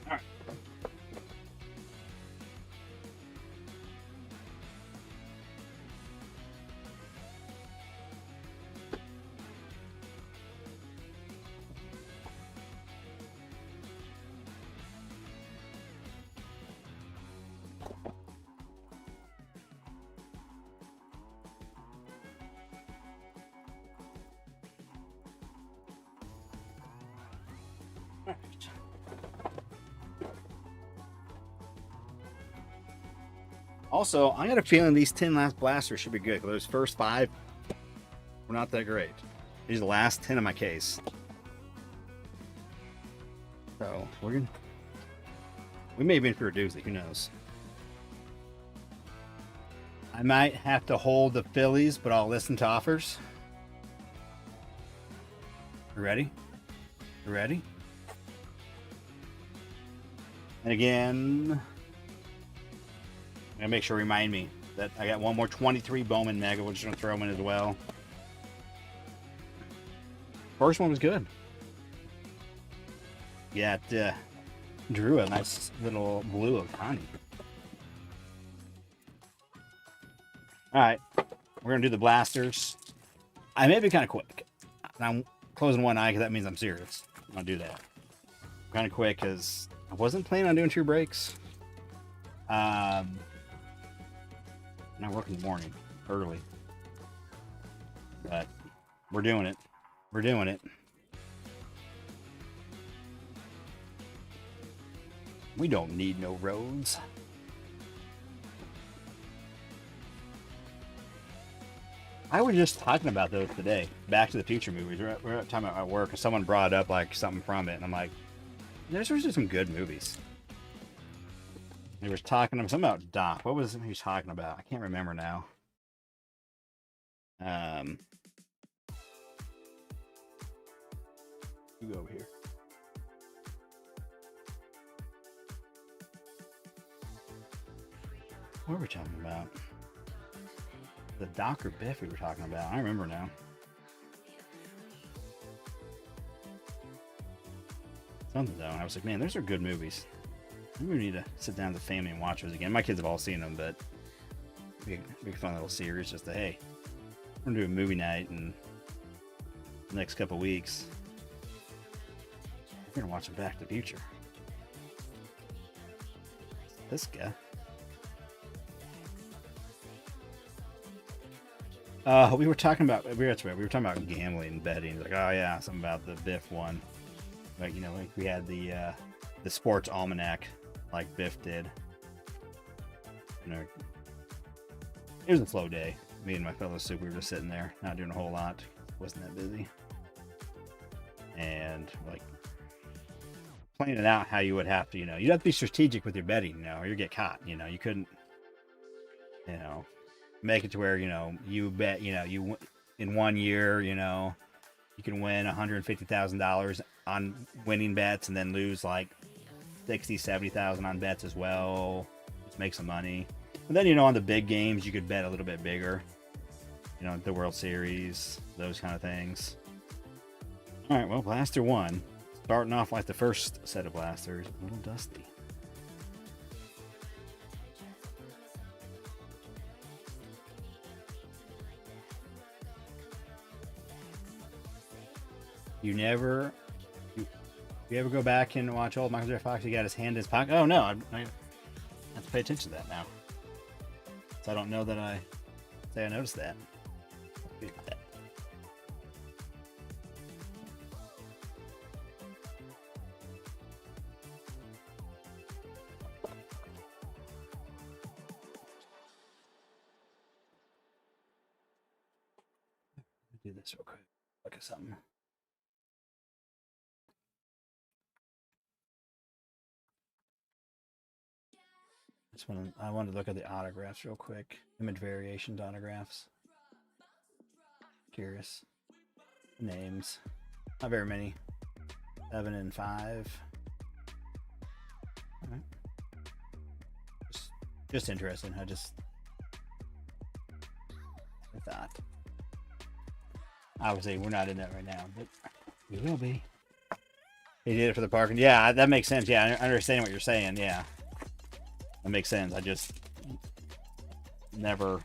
All right. Also, I got a feeling these 10 last blasters should be good. Those first 5 were not that great. These are the last 10 in my case. So, we may be in for a doozy. Who knows? I might have to hold the Phillies, but I'll listen to offers. You ready? You ready? And again, I'm gonna make sure remind me that I got one more 23 Bowman Mega. We're just gonna throw them in as well. First one was good. Yeah, it drew a nice little blue of Connie. All right, we're gonna do the blasters. I may be kind of quick. I'm closing one eye because that means I'm serious. I'm gonna do that. Kind of quick because I wasn't planning on doing 2 breaks. And I work in the morning, early. But we're doing it. We're doing it. We don't need no roads. I was just talking about those today. Back to the Future movies. We're talking about at work, and someone brought up like something from it, and I'm like, there's just some good movies. He was talking something about Doc. What was he talking about? I can't remember now. You go over here. What were we talking about? The Doc or Biff we were talking about. I remember now. Something though, and I was like, man, those are good movies. We need to sit down as a family and watch those again. My kids have all seen them, but big fun little series. Just to hey, we're gonna do a movie night in the next couple weeks. We're gonna watch some Back to the Future. This guy. We were talking about talking about gambling and betting. Like, oh yeah, something about the Biff one. Like, you know, like we had the sports almanac, like Biff did. You know, it was a slow day. Me and my fellow soup, we were just sitting there, not doing a whole lot. Wasn't that busy. And like planning out how you would have to, you know, you'd have to be strategic with your betting, you know, or you get caught. You know, you couldn't, you know, make it to where, you know, you bet, you know, you in 1 year, you know, you can win $150,000 on winning bets and then lose like 60, 70,000 on bets as well. Just make some money. And then, you know, on the big games, you could bet a little bit bigger. You know, the World Series, those kind of things. All right, well, Blaster 1. Starting off like the first set of blasters, a little dusty. You ever go back and watch old Michael J. Fox? He got his hand in his pocket. Oh no, I have to pay attention to that now. So I don't know that I noticed that. Do this real quick. Look at something. I wanted to look at the autographs real quick. Image variations autographs. Curious. Names. Not very many. 7 and 5. All right. Just interesting. I thought. Obviously, we're not in that right now, but we will be. He did it for the parking. Yeah, that makes sense. Yeah, I understand what you're saying. Yeah, that makes sense. I just never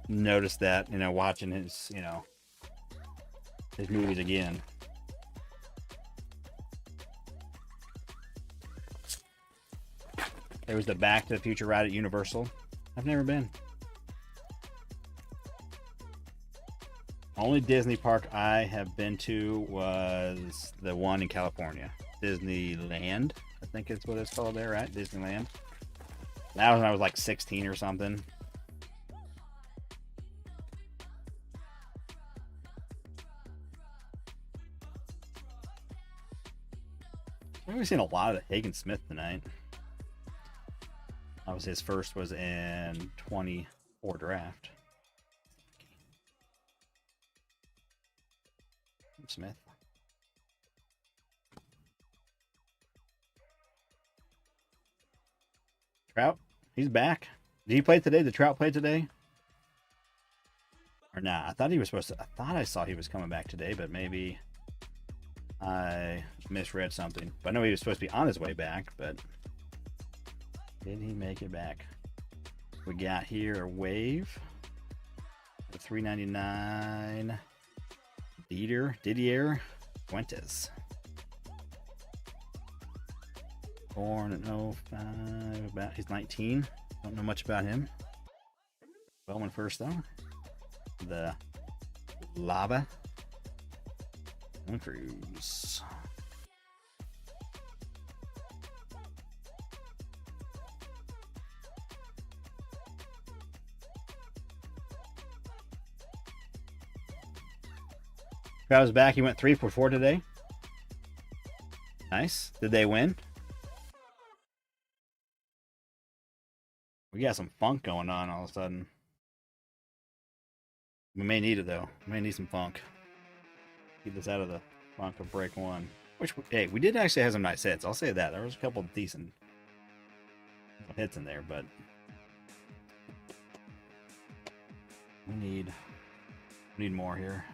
noticed that, you know, watching his, you know, his movies again. There was the Back to the Future ride at Universal. I've never been. Only Disney park I have been to was the one in California. Disneyland, I think is what it's called there, right? Disneyland. That was when I was like 16 or something. We've seen a lot of Hagen Smith tonight. Obviously, his first was in 24 draft. Smith. Trout, he's back. Did he play today? Did Trout play today? Or not? Nah, I thought he was supposed to. I thought I saw he was coming back today, but maybe I misread something. But I know he was supposed to be on his way back, but did he make it back? We got here a wave. A $3.99. Didier Fuentes. Born in 05. He's 19. Don't know much about him. Bowman first though. The Lava. Cruz. Trout was back. He went 3 for 4 today. Nice. Did they win? We got some funk going on all of a sudden. We may need it though. We may need some funk. Keep this out of the funk of break one. Which, hey, we did actually have some nice hits. I'll say that. There was a couple of decent hits in there, but we need more here.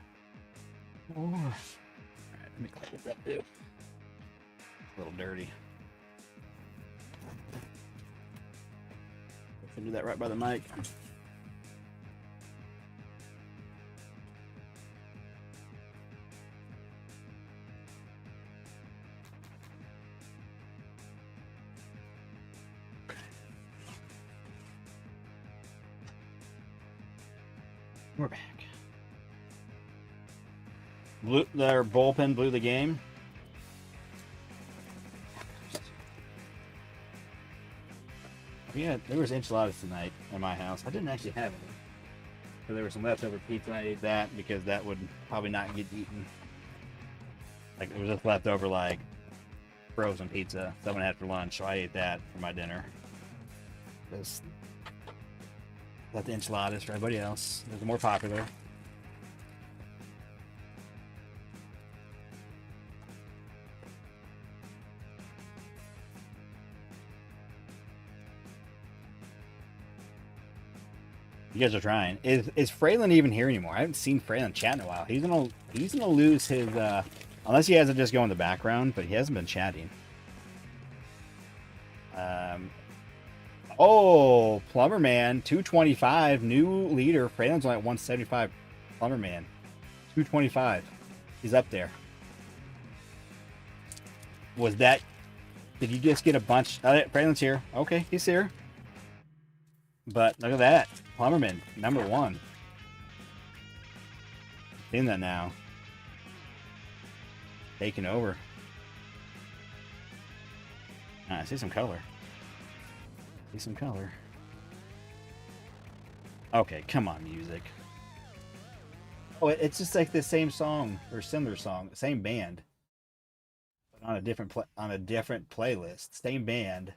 Oh. All right, let me clean this up too. A little dirty. I do that right by the mic. We're back. Their bullpen blew the game. Yeah, there was enchiladas tonight in my house. I didn't actually have any. So there was some leftover pizza and I ate that because that would probably not get eaten. Like, it was just leftover, like, frozen pizza someone had for lunch, so I ate that for my dinner. Just let the enchiladas for everybody else. They're more popular. You guys are trying. Is Fralin even here anymore? I haven't seen Fralin chat in a while. He's gonna lose his unless he has to just go in the background, but he hasn't been chatting. Oh, Plumber Man, 225, new leader. Fralin's only at 175. Plumber Man, 225. He's up there. Was that? Did you just get a bunch? Fralin's here. Okay, he's here. But look at that. Plumberman, number 1. Seeing that now. Taking over. I see some color. See some color. Okay, come on, music. Oh, it's just like the same song or similar song, same band, but on a different playlist. Same band.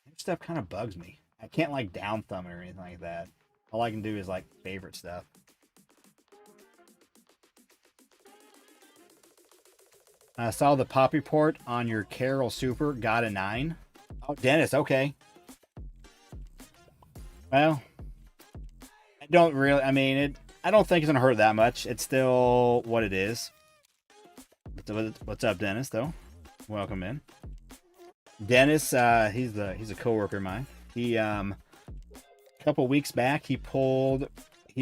That stuff kind of bugs me. I can't like down thumb it or anything like that. All I can do is like favorite stuff. I saw the pop report on your Carol Super. Got a 9. Oh, Dennis. Okay. Well, I don't really. I mean, I don't think it's gonna hurt that much. It's still what it is. What's up, Dennis? Though, welcome in. Dennis, he's a coworker of mine. He a couple weeks back he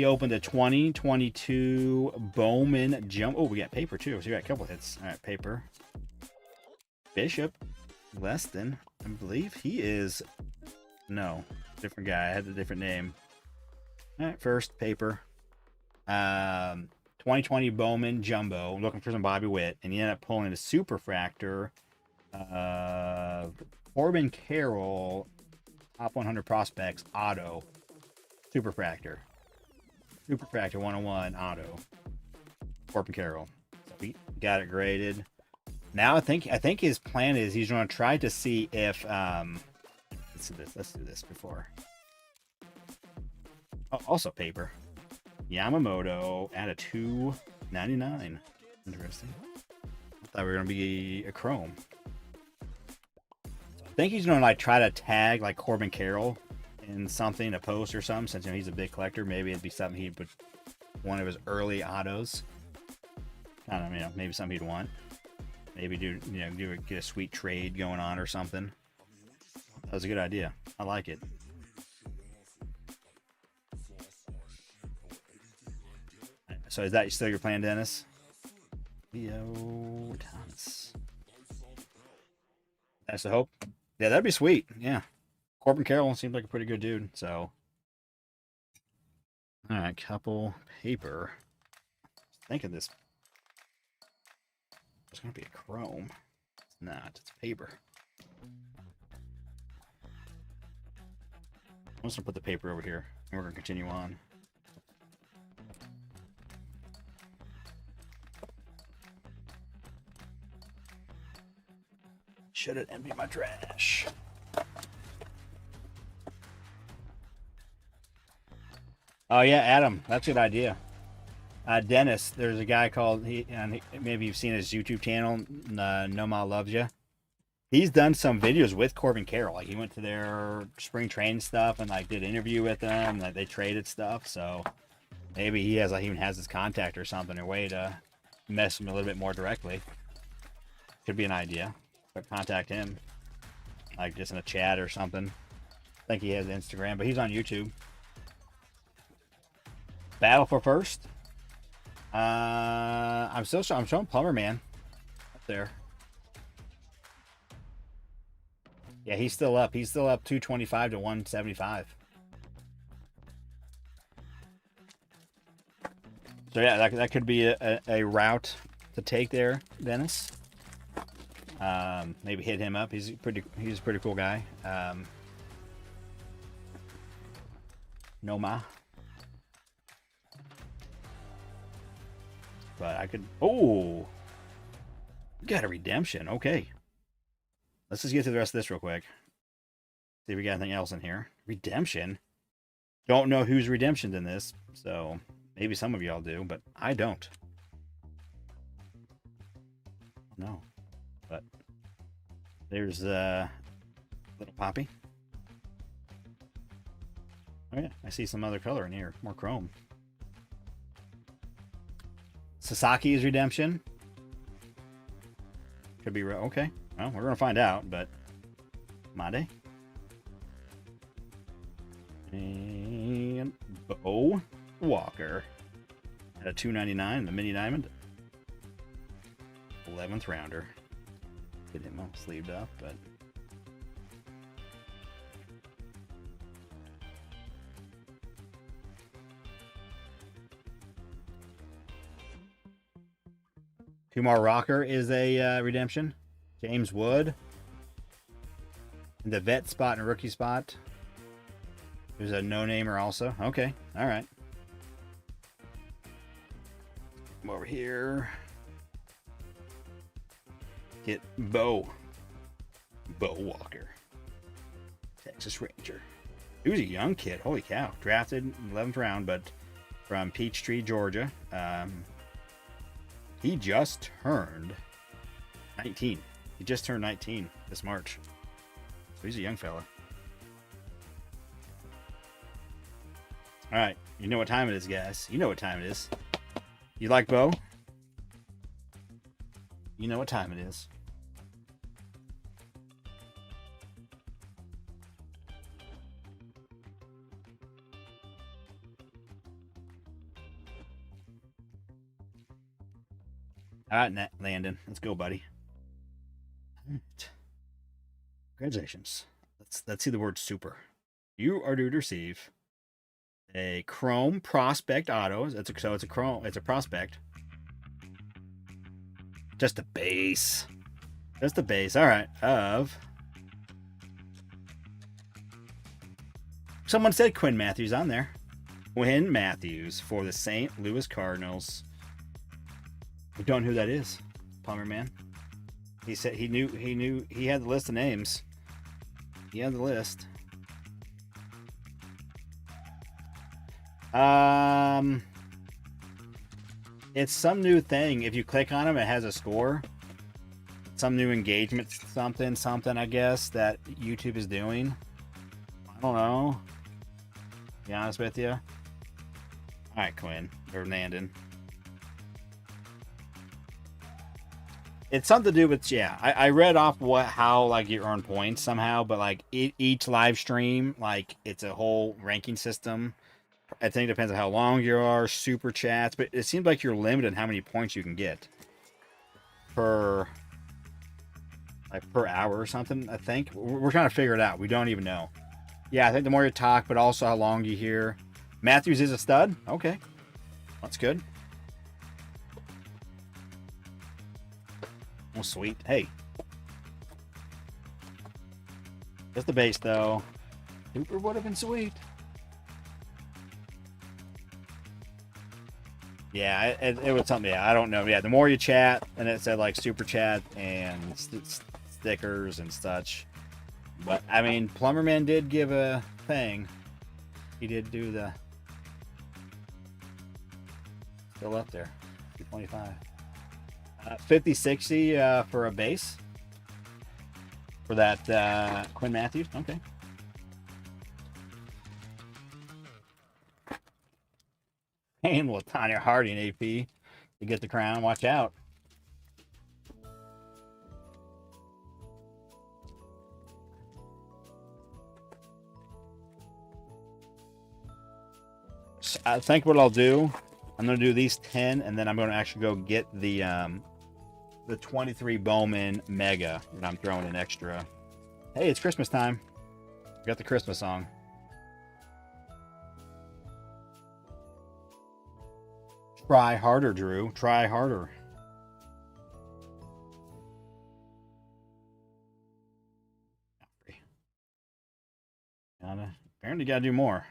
opened a 2022 Bowman jump. Oh, we got paper too. So we got a couple hits. All right, paper. Bishop, Leston, I believe he is. No, different guy. I had a different name. All right, first paper. 2020 Bowman Jumbo. Looking for some Bobby Witt, and he ended up pulling a Superfractor. Corbin Carroll, top 100 prospects, auto. Superfractor 101 auto. Corbin Carroll. So we got it graded. Now I think his plan is he's going to try to see if let's do this before. Oh, also paper. Yamamoto at a 299. Interesting. I thought we were gonna be a chrome. I think he's gonna like try to tag like Corbin Carroll in something, a post or something, since he's a big collector. Maybe it'd be something he'd put one of his early autos. I don't know, maybe something he'd want. Maybe get a sweet trade going on or something. That was a good idea. I like it. So is that still your plan, Dennis? Leo Thomas. That's the hope. Yeah, that'd be sweet. Yeah. Corbin Carroll seems like a pretty good dude. So, all right, couple paper. Thinking this. It's gonna be a chrome. It's not. It's paper. I'm just gonna put the paper over here, and we're gonna continue on. Should it empty my trash? Oh yeah, Adam, that's a good idea. Dennis, there's a guy called maybe you've seen his YouTube channel. Noma Loves Ya. He's done some videos with Corbin Carroll. Like he went to their spring training stuff and like did an interview with them. Like they traded stuff. So maybe he has even has his contact or something, a way to mess him a little bit more directly. Could be an idea. But contact him, like just in a chat or something. I think he has Instagram, but he's on YouTube. Battle for first. I'm showing Plumber Man up there. Yeah, he's still up. He's still up 225 to 175. So yeah, that could be a route to take there, Dennis. Maybe hit him up. He's a pretty cool guy. Noma. But I could. Oh, got a redemption. Okay. Let's just get to the rest of this real quick. See if we got anything else in here. Redemption. Don't know who's redemptioned in this, so maybe some of y'all do, but I don't. No. But there's little Poppy. Oh yeah, I see some other color in here. More chrome. Sasaki's redemption. Could be okay. Well, we're gonna find out, but Made. And Bo Walker at a 299, the mini diamond. 11th rounder. Get him all sleeved up, but Kumar Rocker is a redemption. James Wood. In the vet spot and rookie spot. There's a no-namer also. Okay. All right. Come over here. Get Bo Walker. Texas Ranger. He was a young kid. Holy cow. Drafted 11th round, but from Peachtree, Georgia. He just turned 19. He just turned 19 this March. So he's a young fella. All right, you know what time it is, guys. You know what time it is. You like Bo? You know what time it is. All right, Landon, let's go, buddy. All right. Congratulations. Let's see the word super. You are due to receive a Chrome Prospect Auto. So it's a Chrome. It's a Prospect. Just the base. Just the base. All right. Of. Someone said Quinn Matthews on there. Quinn Matthews for the St. Louis Cardinals. We don't know who that is, Plumber Man. He said he knew he had the list of names. He had the list. It's some new thing. If you click on him, it has a score. Some new engagement, something, I guess, that YouTube is doing. I don't know. To be honest with you. All right, Quinn or Landon. It's something to do with, yeah. I read off how like you earn points somehow, but like each live stream, like it's a whole ranking system. I think it depends on how long you are, super chats, but it seems like you're limited in how many points you can get per hour or something. I think we're trying to figure it out. We don't even know. Yeah, I think the more you talk, but also how long you hear. Matthews is a stud. Okay, that's good. Oh, sweet. Hey. Just the base, though. Super would have been sweet. Yeah, it was something. Yeah, I don't know. Yeah, the more you chat, and it said like super chat and stickers and such. But, I mean, Plumberman did give a thing. He did do the... Still up there. 225. 50-60 for a base for that Quinn Matthews. Okay. And with Tanya Hardy and AP to get the crown. Watch out. So I think what I'll do, I'm going to do these 10, and then I'm going to actually go get the 23 Bowman Mega, and I'm throwing in extra. Hey, it's Christmas time. We got the Christmas song. Try harder, Drew. Try harder. Apparently gotta do more.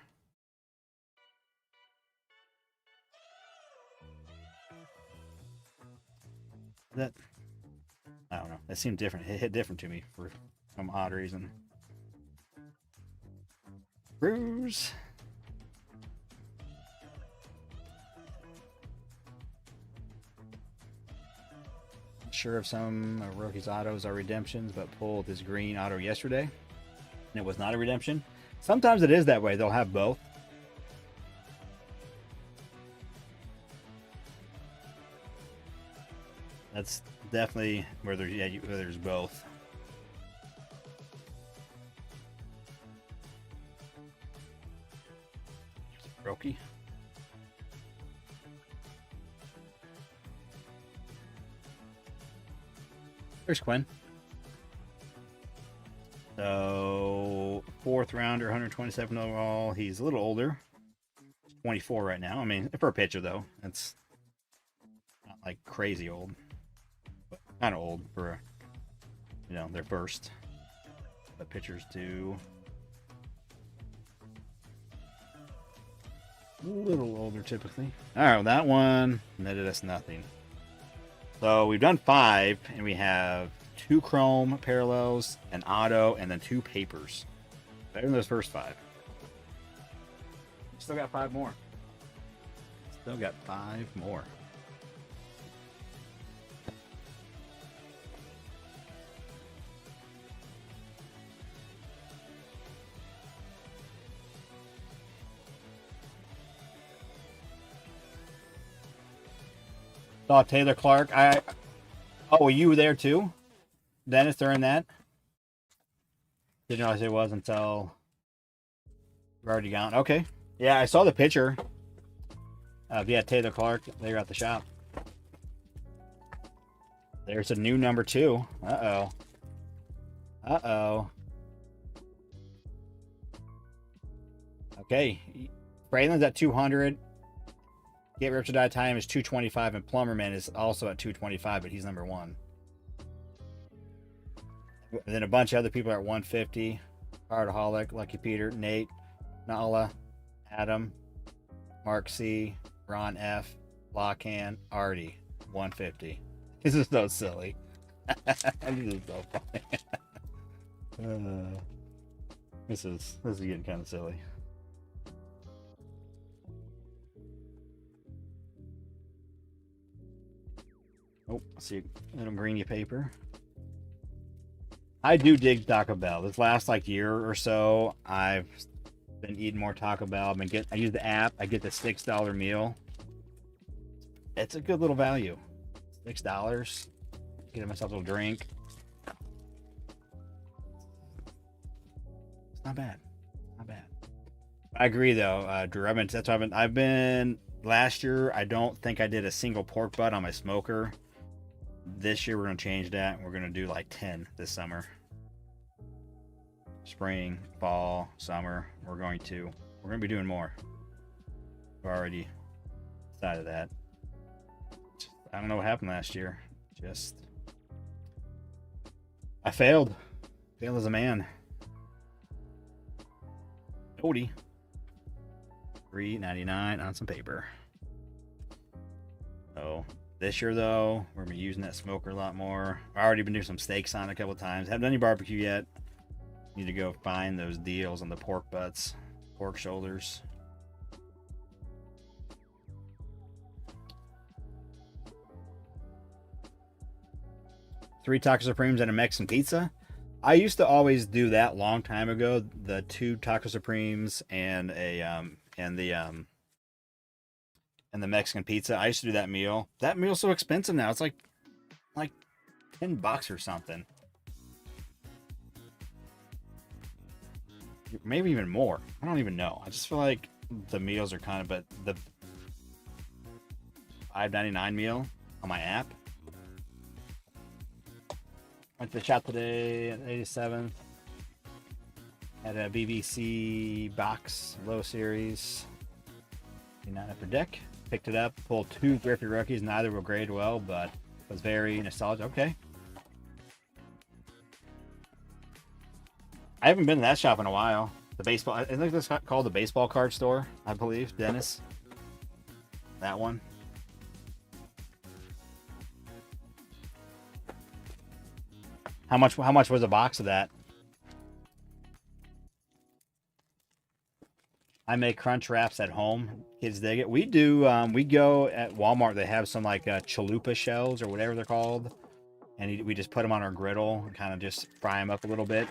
That, I don't know. That seemed different. It hit different to me for some odd reason. Bruise. Not sure if some of rookies' autos are redemptions, but pulled this green auto yesterday, and it was not a redemption. Sometimes it is that way. They'll have both. That's definitely where there's, yeah, where there's both. Rookie. There's Quinn. So, 4th rounder, 127 overall. He's a little older. He's 24 right now. I mean, for a pitcher, though, that's not like crazy old. But kind of old for, you know, their first. But pitchers do. A little older, typically. All right, well, that one netted us nothing. So we've done 5, and we have 2 chrome parallels, an auto, and then 2 papers. Better than those first 5. Still got 5 more. Still got 5 more. Saw Taylor Clark. Oh, were you there too, Dennis, during that? Didn't realize it was until we're already gone. Okay. Yeah, I saw the picture. Yeah, Taylor Clark. They're at the shop. There's a new number 2. Uh-oh. Uh-oh. Okay. Braylon's at 200. Get Ripped to Die Time is 225, and Plumberman is also at 225, but he's number 1. And then a bunch of other people are at 150. Hardaholic, Lucky Peter, Nate, Nala, Adam, Mark C, Ron F, Lockhand, Artie, 150. This is so silly. This is so funny. This is getting kind of silly. Oh, see a little greeny paper. I do dig Taco Bell. This last like year or so, I've been eating more Taco Bell. I use the app. I get the $6 meal. It's a good little value. $6. Get myself a little drink. It's not bad. Not bad. I agree though, Drew. That's why I've been last year. I don't think I did a single pork butt on my smoker. This year we're gonna change that. We're gonna do like 10 this summer. Spring, fall, summer. We're gonna be doing more. We're already decided that. I don't know what happened last year. I failed. Failed as a man. Cody. $3.99 on some paper. Oh. This year, though, we're going to be using that smoker a lot more. I've already been doing some steaks on it a couple times. Haven't done any barbecue yet. Need to go find those deals on the pork butts, pork shoulders. Three Taco Supremes and a Mexican pizza. I used to always do that long time ago. The 2 Taco Supremes and the Mexican pizza. I used to do that meal. That meal's so expensive now. It's like $10 or something. Maybe even more. I don't even know. I just feel like the meals are kind of, but the $5.99 meal on my app. Went to the shop today at 87th. Had a BBC box, low series. Not upper deck. Picked it up, pulled 2 Griffey rookies. Neither will grade well, but was very nostalgic. Okay. I haven't been to that shop in a while. The baseball, I think it's called the baseball card store, I believe. Dennis. That one. How much was a box of that? I make crunch wraps at home. Kids dig it. We do. We go at Walmart. They have some like chalupa shells or whatever they're called, and we just put them on our griddle and kind of just fry them up a little bit.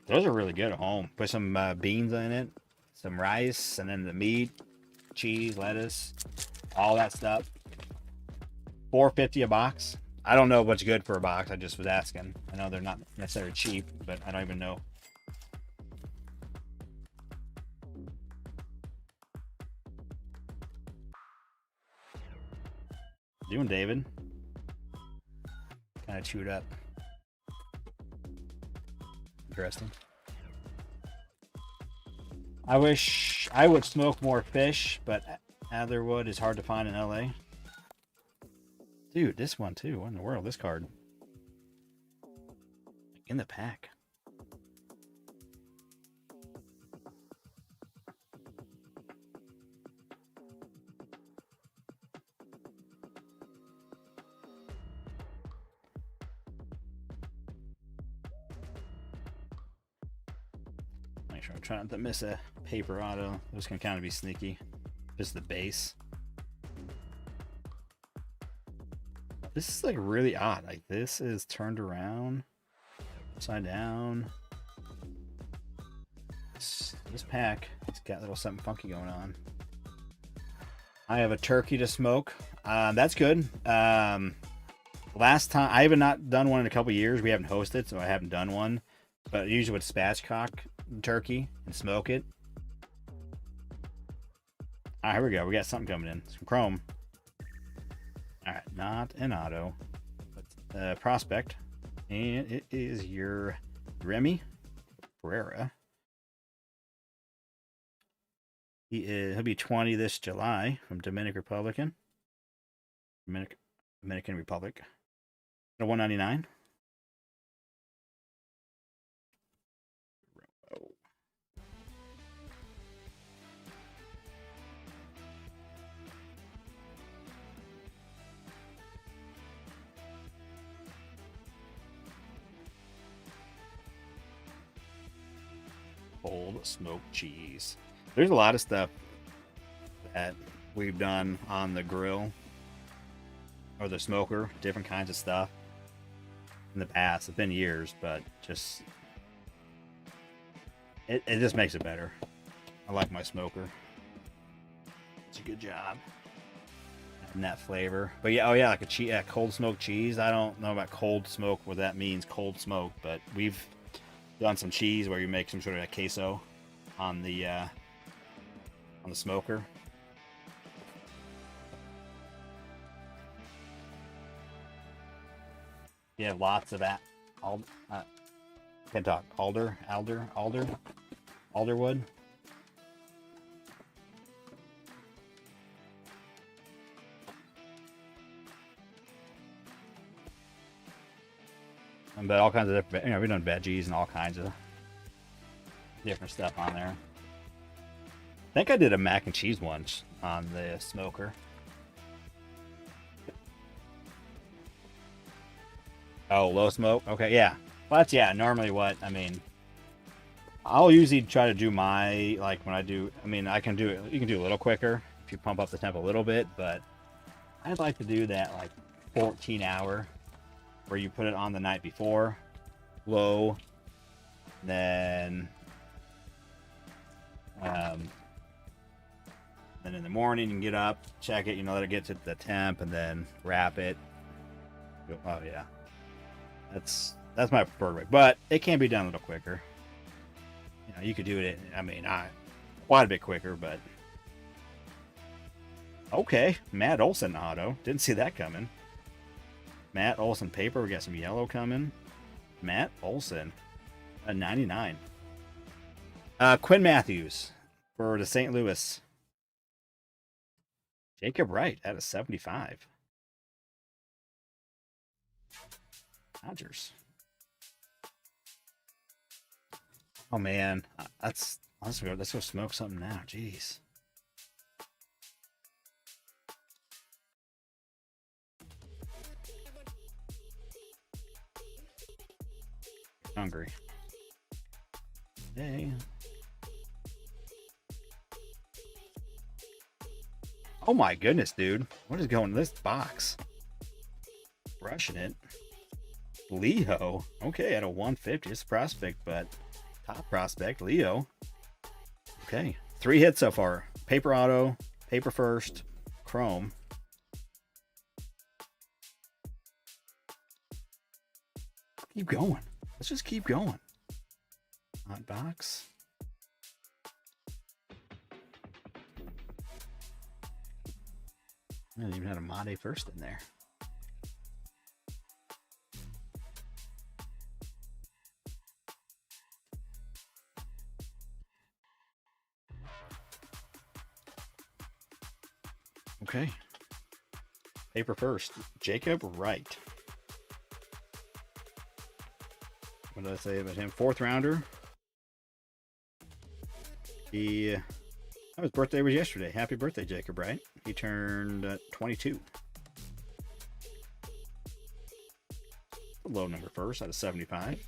Those are really good at home. Put some beans in it, some rice, and then the meat, cheese, lettuce, all that stuff. $4.50 a box. I don't know what's good for a box. I just was asking. I know they're not necessarily cheap, but I don't even know. Doing, David? Kind of chewed up. Interesting. I wish I would smoke more fish, but Adlerwood is hard to find in LA. Dude, this one too. What in the world? This card. In the pack. Make sure I'm trying not to miss a paper auto. Those can kind of be sneaky. Just the base. This is like really odd. Like this is turned around, upside down. This pack, it's got a little something funky going on. I have a turkey to smoke. That's good. Last time I have not done one in a couple years. We haven't hosted, so I haven't done one. But usually would spatchcock turkey and smoke it. All right, here we go. We got something coming in. Some chrome. All right, not an auto, but prospect, and it is your Remy Pereira. He'll be 20 this July from Dominican Republic. 199. Cold smoked cheese. There's a lot of stuff that we've done on the grill or the smoker, different kinds of stuff in the past. It's been years, but just it just makes it better. I like my smoker. It's a good job having that flavor. But yeah, oh yeah, like a cold smoked cheese. I don't know about cold smoke, what that means, cold smoke, but we've done some cheese where you make some sort of a queso on the smoker. You have lots of that. Can't talk. Alderwood. But all kinds of different, we've done veggies and all kinds of different stuff on there. I think I did a mac and cheese once on the smoker. Oh, low smoke? Okay, yeah. Well, that's, yeah, normally what, I'll usually try to do my, like, when I do, I can do it, you can do a little quicker if you pump up the temp a little bit, but I'd like to do that, like, 14-hour, where you put it on the night before, low, then in the morning you can get up, check it, let it get to the temp, and then wrap it. Oh yeah, that's my preferred way, but it can be done a little quicker. You could do it, quite a bit quicker, but okay. Matt Olson auto, didn't see that coming. Matt Olson paper, we got some yellow coming. Matt Olson, a 99. Quinn Matthews for the St. Louis. Jacob Wright at a 75. Dodgers. Oh man, let's go smoke something now. Jeez. Hungry. Hey. Oh my goodness, dude. What is going in this box? Brushing it. Leo. Okay, at a 150. It's a prospect, but top prospect. Leo. Okay. 3 hits so far. Paper auto, paper first, chrome. Keep going. Let's just keep going. Hot box. I didn't even have a Mate first in there. Okay. Paper first. Jacob Wright. What did I say about him? 4th rounder. His birthday was yesterday. Happy birthday, Jacob Wright. He turned 22. Low number first out of 75.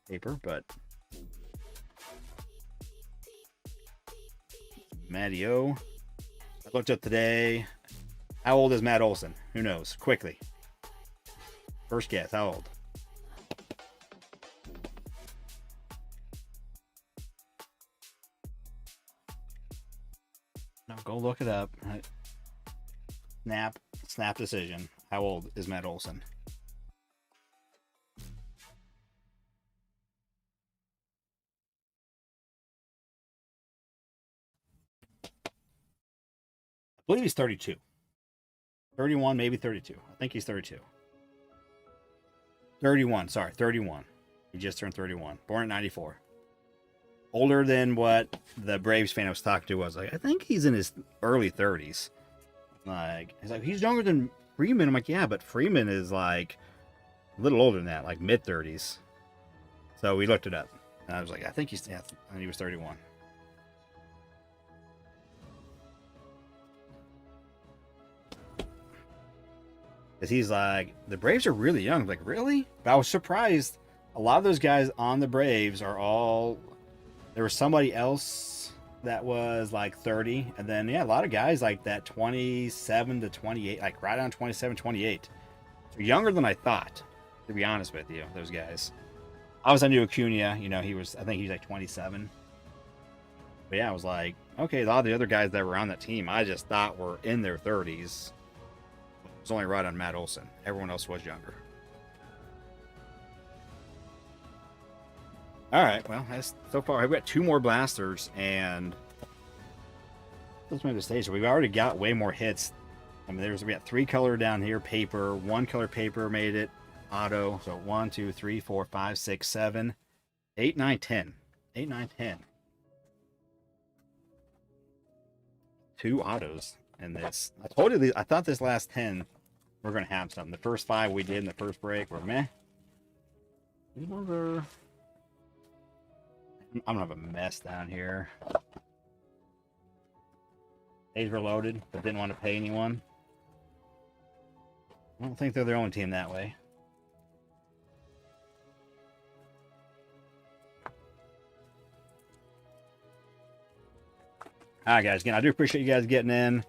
Paper, but Matty O. I looked up today. How old is Matt Olson? Who knows? Quickly. First guess. How old? No, go look it up. Snap decision. How old is Matt Olson? I believe he's 32. 31, maybe 32. I think he's 32. 31, sorry, 31. He just turned 31. Born in 94. Older than what the Braves fan I was talking to was. Like, I think he's in his early 30s. Like, he's like, he's younger than Freeman. I'm like, yeah, but Freeman is like a little older than that, like mid 30s. So we looked it up. And I was like, I think he's, yeah, and he was 31. Because he's like, the Braves are really young. I'm like, really? But I was surprised. A lot of those guys on the Braves are all. There was somebody else that was like 30. And then, yeah, a lot of guys like that 27 to 28, like right on 27, 28. So younger than I thought, to be honest with you, those guys. Obviously, I knew Acuna, you know, I think he's like 27. But yeah, I was like, okay, a lot of the other guys that were on that team, I just thought were in their 30s. It was only right on Matt Olson. Everyone else was younger. All right, well, that's so far. I've got 2 more blasters, and let's move the stage. We've already got way more hits. I mean, we got 3 color down here, paper. 1 color paper made it auto. So 1, 2, 3, 4, 5, 6, 7, 8, 9, 10. 8, 9, 10. 2 autos in this. I told you, I thought this last 10 we're going to have something. The first 5 we did in the first break were meh. These ones are. I'm going to have a mess down here. These were loaded, but didn't want to pay anyone. I don't think they're their own team that way. All right, guys. Again, I do appreciate you guys getting in.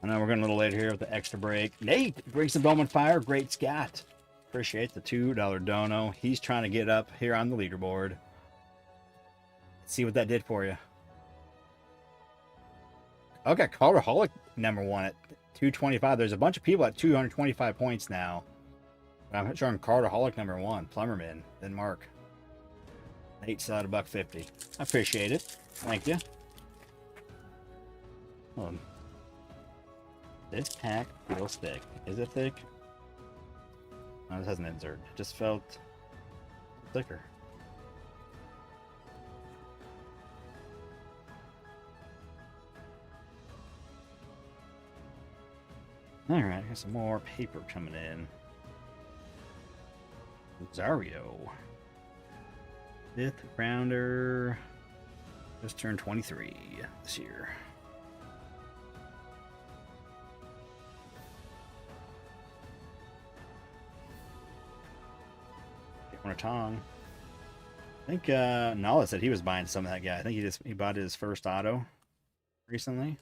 I know we're going a little late here with the extra break. Nate brings the Bowman Fire. Great Scott. Appreciate the $2 dono. He's trying to get up here on the leaderboard. Let's see what that did for you. Okay, Carterholic #1 at 225. There's a bunch of people at 225 points now. I'm showing Carterholic #1, Plumberman, then Mark. Nate still at $1.50. I appreciate it. Thank you. Hold on. This pack feels thick. Is it thick? No, this has an insert. It just felt thicker. All right, got some more paper coming in. Rosario. 5th rounder. Just turned 23 this year. Tong. I think Nala said he was buying some of that guy. I think he bought his first auto recently.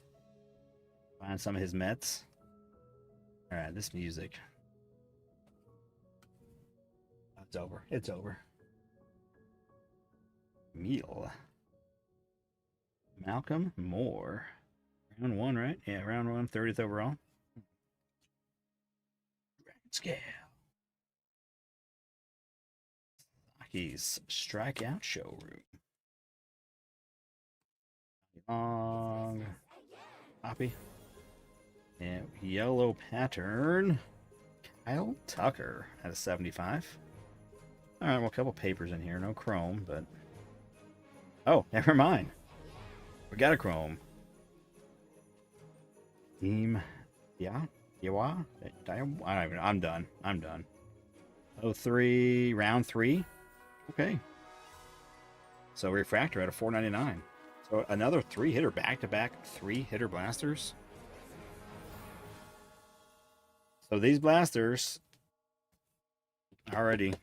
Buying some of his Mets. All right, this music. It's over. It's over. Meal. Malcolm Moore. Round 1, right? Yeah, round 1, 30th overall. Grand scale. Saki's strikeout showroom. Long. Copy. And yellow pattern. Kyle Tucker at a 75. All right, well, a couple papers in here. No chrome, but. Oh, never mind. We got a chrome. Team. Yeah. Yawa. I'm done. I'm done. 03, round 3. Okay. So refractor at a 499. So another 3-hitter, back-to-back 3-hitter blasters. So these blasters already.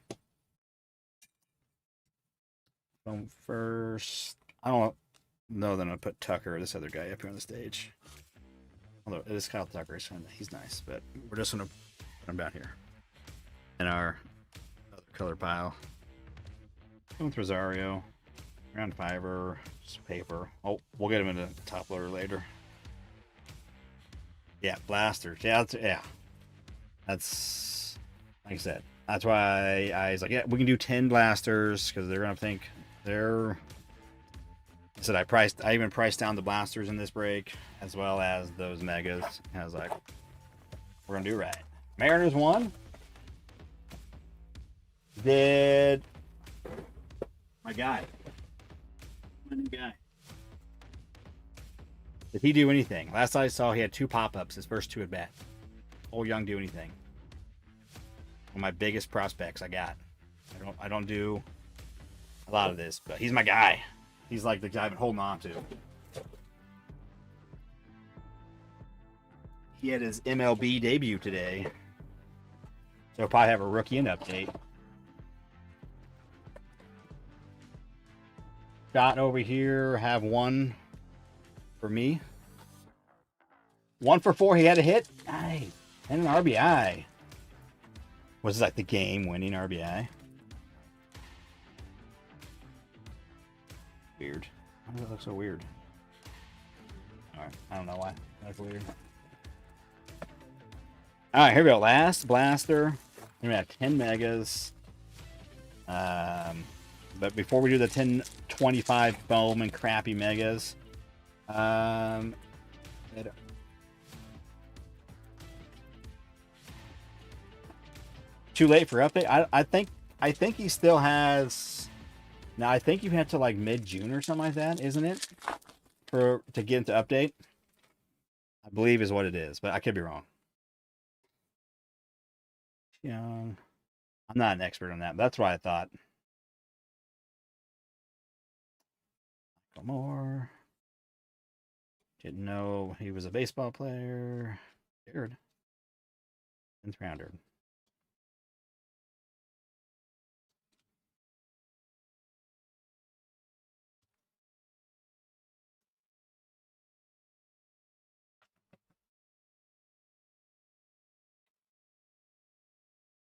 From first, I don't know that I'm gonna put Tucker, this other guy, up here on the stage. Although it is Kyle Tucker, so he's nice, but we're just gonna put him down here in our other color pile. Going with Rosario, round 5er, just paper. Oh, we'll get him in the top loader later. Yeah, blasters. Yeah, that's like I said. That's why I was like, yeah, we can do 10 blasters because they're gonna think they're. I said I even priced down the blasters in this break as well as those megas. And I was like, we're gonna do right. Mariners won. Did my guy, my new guy, did he do anything? Last I saw, he had 2 pop-ups. His first 2 at bat. Old Young do anything? One of my biggest prospects I got. I don't do a lot of this, but he's my guy. He's like the guy I've been holding on to. He had his MLB debut today, so he'll probably have a rookie in update. Scott over here have 1 for me. 1 for 4. He had a hit. Nice. And an RBI. Was this like the game-winning RBI? Weird. Why does it look so weird? Alright, I don't know why. That's weird. Alright, here we go. Last blaster. We have 10 megas. But before we do the 1025 Bowman crappy megas, too late for update. I think he still has. Now I think you have to like mid-June or something like that, isn't it? To get into update. I believe is what it is, but I could be wrong. Young. I'm not an expert on that. But that's what I thought. More. Didn't know he was a baseball player. Weird. 10th rounder.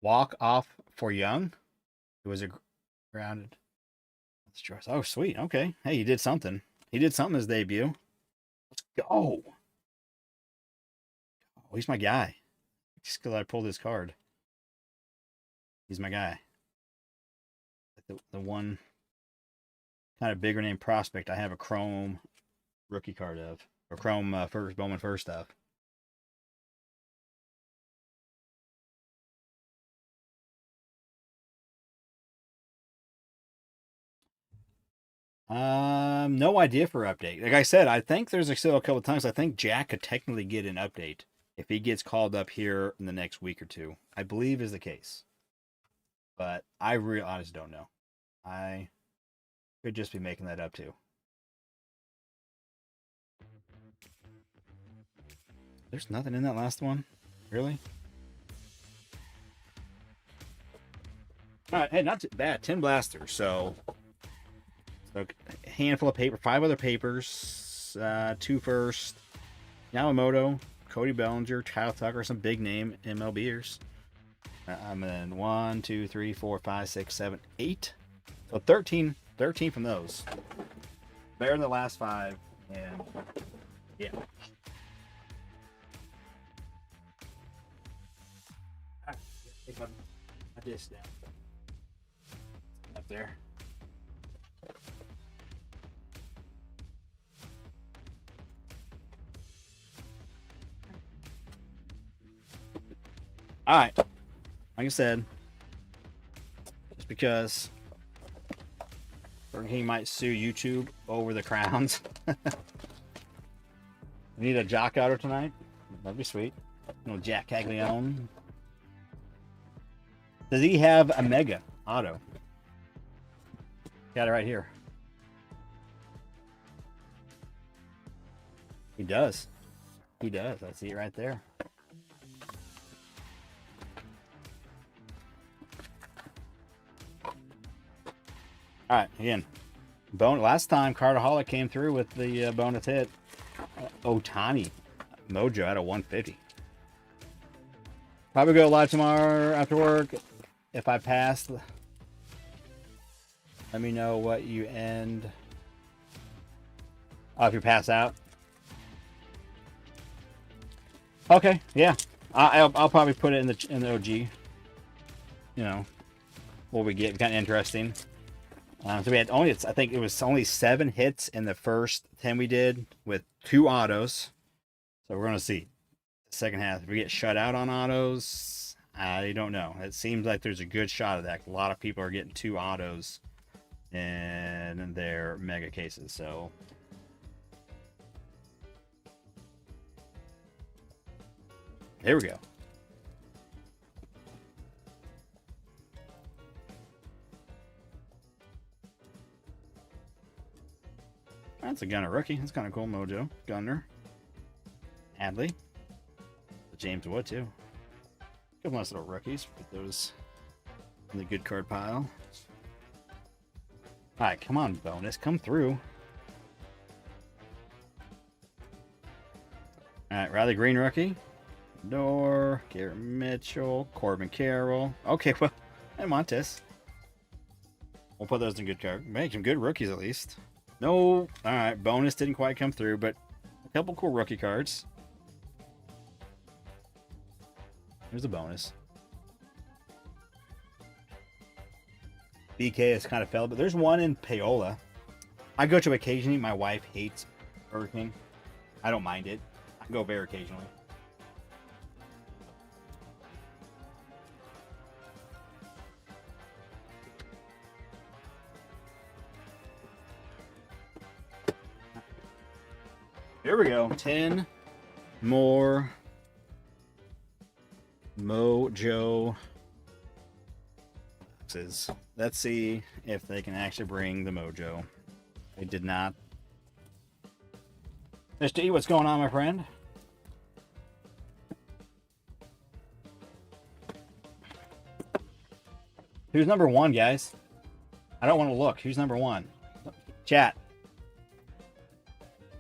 Walk off for Young. It was a grounded. Oh, sweet. Okay. Hey, he did something. He did something his debut. Let's go. Oh, he's my guy. Just because I pulled his card. He's my guy. The one kind of bigger name prospect I have a Chrome rookie card of. Or Chrome first, Bowman first stuff. No idea for update. Like I said, I think there's still a couple of times I think Jack could technically get an update if he gets called up here in the next week or 2. I believe is the case. But I really honestly don't know. I could just be making that up too. There's nothing in that last one? Really? Alright, hey, not too bad. 10 blasters, so a handful of paper, 5 other papers, 2 first. Yamamoto, Cody Bellinger, Kyle Tucker, some big name MLBers. I'm in 1, 2, 3, 4, 5, 6, 7, 8. So 13 from those. Better than the last 5, and yeah. Take my disc down. Up there. All right. Like I said, just because he might sue YouTube over the crowns. We need a Jock Auto tonight. That'd be sweet. No Jack Caglione. Does he have a Mega Auto? Got it right here. He does. He does. I see it right there. All right, again, last time Cartaholic came through with the bonus hit. Otani Mojo at a 150. Probably go live tomorrow after work. If I pass, let me know what you end. Oh, if you pass out. Okay, yeah. I'll probably put it in the OG. You know what we get, kind of interesting. So we had only, I think it was only 7 hits in the first 10 we did with 2 autos. So we're gonna see the second half if we get shut out on autos. I don't know. It seems like there's a good shot of that. A lot of people are getting 2 autos in their mega cases. So here we go. That's a Gunner rookie. That's kind of cool. Mojo. Gunner. Adley. James Wood, too. Couple nice little rookies. Put those in the good card pile. Alright, come on, bonus. Come through. Alright, Riley Green rookie. Door. Garrett Mitchell. Corbin Carroll. Okay, well, and Montes. We'll put those in good card. Make some good rookies at least. No. Alright, bonus didn't quite come through, but a couple cool rookie cards. Here's a bonus. BK has kind of fell, but there's one in Paola. I go to occasionally. My wife hates Burger King. I don't mind it. I go very occasionally. Here we go. 10 more Mojo boxes. Let's see if they can actually bring the Mojo. They did not. Mr. E, what's going on, my friend? Who's number 1, guys? I don't want to look. Who's number 1? Chat.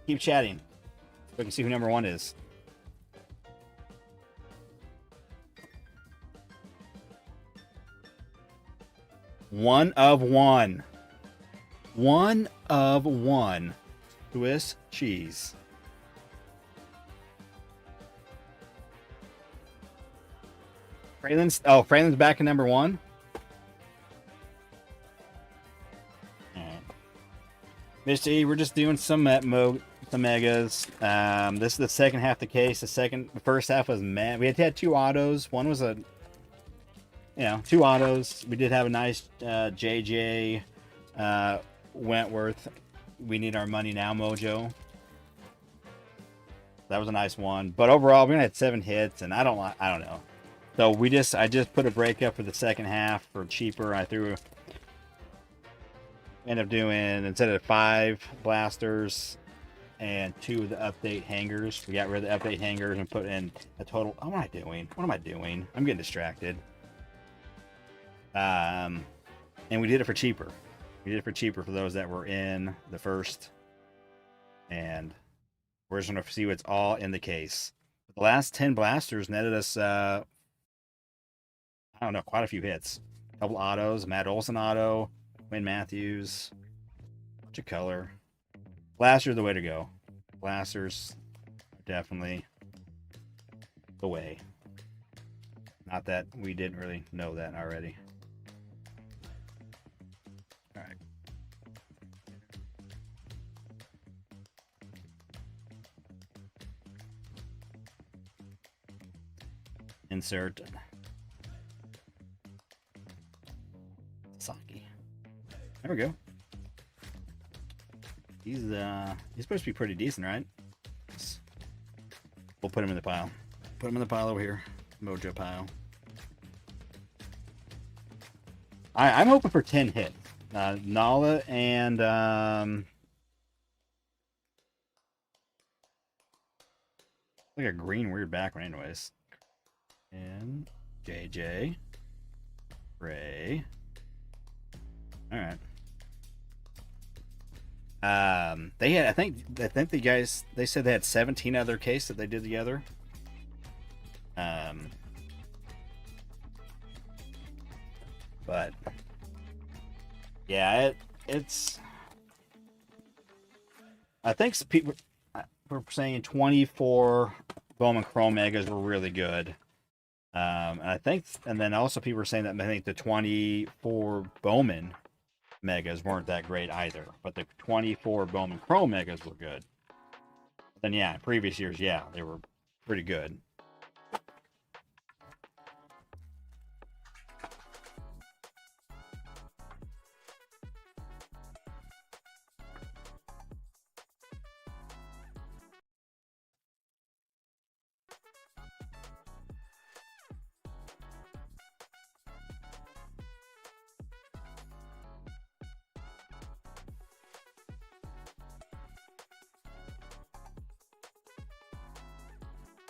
Keep chatting. So we can see who number 1 is. One of one. One of one. Swiss cheese. Frayland's back in number 1. Alright. Mr. E, we're just doing some megas. This is the second half of the case. The first half was mad. We had 2 autos. One was a 2 autos. We did have a nice JJ Wentworth. We need our money now, Mojo. That was a nice one. But overall, we only had 7 hits, and I don't know. So I just put a breakup for the second half for cheaper. I end up doing, instead of 5 blasters and 2 of the update hangers, we got rid of the update hangers and put in a total. What am I doing? What am I doing? I'm getting distracted. And we did it for cheaper. We did it for cheaper for those that were in the first. And we're just going to see what's all in the case. The last 10 blasters netted us, I don't know, quite a few hits. A couple autos, Matt Olson auto, Wayne Matthews, bunch of color. Blasters are the way to go. Blasters are definitely the way. Not that we didn't really know that already. All right. Insert Saki. There we go. He's supposed to be pretty decent, right? We'll put him in the pile. Put him in the pile over here. Mojo pile. I'm hoping for 10 hits. Nala and like a green weird background anyways. And JJ. Ray. Alright. They had, I think the guys, they said they had 17 other cases that they did together. But yeah, it's, I think people were saying 24 Bowman Chrome Megas were really good. And I think, and then also people were saying that I think the 24 Bowman Megas weren't that great either, but the 24 Bowman Chrome Megas were good. Then yeah, in previous years, yeah, they were pretty good.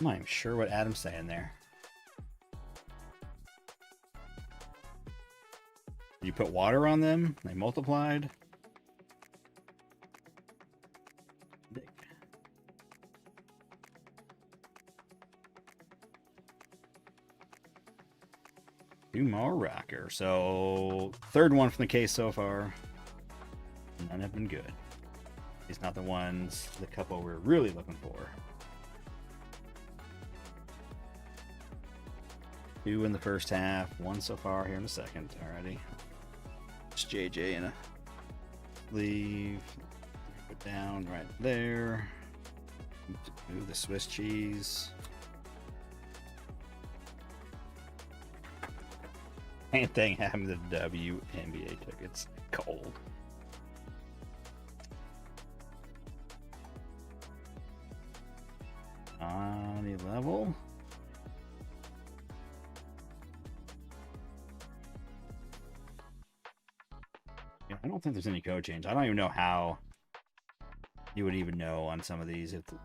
I'm not even sure what Adam's saying there. You put water on them, they multiplied. Two more rocker. So third one from the case so far. None have been good. It's not the ones, the couple we're really looking for. Two in the first half, one so far here in the second already. It's JJ in a sleeve. Put down right there. Ooh, the Swiss cheese. Same thing happened to the WNBA tickets. Cold. On the level. Yeah, I don't think there's any code change. I don't even know how you would even know on some of these if the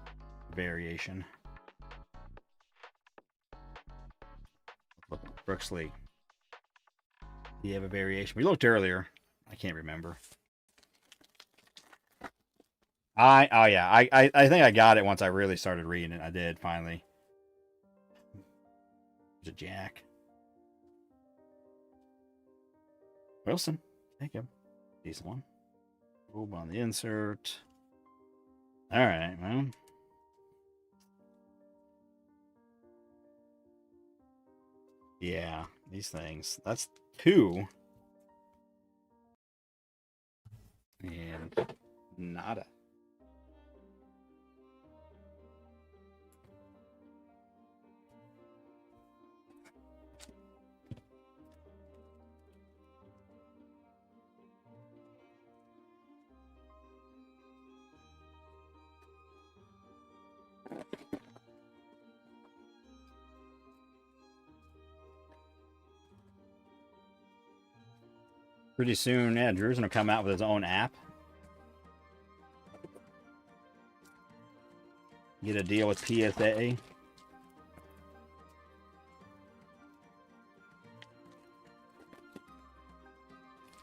variation. Brooks Lee. Do you have a variation? We looked earlier. I can't remember. I think I got it once I really started reading it. I did finally. There's a Jack. Wilson. Thank you. Decent one. Move on the insert. All right, well. Yeah, these things. That's two. And nada. Pretty soon, yeah, Drew's gonna come out with his own app. Get a deal with PSA.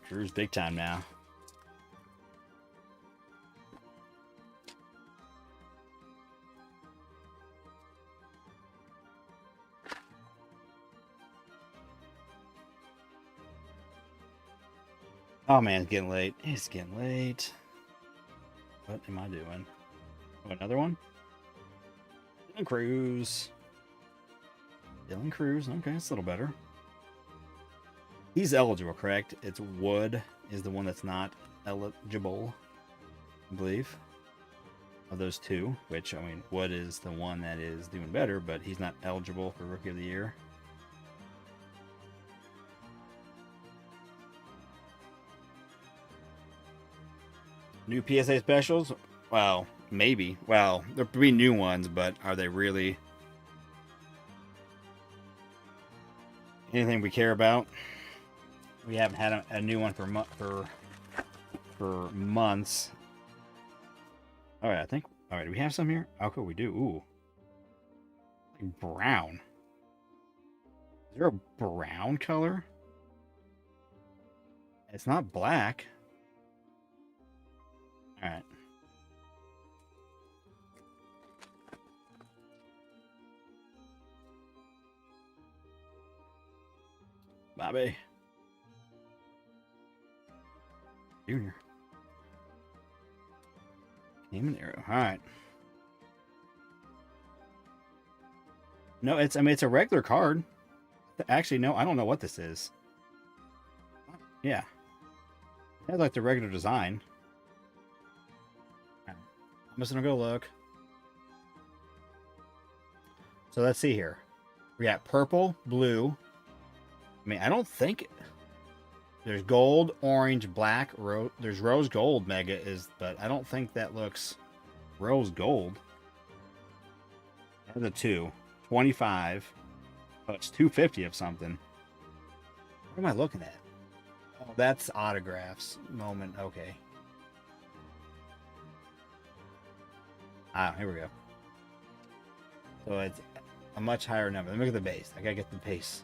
Drew's big time now. Oh man, it's getting late. It's getting late. What am I doing? Oh, another one? Dylan Cruz. Dylan Cruz. Okay, that's a little better. He's eligible, correct? It's Wood is the one that's not eligible, I believe. Of those two, which, I mean, Wood is the one that is doing better, but he's not eligible for Rookie of the Year. New PSA specials? Well, maybe. Well, there'll be new ones, but are they really anything we care about? We haven't had a new one for months. All right, I think. All right, do we have some here? Oh, cool, we do. Ooh, like brown. Is there a brown color? It's not black. All right. Bobby. Junior. Name an arrow. All right. No, it's, I mean, it's a regular card. Actually, no, I don't know what this is. Yeah. It has like the regular design. I'm just gonna go look. So let's see here. We got purple, blue. I mean, I don't think there's gold, orange, black, there's rose gold mega is, but I don't think that looks rose gold. That's a 2. 25. Oh, it's 250 of something. What am I looking at? Oh, that's autographs. Moment. Okay. Ah, here we go. So it's a much higher number. Let me look at the base. I gotta get the base.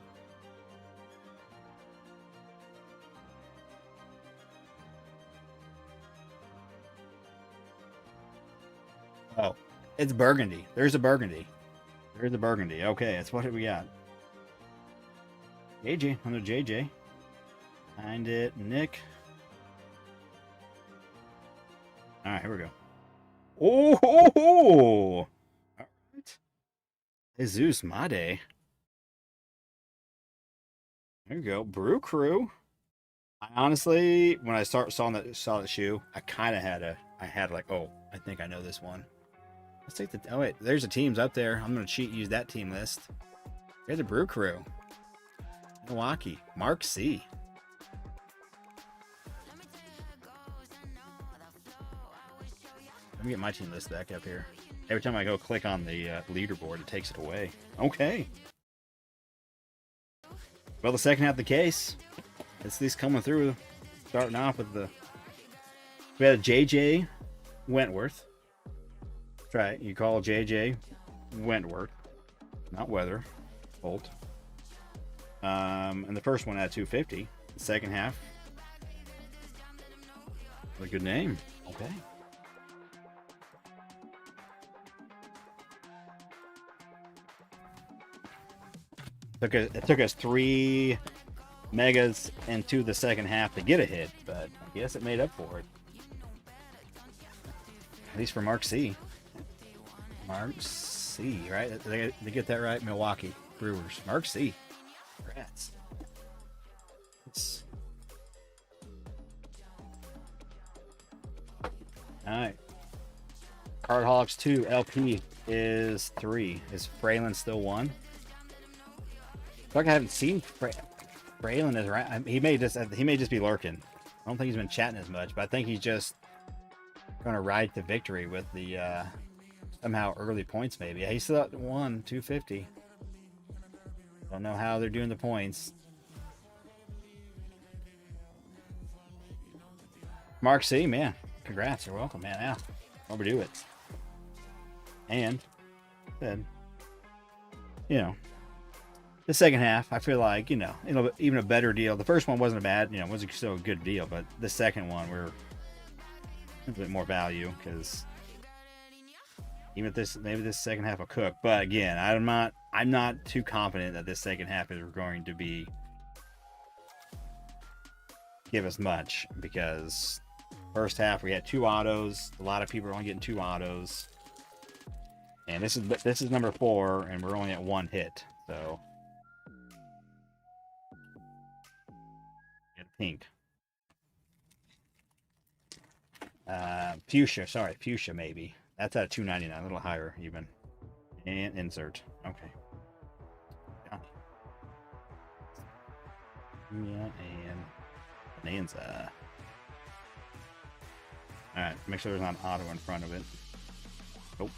Oh, it's burgundy. There's a burgundy. There's a burgundy. Okay, that's what we got. JJ, another JJ. Find it, Nick. All right, here we go. Oh, all right. Jesus Made. There you go. Brew Crew. I honestly, when I saw the shoe, I kind of had like, oh, I think I know this one. Let's take the. Oh wait, there's the teams up there. I'm gonna use that team list. There's a Brew Crew. Milwaukee. Mark C. Let me get my team list back up here. Every time I go click on the leaderboard, it takes it away. Okay. Well, the second half of the case, it's these coming through. Starting off with we had a JJ Wentworth. That's right. You call JJ Wentworth, not Weather. Bolt. And the first one had 250. The second half, a good name. Okay. It took us 3 megas into the second half to get a hit, but I guess it made up for it. At least for Mark C. Mark C, right? They get that right? Milwaukee Brewers. Mark C. Congrats. Alright. Cardholics 2 LP is 3. Is Braylon still 1? Like I haven't seen Braylon is right. He may just be lurking. I don't think he's been chatting as much, but I think he's just going to ride to victory with the somehow early points. Maybe he's still at 250. Don't know how they're doing the points. Mark C, man, congrats. You're welcome, man. Yeah, overdo it. And then, the second half, I feel like, even a better deal. The first one wasn't a bad, wasn't still a good deal, but the second one, we're a bit more value because even if maybe this second half will cook. But again, I'm not too confident that this second half is going to give us much because first half we had 2 autos. A lot of people are only getting 2 autos, and this is number 4, and we're only at 1 hit, so. Pink. Fuchsia maybe. That's at $2.99, a little higher even. And insert. Okay. Yeah, and Bonanza. Alright, make sure there's not an auto in front of it. Nope.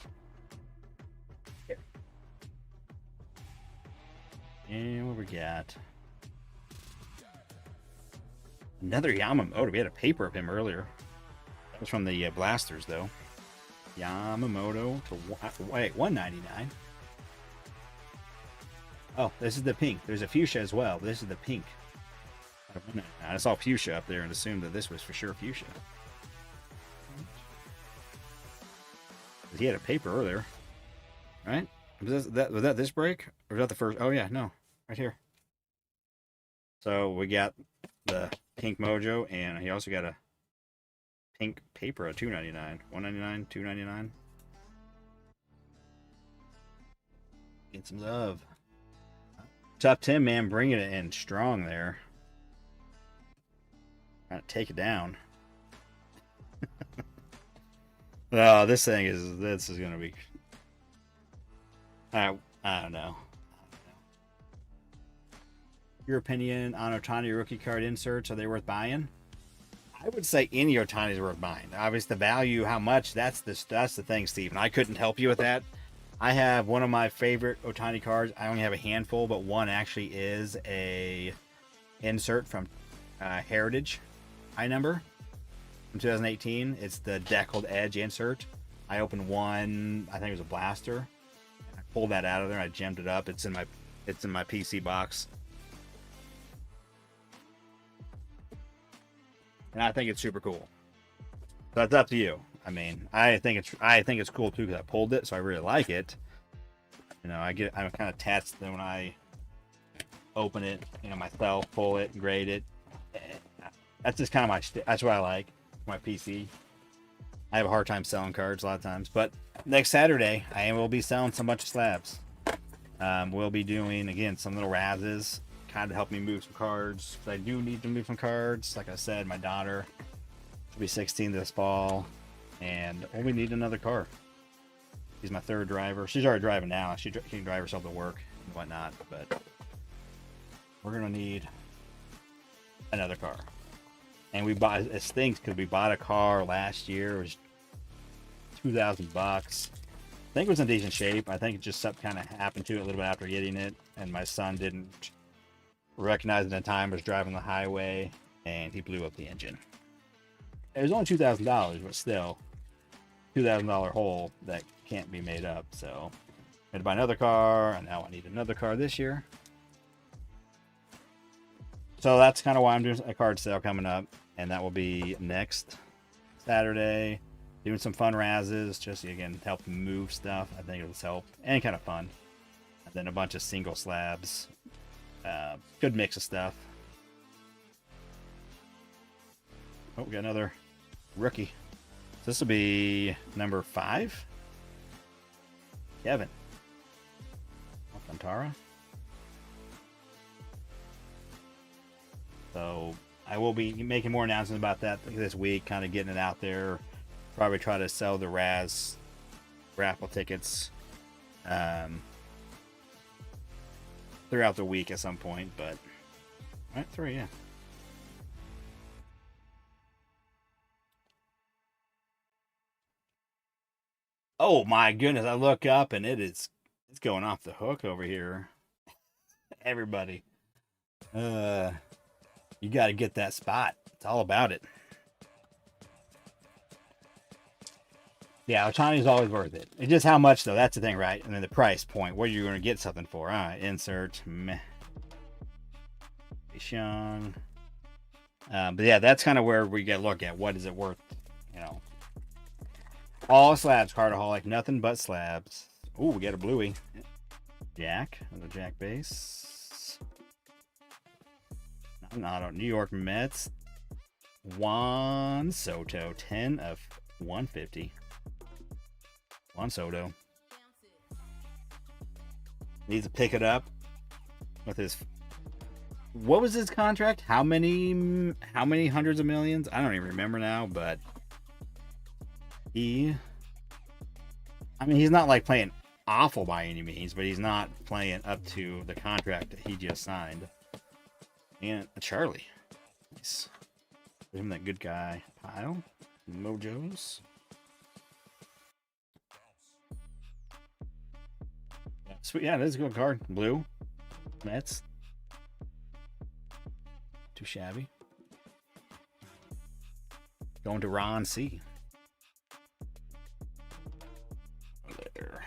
Here. And what we got? Another Yamamoto. We had a paper of him earlier. That was from the Blasters, though. Yamamoto to wait, $1.99. Oh, this is the pink. There's a fuchsia as well. This is the pink. I saw fuchsia up there and assumed that this was for sure fuchsia. He had a paper earlier, right? Was that this break, or was that the first? Oh yeah, no, right here. So we got the pink mojo, and he also got a pink paper at $2.99, $1.99, $2.99. Get some love. Top 10, man, bringing it in strong there. Trying to take it down. Oh, this is gonna be. I don't know. Your opinion on Otani rookie card inserts, are they worth buying? I would say any Otani is worth buying. Obviously, the value, how much, that's the thing, Stephen. I couldn't help you with that. I have one of my favorite Otani cards. I only have a handful, but one actually is a insert from Heritage high number from 2018. It's the Deckled Edge insert. I opened one, I think it was a blaster. I pulled that out of there and I gemmed it up. It's in my PC box. And I think it's super cool. So it's up to you. I mean, I think it's cool too because I pulled it, so I really like it. You know, I'm kind of attached when I open it, you know, myself, pull it, grade it. That's just kind of that's what I like. My PC. I have a hard time selling cards a lot of times, but next Saturday I will be selling some bunch of slabs. We'll be doing again some little razzes, kind of help me move some cards. I do need to move some cards. Like I said, my daughter will be 16 this fall, and we need another car. She's my third driver. She's already driving now. She can drive herself to work and whatnot, but we're gonna need another car. And we bought, it stinks because we bought a car last year. It was $2,000. I think it was in decent shape. I think it just something kind of happened to it a little bit after getting it, and my son didn't recognize it in time. Was driving the highway, and he blew up the engine. It was only $2,000, but still, $2,000 hole that can't be made up. So I had to buy another car, and now I need another car this year. So that's kind of why I'm doing a card sale coming up, and that will be next Saturday. Doing some fun razzes, just again help move stuff. I think it'll help and kind of fun. And then a bunch of single slabs. Good mix of stuff. Oh, we got another rookie. This will be number 5. Kevin Alcantara. So I will be making more announcements about that this week, kind of getting it out there. Probably try to sell the Raz raffle tickets throughout the week at some point, but right, 3, yeah. Oh my goodness, I look up and it's going off the hook over here. Everybody. You got to get that spot. It's all about it. Yeah, Otani's always worth it. It's just how much, though. That's the thing, right? And then the price point. What are you going to get something for? All right, insert. Meh. Young. But yeah, that's kind of where we get to look at. What is it worth? You know. All slabs, Cardaholic. Nothing but slabs. Ooh, we got a bluey. Jack. Another Jack base. Not New York Mets. Juan Soto. 10 of 150. Juan Soto needs to pick it up with his. What was his contract? How many hundreds of millions? I don't even remember now, but he's not like playing awful by any means, but he's not playing up to the contract that he just signed. And Charlie, nice. Give him that good guy pile. Mojos. Sweet, yeah, that's a good card. Blue. Mets. Too shabby. Going to Ron C. There.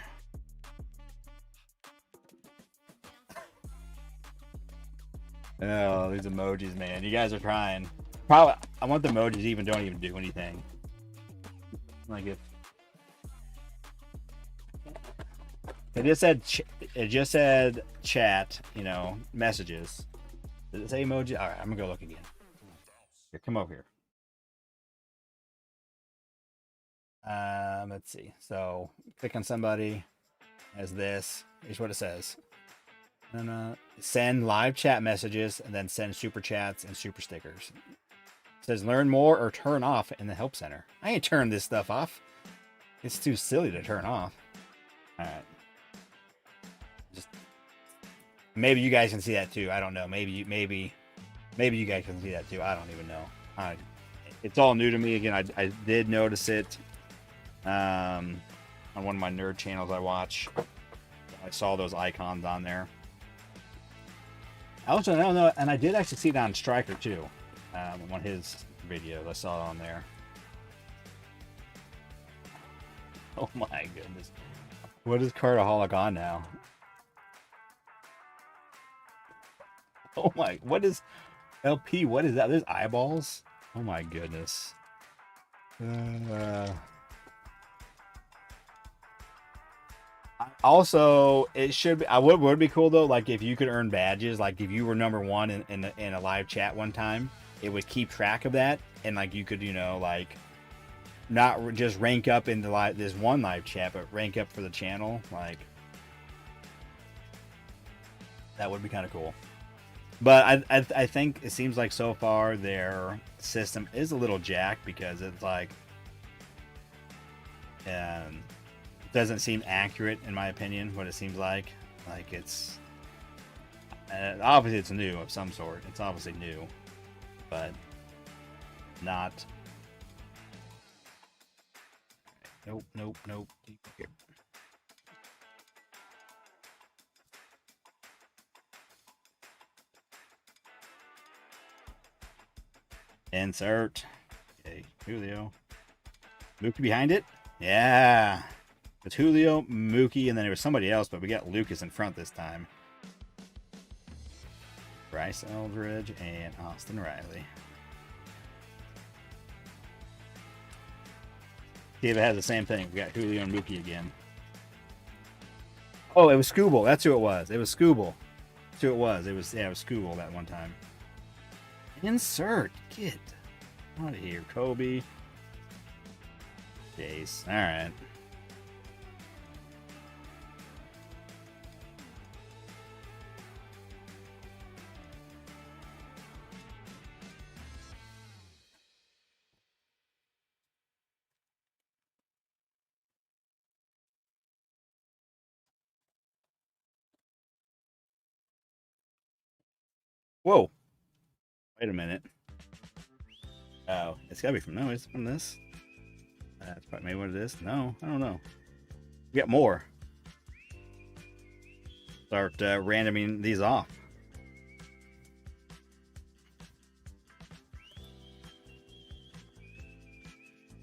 Oh, these emojis, man. You guys are trying. Probably, I want the emojis don't even do anything. Like if it just said chat, you know, messages. Did it say emoji? All right, I'm gonna go look again. Here, come over here. Let's see. So click on somebody, as this. Here's what it says. And send live chat messages and then send super chats and super stickers. It says learn more or turn off in the help center. I ain't turning this stuff off. It's too silly to turn off. All right. Just maybe you guys can see that too. I don't know. Maybe you guys can see that too. I don't even know. It's all new to me. Again, I did notice it on one of my nerd channels I watch. I saw those icons on there. I don't know, and I did actually see it on Striker too. One of his videos, I saw it on there. Oh my goodness. What is Cartaholic on now? Oh my, what is LP? What is that? There's eyeballs? Oh my goodness. Also, it should be. Would be cool though. Like if you could earn badges, like if you were number one in a live chat one time, it would keep track of that, and like you could, you know, like not just rank up in the this one live chat, but rank up for the channel. Like that would be kind of cool. But I think it seems like so far their system is a little jacked because it's like it doesn't seem accurate in my opinion. What it seems like it's obviously it's new of some sort. It's obviously new, but not. Nope. Here. Insert. Okay, Julio. Mookie behind it? Yeah. It's Julio, Mookie, and then there was somebody else, but we got Lucas in front this time. Bryce Eldridge and Austin Riley. See if it has the same thing. We got Julio and Mookie again. Oh, it was Scooble. That's who it was. It was Scooble. That's who it was. It was Scooble that one time. Insert. Get out of here, Kobe. Jace. All right. Whoa. Wait a minute. Oh, it's gotta be from no, it's from this. That's probably maybe what it is. No, I don't know. We got more. Start randoming these off.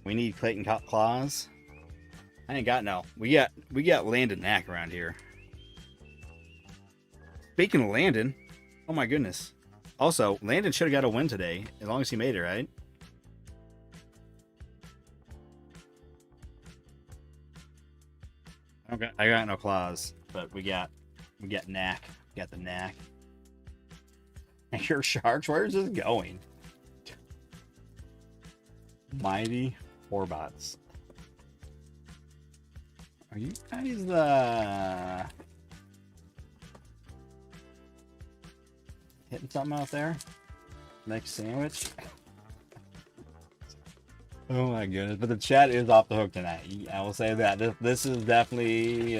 We need Clayton Claus. I ain't got no. We got Landon Knack around here. Speaking of Landon, oh my goodness. Also, Landon should have got a win today, as long as he made it, right? Okay, I got no Claus, but we got Knack. We got the Knack. And your Sharks, where is this going? Mighty Horbots. Are you guys hitting something out there? Next sandwich? Oh my goodness, but the chat is off the hook tonight. I will say that. This is definitely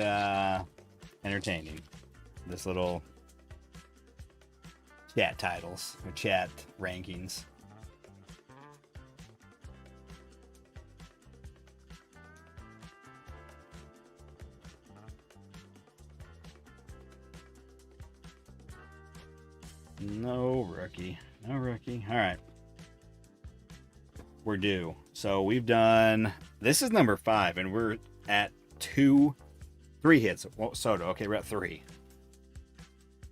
entertaining. This little chat titles or chat rankings. No rookie. No rookie. All right. We're due. So we've done, this is number 5, and we're at 3 hits. Well, Soto. Okay, we're at 3.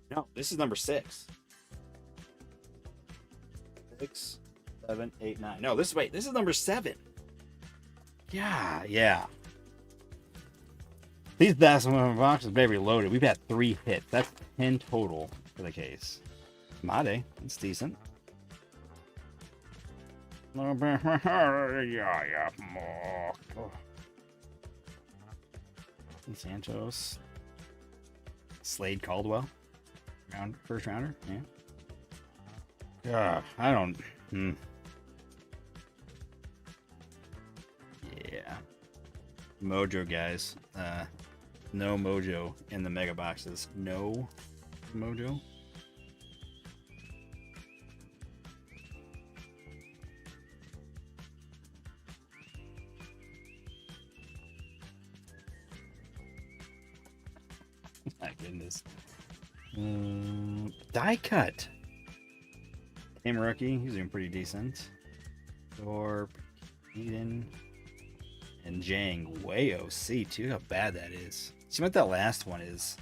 No, this is number 6. 6, 7, 8, 9. No, this is number 7. Yeah. These basketball boxes, baby, loaded. We've had 3 hits. That's 10 total for the case. Made, it's decent. Santos. Slade Caldwell, first rounder. Yeah. I don't. Yeah. Mojo, guys. No mojo in the mega boxes. No mojo. My goodness. Die cut. Tame rookie. He's doing pretty decent. Thorpe, Eden, and Jang. Way OC too. How bad that is. See what that last one is.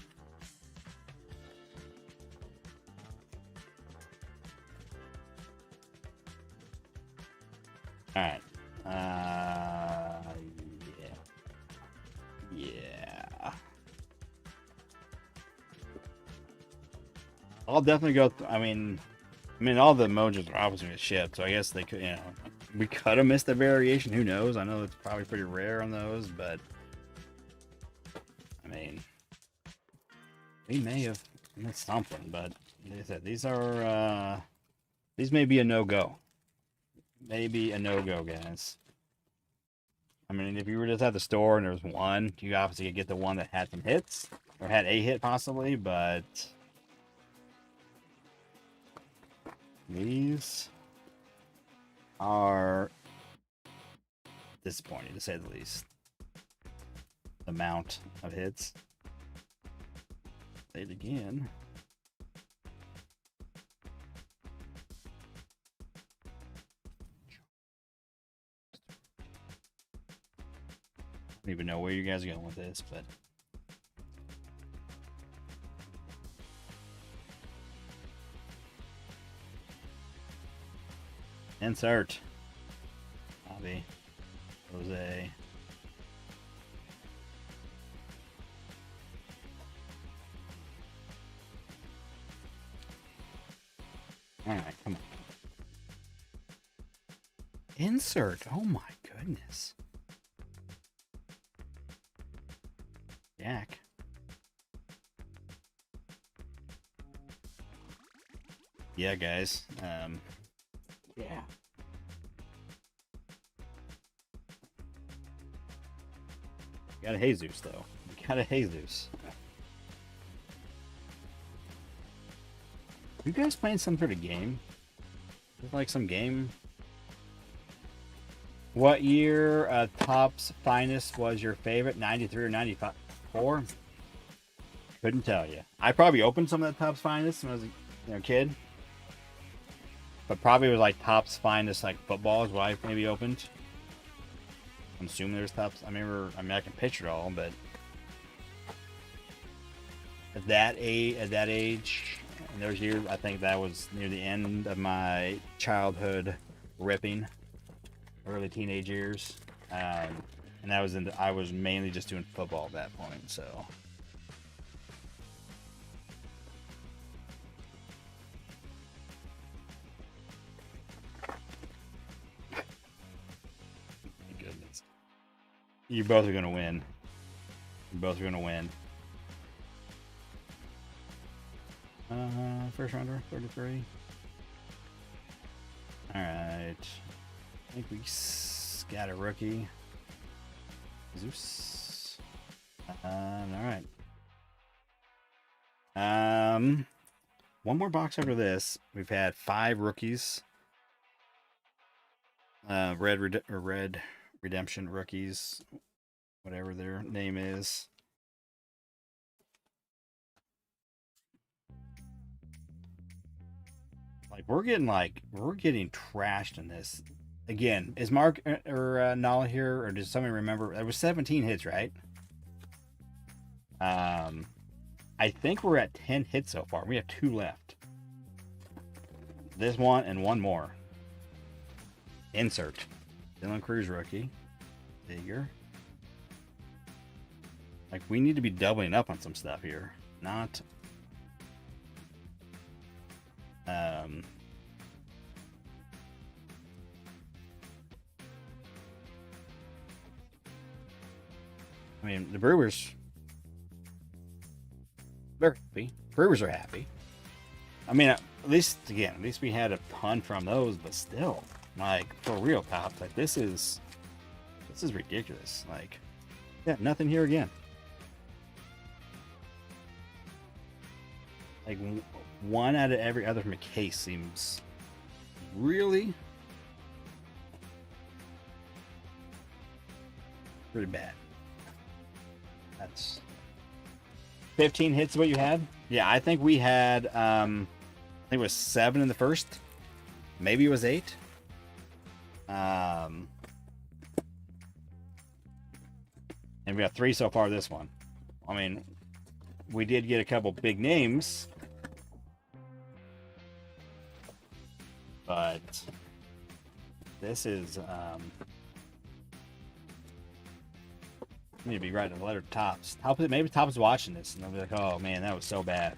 All right. Yeah. I'll definitely go. I mean, all the emojis are obviously gonna ship, so I guess they could. We could have missed a variation. Who knows? I know it's probably pretty rare on those, but I mean, we may have missed something. But like I said, these are these may be a no-go. Maybe a no-go, guys. I mean, if you were just at the store and there was one, you obviously could get the one that had some hits or had a hit possibly, but these are disappointing to say the least. The amount of hits. Say it again. I don't even know where you guys are going with this, but insert. Bobby. Jose. Alright, come on. Insert. Oh my goodness. Jack. Yeah, guys. Yeah. Got a Jesus, though. Got a Jesus. You guys playing some sort of game? Like some game? What year Topps Finest was your favorite? 93 or 94? Couldn't tell you. I probably opened some of the Topps Finest when I was a kid. But probably was like Topps Finest, like football is what I maybe opened. I'm assuming there's Topps. I can picture it all, but at that age, and those years, I think that was near the end of my childhood ripping, early teenage years, and I was mainly just doing football at that point, so. Goodness. You both are going to win. You both are going to win. First rounder, 33. Alright. I think we got a rookie. Zeus. Alright. One more box after this. We've had 5 rookies. Red Redemption rookies, whatever their name is. We're getting trashed in this. Again, is Mark or Nala here, or does somebody remember? There was 17 hits, right? I think we're at 10 hits so far. We have 2 left. This one and one more. Insert. Dylan Cruz rookie. Bigger. We need to be doubling up on some stuff here. Not. I mean, the Brewers They're happy. Brewers are happy. I mean, at least we had a pun from those, but still, like, for real, Pops, like, this is ridiculous. Like, yeah, nothing here again. Like, one out of every other from a case seems really pretty bad. That's 15 hits is what you had? Yeah, I think we had, I think it was 7 in the first. Maybe it was 8. And we got 3 so far this one. I mean, we did get a couple big names. But this is, I need to be writing a letter to Tops. Maybe Tops watching this and they'll be like, oh man, that was so bad.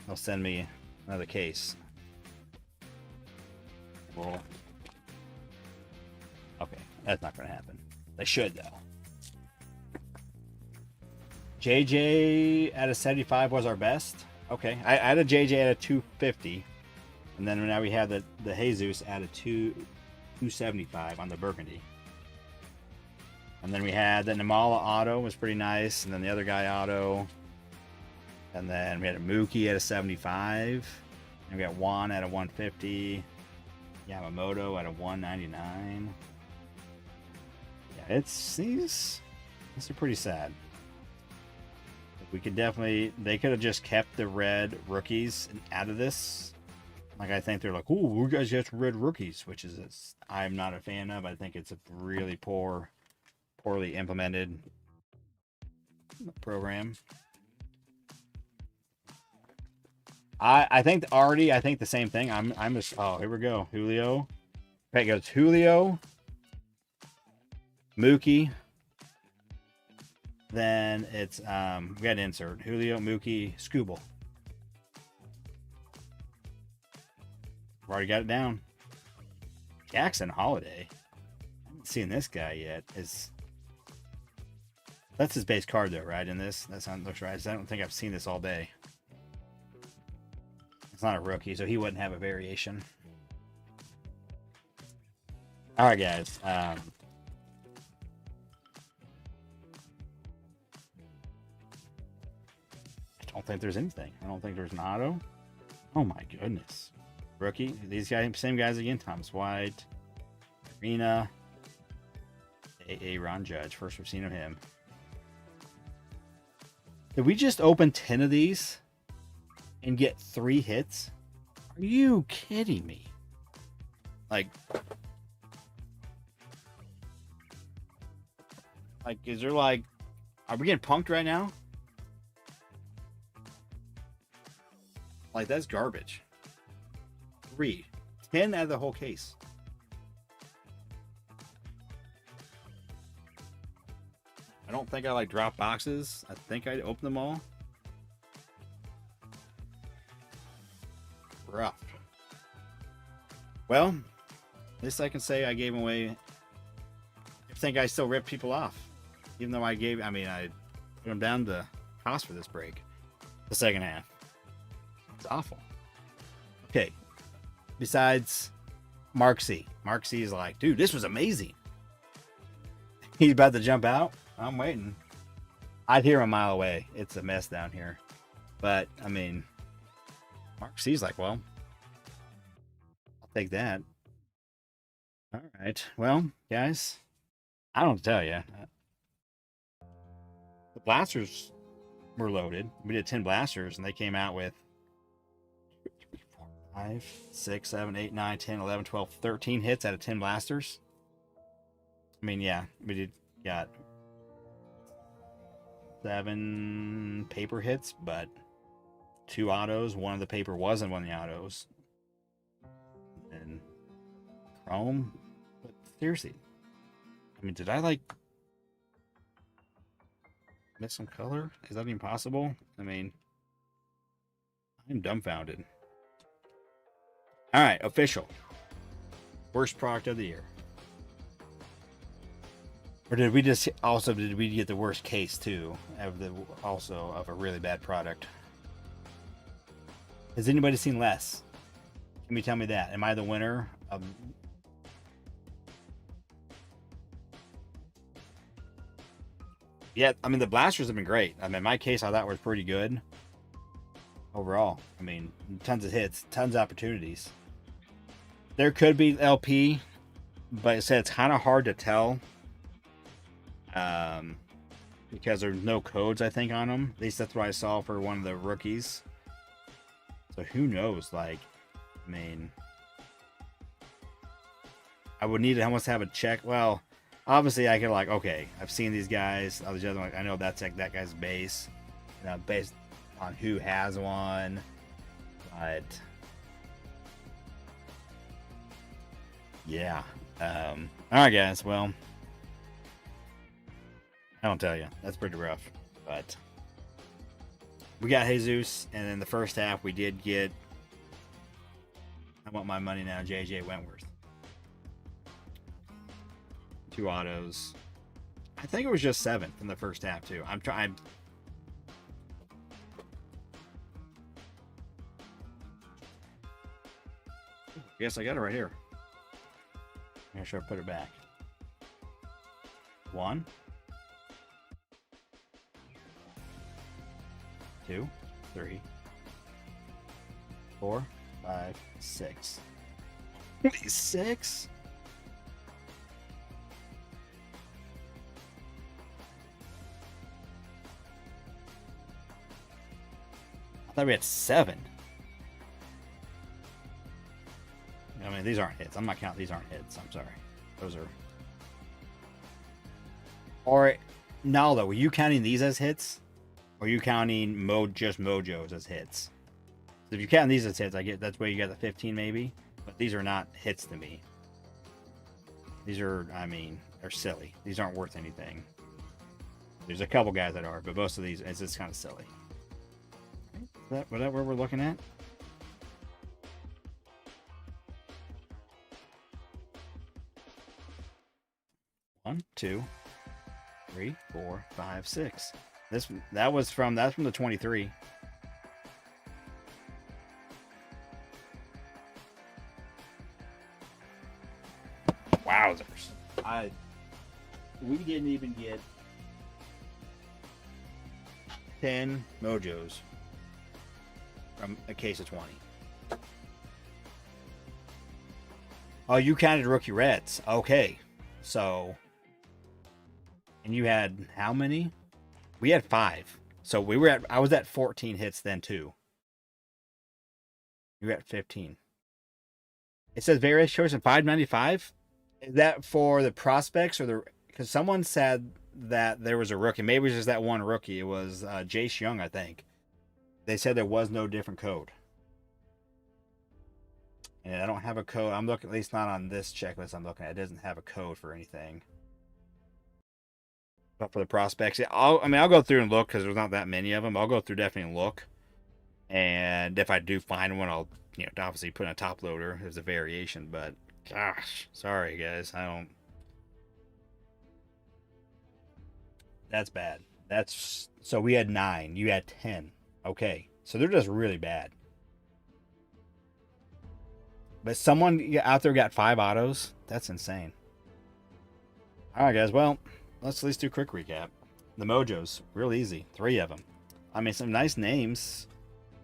They'll send me another case. Well, okay, that's not going to happen. They should, though. JJ at a 75 was our best. Okay, I had a JJ at a 250. And then now we have the Jesus at a 275 on the Burgundy. And then we had the Namala auto was pretty nice. And then the other guy auto. And then we had a Mookie at a 75. And we got Juan at a 150. Yamamoto at a 199. Yeah, these are pretty sad. We could definitely, they could have just kept the red rookies out of this. Like, I think they're like, oh, we guys just red rookies, which is, I'm not a fan of. I think it's a really poorly implemented program. I think already, I think the same thing. I'm just, oh, here we go. Julio. Okay, it goes Julio, Mookie. Then it's, we got an insert. Julio, Mookie, Scooble. We've already got it down. Jackson Holiday. I haven't seen this guy yet. That's his base card though, right? In this? That's how it looks right. I don't think I've seen this all day. It's not a rookie, so he wouldn't have a variation. Alright guys. I don't think there's anything. I don't think there's an auto. Oh my goodness. Rookie. These guys, same guys again. Thomas White, Arena, Ron Judge. First we've seen of him. Did we just open 10 of these and get 3 hits? Are you kidding me? Like, is there like, are we getting punked right now? Like, that's garbage. 10 out of the whole case. I don't think I like drop boxes. I think I'd open them all. Rough. Well, at least I can say I gave away. I think I still ripped people off. Even though I put them down to cost for this break. The second half. It's awful. Okay. Besides Mark C. Mark C is like, dude, this was amazing. He's about to jump out. I'm waiting. I'd hear him a mile away. It's a mess down here. But, I mean, Mark C's like, well, I'll take that. All right. Well, guys, I don't tell you. The blasters were loaded. We did 10 blasters, and they came out with 5, 6, 7, 8, 9, 10, 11, 12, 13 hits out of 10 blasters. I mean, yeah, we got 7 paper hits, but 2 autos. One of the paper wasn't one of the autos. And chrome. But seriously, I mean, did I like miss some color? Is that even possible? I mean, I'm dumbfounded. All right, official. Worst product of the year. Or did we just also did we get the worst case too of the also of a really bad product? Has anybody seen less? Can you tell me that? Am I the winner of? Yeah, I mean the blasters have been great. I mean my case I thought was pretty good overall. I mean tons of hits, tons of opportunities. There could be LP, but it said it's kind of hard to tell. Because there's no codes I think on them. At least that's what I saw for one of the rookies. So who knows? Like, I mean, I would need to almost have a check. Well, obviously I could like, okay, I've seen these guys. All these other like, I know that's like that guy's base, based on who has one. But yeah. All right, guys. Well, I don't tell you. That's pretty rough. But we got Jesus, and in the first half we did get. I want my money now, JJ Wentworth. 2 autos. I think it was just 7th in the first half too. I'm trying. Yes, I got it right here. Make sure I put it back. 1, 2, 3, 4, 5, 6. 6? I thought we had 7. I mean, these aren't hits. I'm not counting. These aren't hits. I'm sorry. Those are. Or now though, were you counting these as hits? Or are you counting just Mojos as hits? So if you count these as hits, I get that's where you got the 15 maybe. But these are not hits to me. These are, I mean, they're silly. These aren't worth anything. There's a couple guys that are, but most of these, it's just kind of silly. Was that what we're looking at? One, 2, 3, 4, 5, 6. That's from the 23. Wowzers! We didn't even get 10 Mojos from a case of 20. Oh, you counted rookie reds. Okay, so. And you had how many? We had 5. So I was at 14 hits then too. You were at 15. It says various choice in 595. Is that for the prospects or because someone said that there was a rookie. Maybe it was just that one rookie. It was Jace Young, I think. They said there was no different code. And I don't have a code. I'm looking, at least not on this checklist I'm looking at. It doesn't have a code for anything. But for the prospects, I'll go through and look because there's not that many of them. I'll go through definitely and look. And if I do find one, I'll obviously put in a top loader as a variation. But gosh, sorry guys, I don't. That's bad. So we had 9. You had 10. Okay, so they're just really bad. But someone out there got 5 autos. That's insane. All right, guys. Well, let's at least do a quick recap. The Mojos, real easy. 3 of them. I mean, some nice names.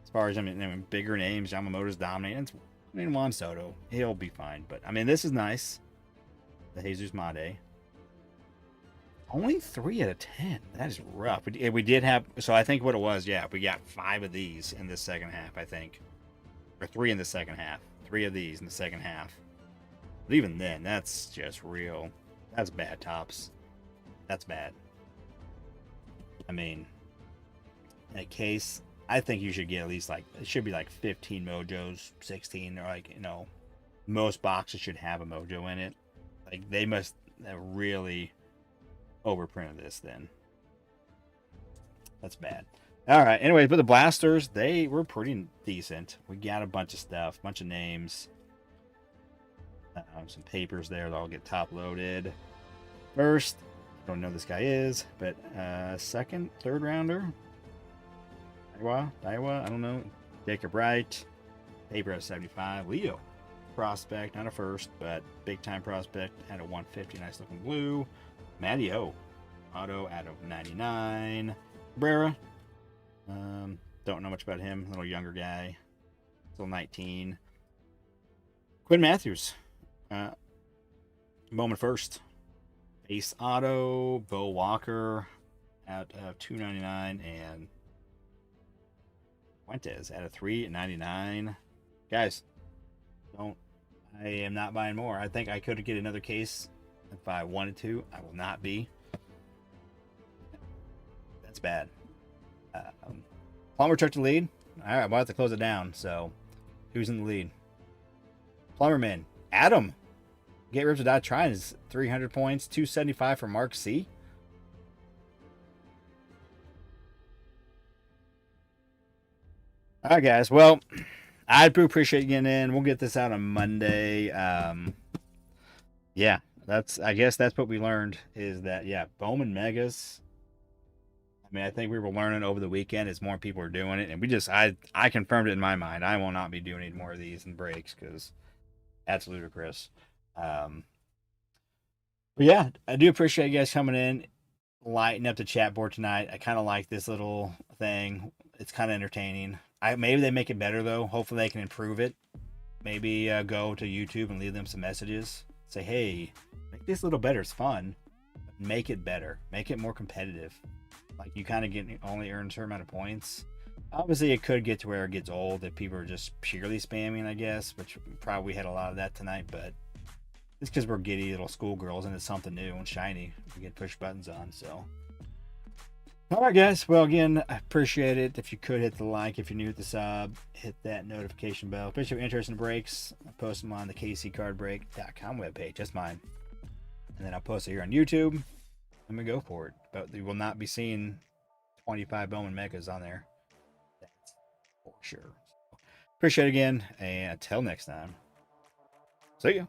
As far as, I mean bigger names. Yamamoto's dominating. I mean, Juan Soto, he'll be fine. But, I mean, this is nice. The Jesus Made. Only 3 out of 10. That is rough. We did have, so I think what it was, yeah, we got 5 of these in the second half, I think. Or 3 in the second half. 3 of these in the second half. But even then, that's just real. That's bad, Tops. That's bad. I mean, in a case, I think you should get at least like, it should be like 15 Mojos, 16, or like, most boxes should have a Mojo in it. Like, they must have really overprinted this then. That's bad. All right. Anyways, but the blasters, they were pretty decent. We got a bunch of stuff, bunch of names, some papers there that all get top loaded. First, Don't know who this guy is, but second, third rounder. Iowa, I don't know. Jacob Wright, paper at 75. Leo, prospect, not a first, but big time prospect at a 150. Nice looking blue. Matty O, auto out of 99. Cabrera, don't know much about him. A little younger guy, still 19. Quinn Matthews, Bowman first. Base auto, Bo Walker out of 299, and Fuentes at a 399. Guys, don't. I am not buying more. I think I could get another case if I wanted to. I will not be. That's bad. Plumber took the lead. All right, we'll have to close it down. So, who's in the lead? Plumberman, Adam. Get ripped without trying is 300 points, 275 for Mark C. All right, guys. Well, I do appreciate you getting in. We'll get this out on Monday. Yeah, I guess that's what we learned is that, yeah, Bowman Megas. I mean, I think we were learning over the weekend as more people are doing it. And I confirmed it in my mind. I will not be doing any more of these and breaks because that's ludicrous. But yeah, I do appreciate you guys coming in, lighting up the chat board tonight. I kind of like this little thing. It's kind of entertaining. Maybe they make it better though. Hopefully they can improve it. Maybe go to YouTube and leave them some messages. Say, hey, make this a little better. It's fun. Make it better. Make it more competitive. Like you kind of only earn a certain amount of points. Obviously, it could get to where it gets old if people are just purely spamming, I guess, which probably had a lot of that tonight. But it's because we're giddy little schoolgirls and it's something new and shiny. We get push buttons on, so. All right, guys. Well, again, I appreciate it. If you could hit the like, if you're new to the sub, hit that notification bell. If you're interested in breaks, I post them on the kccardbreak.com webpage. That's mine. And then I'll post it here on YouTube. I'm going to go for it. But you will not be seeing 25 Bowman Megas on there. That's for sure. Appreciate it again. And until next time, see ya.